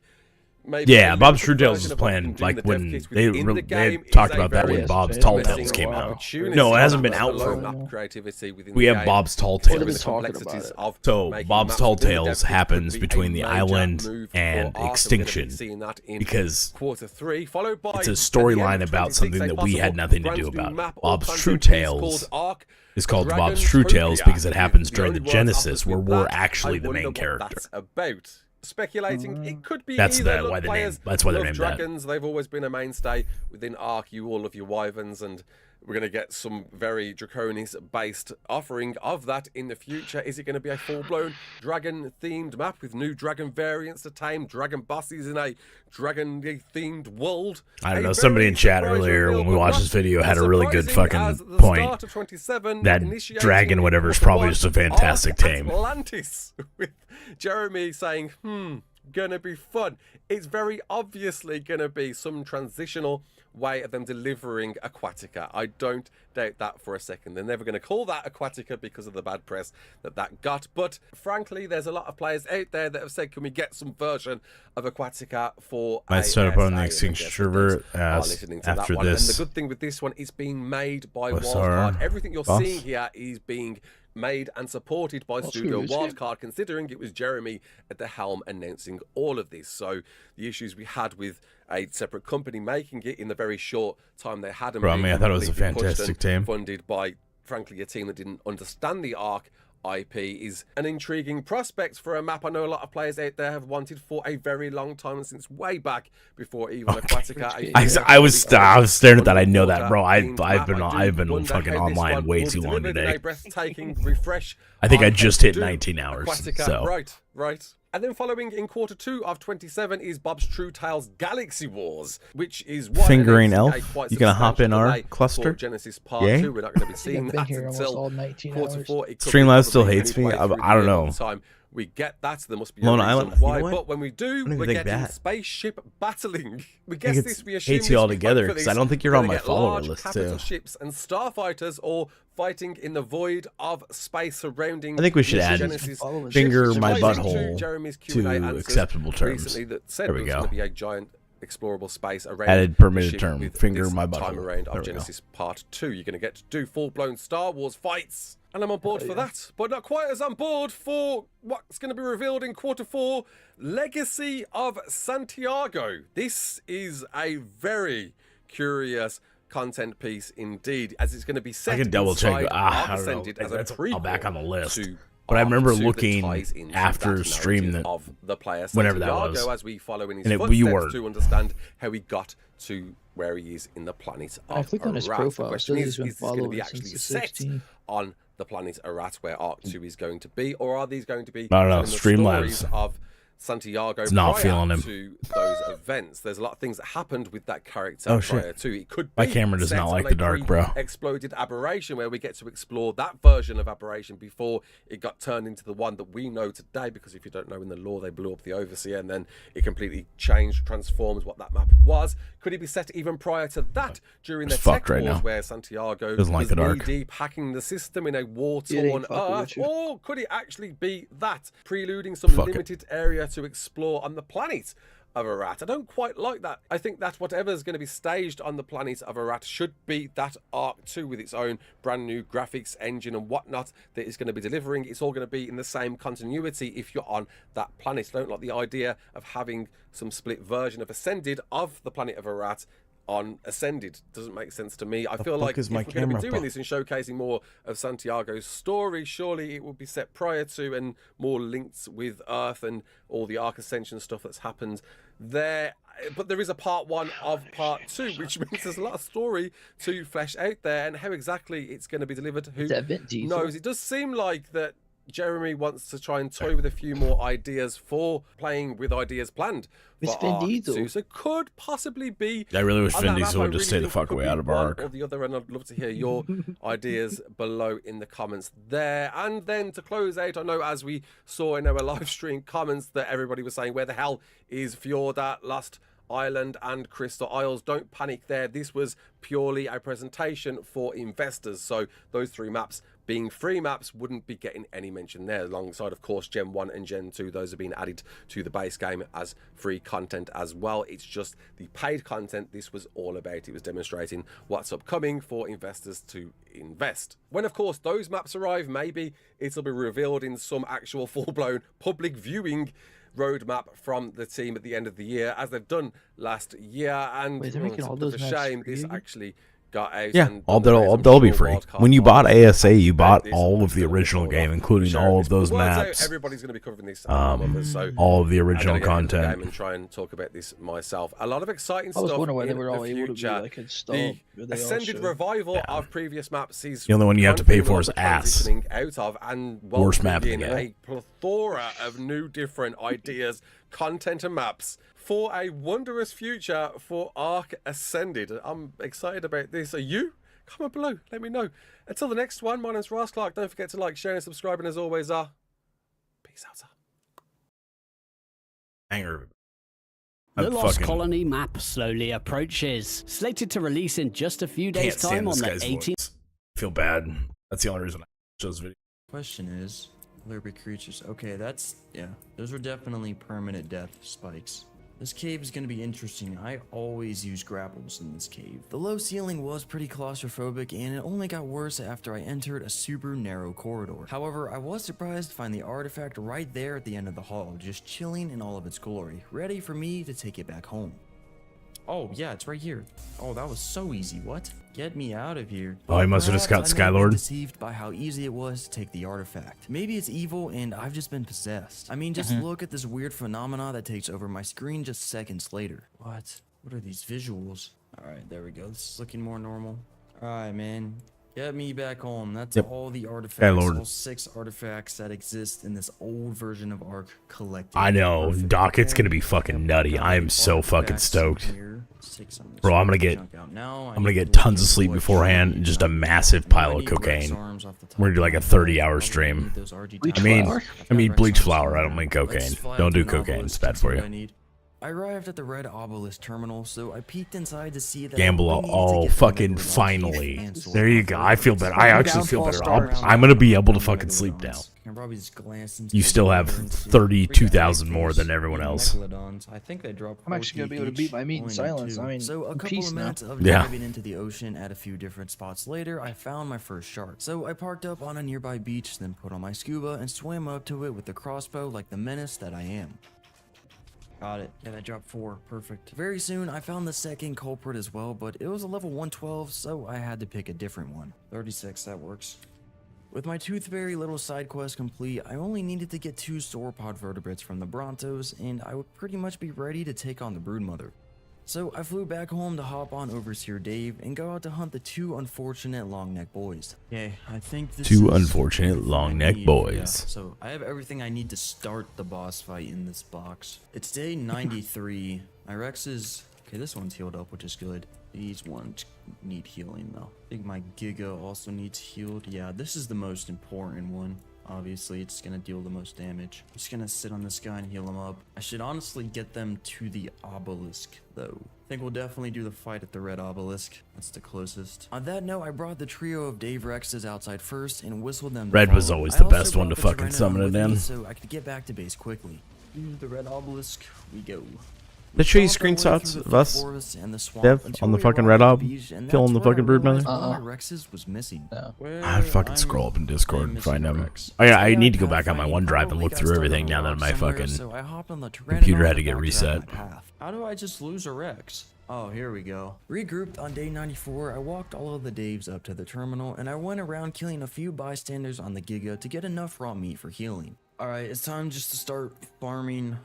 maybe Yeah, a Bob's limited True Tales version is of what you can planned do in like the dev when kits they within the they game talked is a about that very when Bob's Yeah, Tall missing Tales a came while. out. opportunity No, it hasn't to been out below for. map creativity within We the have game. Bob's Tall What have With been the Tales. talking complexities about of So making Bob's maps Tall within the dev Tales kit could happens be a between the major island move for and Ark, and we're gonna be Extinction seeing that in because Q3, followed by it's a at the storyline end of about 26, something a that we had possible nothing to brand do new about. map or Bob's content True piece Tales called Ark is called Bob's Dragontopia, True Tales because it with happens the during the only words Genesis, offered where with we're that. actually I the wonder main what character. that's about. Speculating, it could be That's either. the- why Look, the name- players that's why they love named that. dragons. They've always been a mainstay within Ark. You all of your wyverns, and we're going to get some very Draconis-based offering of that in the future. Is it going to be a full-blown dragon-themed map with new dragon variants to tame, dragon bosses in a dragon-themed world? I don't A know. Somebody very in chat surprising earlier reveal, when we but watched not this video as had a really good surprising as fucking the point. start of 27 That initiating dragon whatever is Quarter probably One just a fantastic Ark tame. Atlantis, with Jeremy saying, gonna be fun. It's very obviously gonna be some transitional way of them delivering Aquatica. I don't doubt that for a second. They're never going to call that Aquatica because of the bad press that got. But frankly, there's a lot of players out there that have said, can we get some version of Aquatica for Might start up on the ASA? Extinction And I guess server those are listening to after that one. this. And the good thing with this one, it's being made by What's our Wildcard. Everything you're boss? seeing here is being made and supported by What's Studio who is it? Wildcard, considering it was Jeremy at the helm announcing all of this. So the issues we had with a separate company making it in the very short time they had, and Bro, I mean, being I thought it was a completely pushed fantastic and team. funded by, frankly, a team that didn't understand the Ark IP is an intriguing prospect for a map I know a lot of players out there have wanted for a very long time, since way back before even Aquatica. I was staring at that. I know that, bro. I've been fucking online way too long today. A breathtaking refresh. I think I on just hit Doom 19 hours, Aquatica. so. Right. And then following in Q2 of 27 is Bob's True Tales Galaxy Wars, which is one Fingering announcing Elf? a quite You gonna hop in substantial our delay for cluster? Genesis Part Yay? 2. We're not going to be I've seeing been that here almost until all 19 hours. Q4. It could Streamlabs be still probably hates me? midway through I don't the know. time We get that. There must be Lone a reason Island, why. you know what? But when we do, don't even we're think getting that. spaceship battling. We I guess think this. it's We assume hates this, you all we hope together for because this. I don't think you're We're on gonna my get follower large list capital too. ships and starfighters all fighting in the void of space surrounding. I think we should this add Genesis Follow ship. finger Which my plays into butthole Jeremy's Q&A to answers acceptable terms. recently that said There we there's go. going to be a giant explorable space around Added the permitted ship term, with finger this my time butthole. around There of we go. Genesis Part 2. You're going to get to do full-blown Star Wars fights. And I'm on board for that, but not quite as on board for what's going to be revealed in Q4, Legacy of Santiago. This is a very curious content piece indeed, as it's going to be set I can double check. inside I Arc don't know. Ascended as a That's all back on the prequel list. to But I Arc remember 2 that looking ties into after that stream narrative that of the player whenever that Santiago, was. as we follow in his And it- footsteps we weren't. to understand how he got to where he is in the planet I of click on his Arat. profile, The it question says is he's been this going to be following actually since the set 16th. on the planet Arat where Arc 2 is going to be, or are these going to be I don't know, telling the Streamlabs. stories of Santiago It's not prior feeling him. to those events? There's a lot of things that happened with that character Oh, shit. prior to. It could My be camera does set not like on the a dark, bro. Exploded Aberration, where we get to explore that version of Aberration before it got turned into the one that we know today, because if you don't know, in the lore they blew up the Overseer and then it completely changed, transforms what that map was. Could it be set even prior to that, during the It's tech fucked right wars now. where Santiago Doesn't like was the dark. knee-deep hacking the system in a It war-torn ain't fucking Earth? with you. Or could it actually be that, preluding some Fuck it. limited area to explore on the planet of Arat? I don't quite like that. I think that whatever's going to be staged on the planet of Arat should be that Arc 2 with its own brand new graphics engine and whatnot that is going to be delivering. It's all going to be in the same continuity if you're on that planet. I don't like the idea of having some split version of Ascended of the planet of Arat on Ascended. Doesn't make sense to me. I feel fuck like is if my we're going to be camera doing button? this and showcasing more of Santiago's story, surely it will be set prior to and more linked with Earth and all the Arc Ascension stuff that's happened there. But there is a part 1 of part 2, which means there's a lot of story to flesh out there, and how exactly it's going to be delivered, who Is that Vin Diesel? knows? It does seem like that Jeremy wants to try and toy with a few more ideas for playing with ideas planned It's for Vin Arc Diesel. 2. So could possibly be. I really wish on Vin that map, Diesel I would just really stay the think it fuck could away be out of one Arc. or the other, and I'd love to hear your ideas below in the comments there. And then to close out, I know as we saw in our live stream comments that everybody was saying, where the hell is Fjorda, Lost Island and Crystal Isles? Don't panic there. This was purely a presentation for investors. So those 3 maps being free maps wouldn't be getting any mention there, alongside of course Gen 1 and Gen 2. Those are being added to the base game as free content as well. It's just the paid content this was all about. It was demonstrating what's upcoming for investors to invest. When of course those maps arrive, maybe it'll be revealed in some actual full-blown public viewing roadmap from the team at the end of the year, as they've done last year. And Wait, they're making it's all a bit of those a maps shame free this again? actually got out. Yeah, and all done they'll, away. all I'm they'll be sure free. Wildcard When you bought Party ASA, you bought this all of is the gonna be original followed game, up. including Sharing all this of those words out, maps, Everybody's going to be covering this. So all of the I gotta original get into the game content. and try and talk about this myself. A lot of exciting I was stuff wondering why they in were all the able to be future. like installed. The but they all Ascended should. revival of previous maps is The only one you have to pay for is what we're ass. transitioning out of, and Worst map welcoming in in the a plethora of new different ideas, content and maps for a wondrous future for Arc Ascended. I'm excited about this. Are you? Comment below, let me know. Until the next one, my name's Ross Clark. Don't forget to like, share and subscribe, and as always, peace out, sir. Anger. The I'm Lost fucking- Colony map slowly approaches, slated to release in just a few days' Can't stand time on this the guy's 18th. voice. Feel bad. That's the only reason I chose video. Question is, Lurby creatures. Okay, that's, yeah. Those were definitely permanent death spikes. This cave is going to be interesting. I always use grapples in this cave. The low ceiling was pretty claustrophobic, and it only got worse after I entered a super narrow corridor. However, I was surprised to find the artifact right there at the end of the hall, just chilling in all of its glory, ready for me to take it back home. Oh, yeah, it's right here. Oh, that was so easy. What? Get me out of here. Oh, he must have just Perhaps got I may have been Skylord. deceived by how easy it was to take the artifact. Maybe it's evil and I've just been possessed. I mean, just look at this weird phenomena that takes over my screen just seconds later. What? What are these visuals? Alright, there we go. This is looking more normal. Alright, man. Get me back home. That's Yep. all the artifacts. Skylord. All 6 artifacts that exist in this old version of Ark collected. I know. Perfect. Doc, it's Okay. gonna be fucking nutty. Got I am the so fucking artifacts stoked. here. 6 on this Bro, I'm gonna chunk out. Now I'm gonna get tons of sleep beforehand and just a massive pile of cocaine. We're gonna do like a 30-hour stream. Bleach I mean, flour? bleach flour. I don't mean cocaine. Don't do cocaine. It's bad for you. I arrived at the Red Obelisk terminal, so I peeked inside to see that Gamble. I needed to Oh, get the fucking Megalodon finally. and Sword There you Fighter go. I feel better. I actually feel better. Downfall I'm gonna be able to Megalodons. fucking sleep now. I probably just glanced into You the still have water and see 32,000 more fish than everyone and else. Megalodons. I think they dropped I'm actually gonna be able to 4 beat my meat in each, silence. only I mean, so a in couple peace of now. minutes of Yeah. diving into the ocean at a few different spots later, I found my first shark. So I parked up on a nearby beach, then put on my scuba and swam up to it with the crossbow like the menace that I am. Got it. Yeah, that dropped 4. Perfect. Very soon, I found the second culprit as well, but it was a level 112, so I had to pick a different one. 36, that works. With my Toothberry little side quest complete, I only needed to get 2 sauropod vertebrates from the Brontos, and I would pretty much be ready to take on the Broodmother. So I flew back home to hop on Overseer Dave and go out to hunt the 2 unfortunate long-neck boys. Okay, I think this is 2 unfortunate everything I long-neck need. boys. Yeah, so I have everything I need to start the boss fight in this box. It's day 93. My Rex is... Okay, this one's healed up, which is good. These ones need healing, though. I think my Giga also needs healed. Yeah, this is the most important one. Obviously, it's gonna deal the most damage. I'm just gonna sit on this guy and heal him up. I should honestly get them to the obelisk, though. I think we'll definitely do the fight at the Red Obelisk. That's the closest. On that note, I brought the trio of Dave Rexes outside first and whistled them to Red was follow. always I the also best one brought to the fucking Tyranodon summon it with me in. so I could get back to base quickly. To the Red Obelisk we go. Did I show you Followed our way screenshots through the of us, forest and the swamp Dev, until on the we fucking arrived Red at Ob, the beach, and killing that's the where fucking I brood realized mother? one of my Rexes was missing. No. I'd fucking scroll up in Discord and find them. Oh yeah, I need to go back on my OneDrive and look through everything now that my fucking computer had to get reset. How do I just lose a Rex? Oh, here we go. Regrouped on day 94, I walked all of the Daves up to the terminal, and I went around killing a few bystanders on the Giga to get enough raw meat for healing. Alright, it's time just to start farming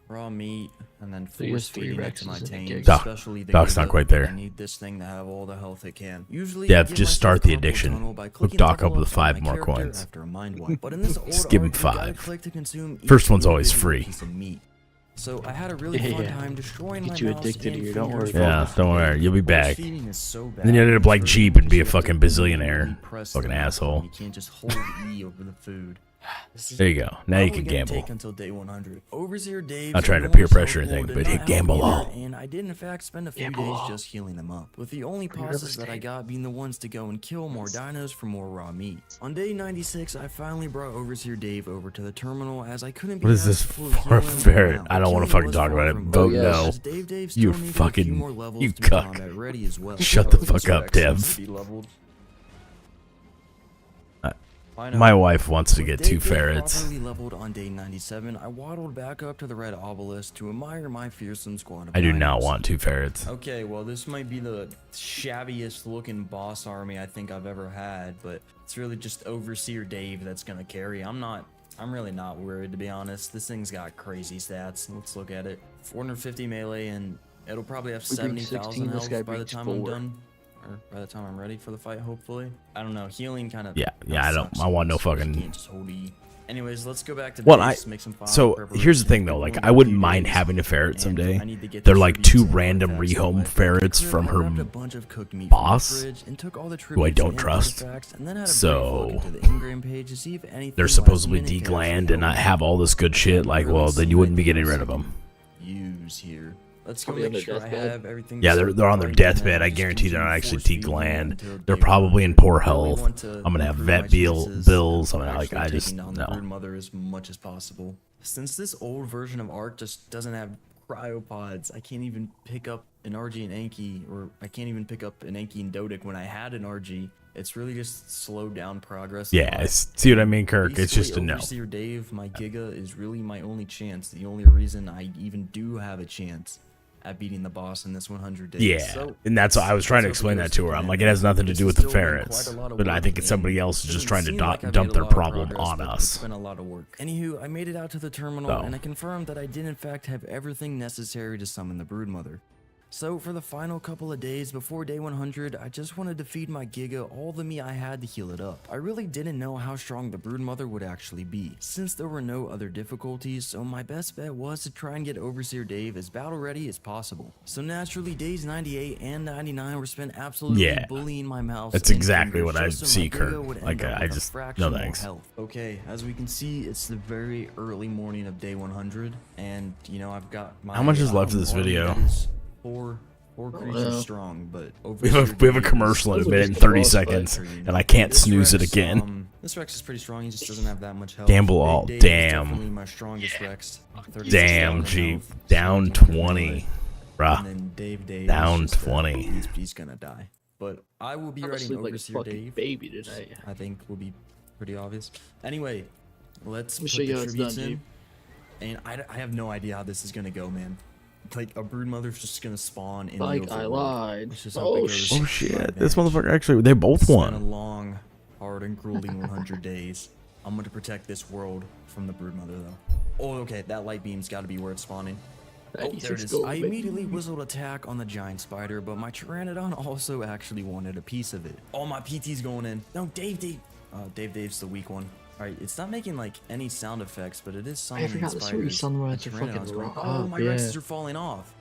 raw meat and then So you force have 3 feeding it to my Rexes in the tames, Giga. Doc, especially the Doc's Giga. not quite there. I need this thing to have all the health it can. Usually, Dev, I give just myself start the carpal addiction. tunnel by Hook clicking Doc level up with ups on 5 my more character coins. after a mind wipe. But in this old Just give him art, you gotta 5. click to consume each First one's always individual free. piece of meat. So I had a really Yeah, fun yeah. time destroying Get my you mouse addicted and here, don't fingers worry. Yeah, don't worry, you'll be back. Feeding is so bad. Then you ended up like It's Jeep really and be a just fucking like bazillionaire. you press Fucking the button, asshole. You can't just hold E over the food. This is There you go. Now you probably can gonna gamble. Take until day 100. Overseer Dave. Not trying to peer pressure or anything, but hit gamble all. And I did in fact spend a few Gamble days all. just healing them up, with the only For real pauses that I estate. got being the ones to go and kill more dinos for more raw meat. On day 96, I finally brought Overseer Dave over to the terminal as I couldn't be What is asked this to fully for a heal him ferret? now. I don't wanna Killing fucking was talk far about it. from Vote done, no. as Dave You still needed a few fucking- more levels you to be cuck. combat ready as well. Shut the fuck up, Dev. My wife wants to get 2 ferrets. Properly leveled on day 97, I waddled back up to the Red Obelisk to admire my fearsome squad of I do not dinos. want 2 ferrets. Okay, well, this might be the shabbiest looking boss army I think I've ever had, but it's really just Overseer Dave that's gonna carry. I'm really not worried, to be honest. This thing's got crazy stats. Let's look at it. 450 melee, and it'll probably have We bring 70,000 16, this health guy by the brings time I'm 4. done. Or by the time I'm ready for the fight, hopefully. I don't know, healing kind of... Yeah, I don't. I want no fucking. Can't just hold E. Anyways, let's go back to Well, base, make some final So here's the thing though, like I wouldn't mind having a ferret someday. They're like 2 random rehome ferrets from her boss, who I don't trust. So they're supposedly degland and not have all this good shit. Like, well, then you wouldn't be getting rid of them. Use here. Let's go Probably on make their sure I deathbed. have everything. Yeah, set they're on their right deathbed. now. I Just guarantee they're not continue actually force feeding them degland. until They're day probably 100. in poor I really health. want to I'm gonna have improve my vet chances bills. I'm of gonna like actually I just taking down the no. Broodmother as much as possible. Since this old version of Ark just doesn't have cryopods, I can't even pick up an RG and Anki, or I can't even pick up an Anki and Dodic when I had an RG. It's really just slowed down progress. a Yeah, lot. see what I mean, Kirk? It's Basically, just a no. Overseer Dave, my Giga, is really my only chance. The only reason I even do have a chance at beating the boss in this 100 days. Yeah, So, and that's what I was trying to let's explain hope it that goes to her. I'm like, it has nothing to do with the ferrets, but I think it's somebody else is just trying to dump their problem on us. It's been a lot of work. Anywho, I made it out to the terminal, So. and I confirmed that I did in fact have everything necessary to summon the Broodmother. So for the final couple of days before day 100, I just wanted to feed my Giga all the meat I had to heal it up. I really didn't know how strong the Broodmother would actually be, since there were no other difficulties, so my best bet was to try and get Overseer Dave as battle ready as possible. So naturally, days 98 and 99 were spent absolutely bullying my mouse. That's and exactly fingers what I just so my see, Giga Kurt. would end Like, up I with a just- fraction no more thanks. health. Okay, as we can see, it's the very early morning of day 100, and you know, I've got my How much is left of this army video? that is four creatures strong, but We have a commercial in a minute and 30 seconds, and I can't snooze it again. This Rex is pretty strong. He just doesn't have that much health. Gamble Big all. Dave is Damn. definitely my strongest Rex. 36,000 Damn, Jeep. health, Down 1700 20. melee. Bruh. And then Dave Down is just, 20. He's gonna die. But I will be I'm writing asleep like a Overseer fucking Dave. baby tonight. I think will be pretty obvious. Anyway, let's Let me put show you the how it's tributes done, in. Jeep. And I have no idea how this is gonna go, man. Like, a Broodmother's just gonna spawn in Like, the I overworld. lied. Let's just hope Oh, it goes shit. Oh shit, my this advantage. motherfucker actually, they both It's been a won. long, hard, and grueling 100 days. I'm gonna protect this world from the Broodmother, though. Oh, okay, that light beam's gotta be where it's spawning. Oh, there it 96 is. gold, I baby. immediately whistled attack on the giant spider, but my Pteranodon also actually wanted a piece of it. Oh, my PT's going in. No, Dave's the weak one. Alright, it's not making, like, any sound effects, but it is summoning forgot the spiders. sweet sunrise My are fucking Pteranodon's going- raw Oh, my up, Rexes yeah. are falling off.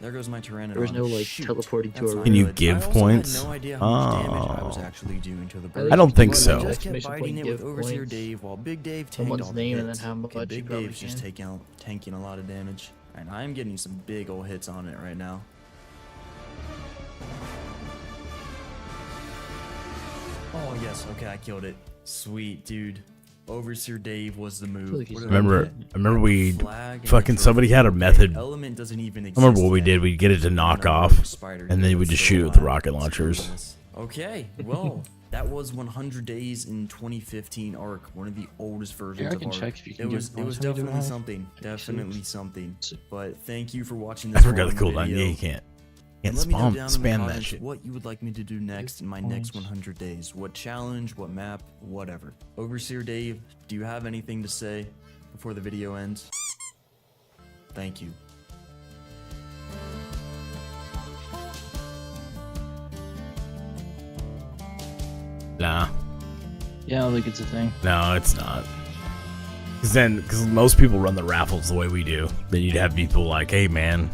There goes my Pteranodon. There was no, like, Shoot, teleporting to that's a not Can you good. give I also points? had no idea how much damage I was Oh. actually doing to the I bird. I don't think Just so. I just kept exclamation biting point it with give Overseer points. Dave while Big Dave tanked Someone's all the name and hits. then how Okay, much you Big probably Dave's just tanking a lot of damage. And I'm getting some big ol' hits on it right now. Oh yes, okay, I killed it. Sweet, dude. Overseer Dave was the move. like he's What did I Remember, get? I remember we Flag and fucking a somebody trophy. had a Okay, method. Element doesn't even I exist remember what we yet. did. We'd get it to knock No, off, spider and then dude, we that's just so shoot it with the alive. rocket It's launchers. ridiculous. Okay, well, that was 100 days in 2015 Arc, one of the oldest versions I of can Arc. check if you can It give was points. How many do definitely I have? something, 36. definitely something. But thank you for watching I this. forgot the long cooldown. video. Yeah, you can't And let me know spam down in the that comments shit. what you would like me to do next in my next 100 days. What challenge, what map, whatever. Overseer Dave, do you have anything to say before the video ends? Thank you. Nah, Yeah, I don't think it's a thing. no, it's not. Because most people run the raffles the way we do. Then you'd have people like, "Hey, man,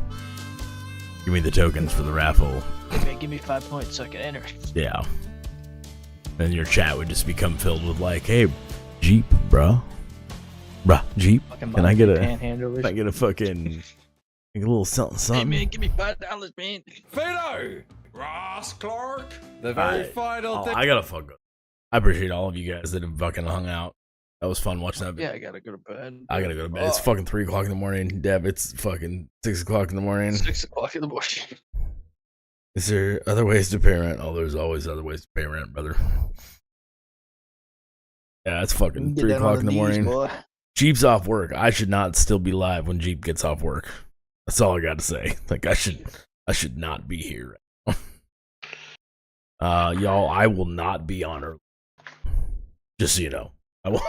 give me the tokens for the raffle." Okay, give me 5 points so I can enter. Yeah. Then your chat would just become filled with like, "Hey, Jeep, bruh, Jeep, Fucking can I get a, panhandlers. can I get a fucking, like a little something, Hey something?" man, give me $5, man. Fido! Ross Clark! The very Alright. final Oh, thing. I gotta fuck up. I appreciate all of you guys that have fucking hung out. That was fun watching that. Yeah, I gotta go to bed. I gotta go to bed. It's fucking 3 o'clock in the morning. Deb, it's fucking 6 o'clock in the morning. 6 o'clock in the morning. Is there other ways to pay rent? Oh, there's always other ways to pay rent, brother. Yeah, it's fucking 3 o'clock in the morning. Jeep's off work. I should not still be live when Jeep gets off work. That's all I got to say. Like I should not be here. Y'all, I will not be on early. Just so you know, I will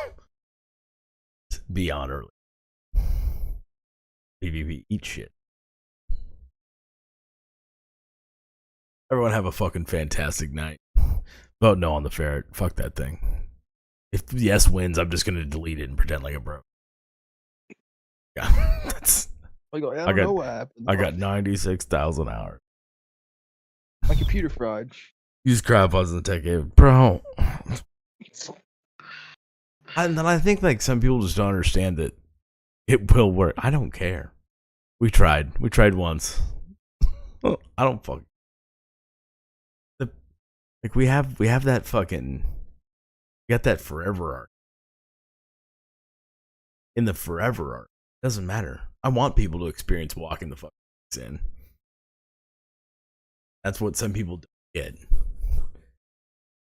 be on early. PvP, eat shit. Everyone have a fucking fantastic night. Vote no on the ferret. Fuck that thing. If yes wins, I'm just gonna delete it and pretend like it broke. Yeah, that's. I don't got- know what happened. I got 96,000 hours. my computer fried. Use crowdfunds and tech aid, bro. And then I think like some people just don't understand that it will work. I don't care. We tried. We tried once. I don't fuck. Like we have that fucking. We got that forever arc. In the forever arc, doesn't matter. I want people to experience walking the fuck in. That's what some people don't get.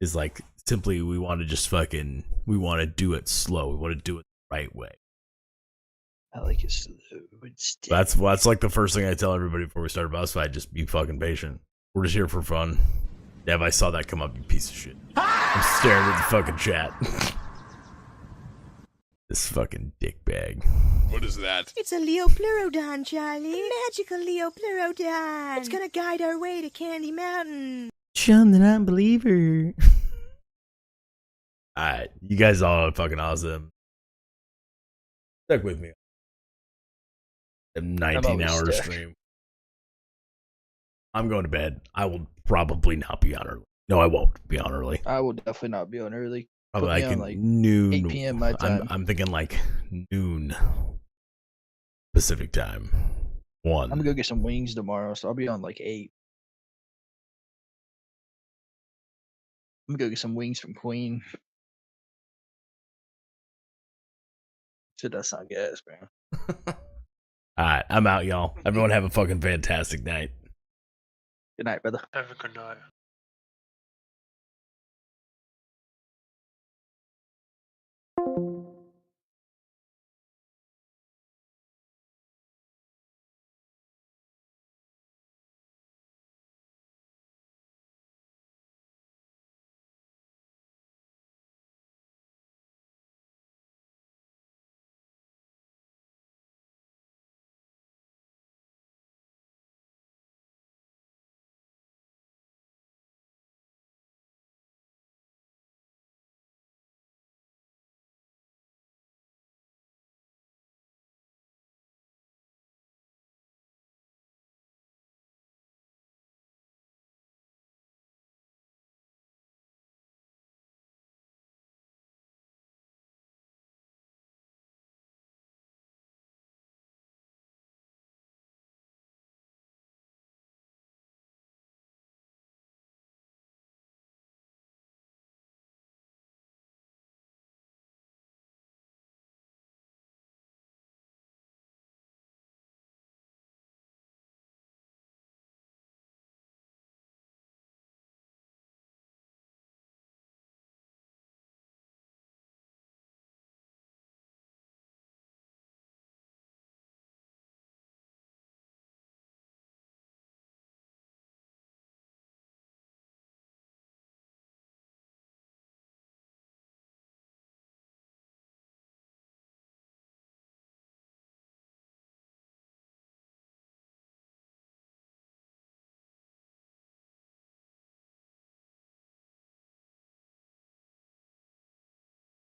Is like simply we want to just fucking we want to do it slow. We want to do it the right way. I like it slow and steady. That's like the first thing I tell everybody before we start a boss fight. Just be fucking patient. We're just here for fun. Dev, I saw that come up, you piece of shit. I'm staring at the fucking chat. This fucking dick bag. What is that? It's a Leopleurodon, Charlie. Magical Leopleurodon. It's gonna guide our way to Candy Mountain. Sean, the non-believer. Alright, you guys all are fucking awesome. Stuck with me. A 19-hour stream. I'm going to bed. I will probably not be on early. No, I won't be on early. I will definitely not be on early. Probably Put me like on, like, noon. 8 p.m. my time. I'm thinking like noon Pacific time. I'm gonna go get some wings tomorrow, so I'll be on like 8. I'm gonna go get some wings from Queen. Shit, that's not gas, man. Alright, I'm out, y'all. Everyone have a fucking fantastic night. Good night, brother. Have a good night.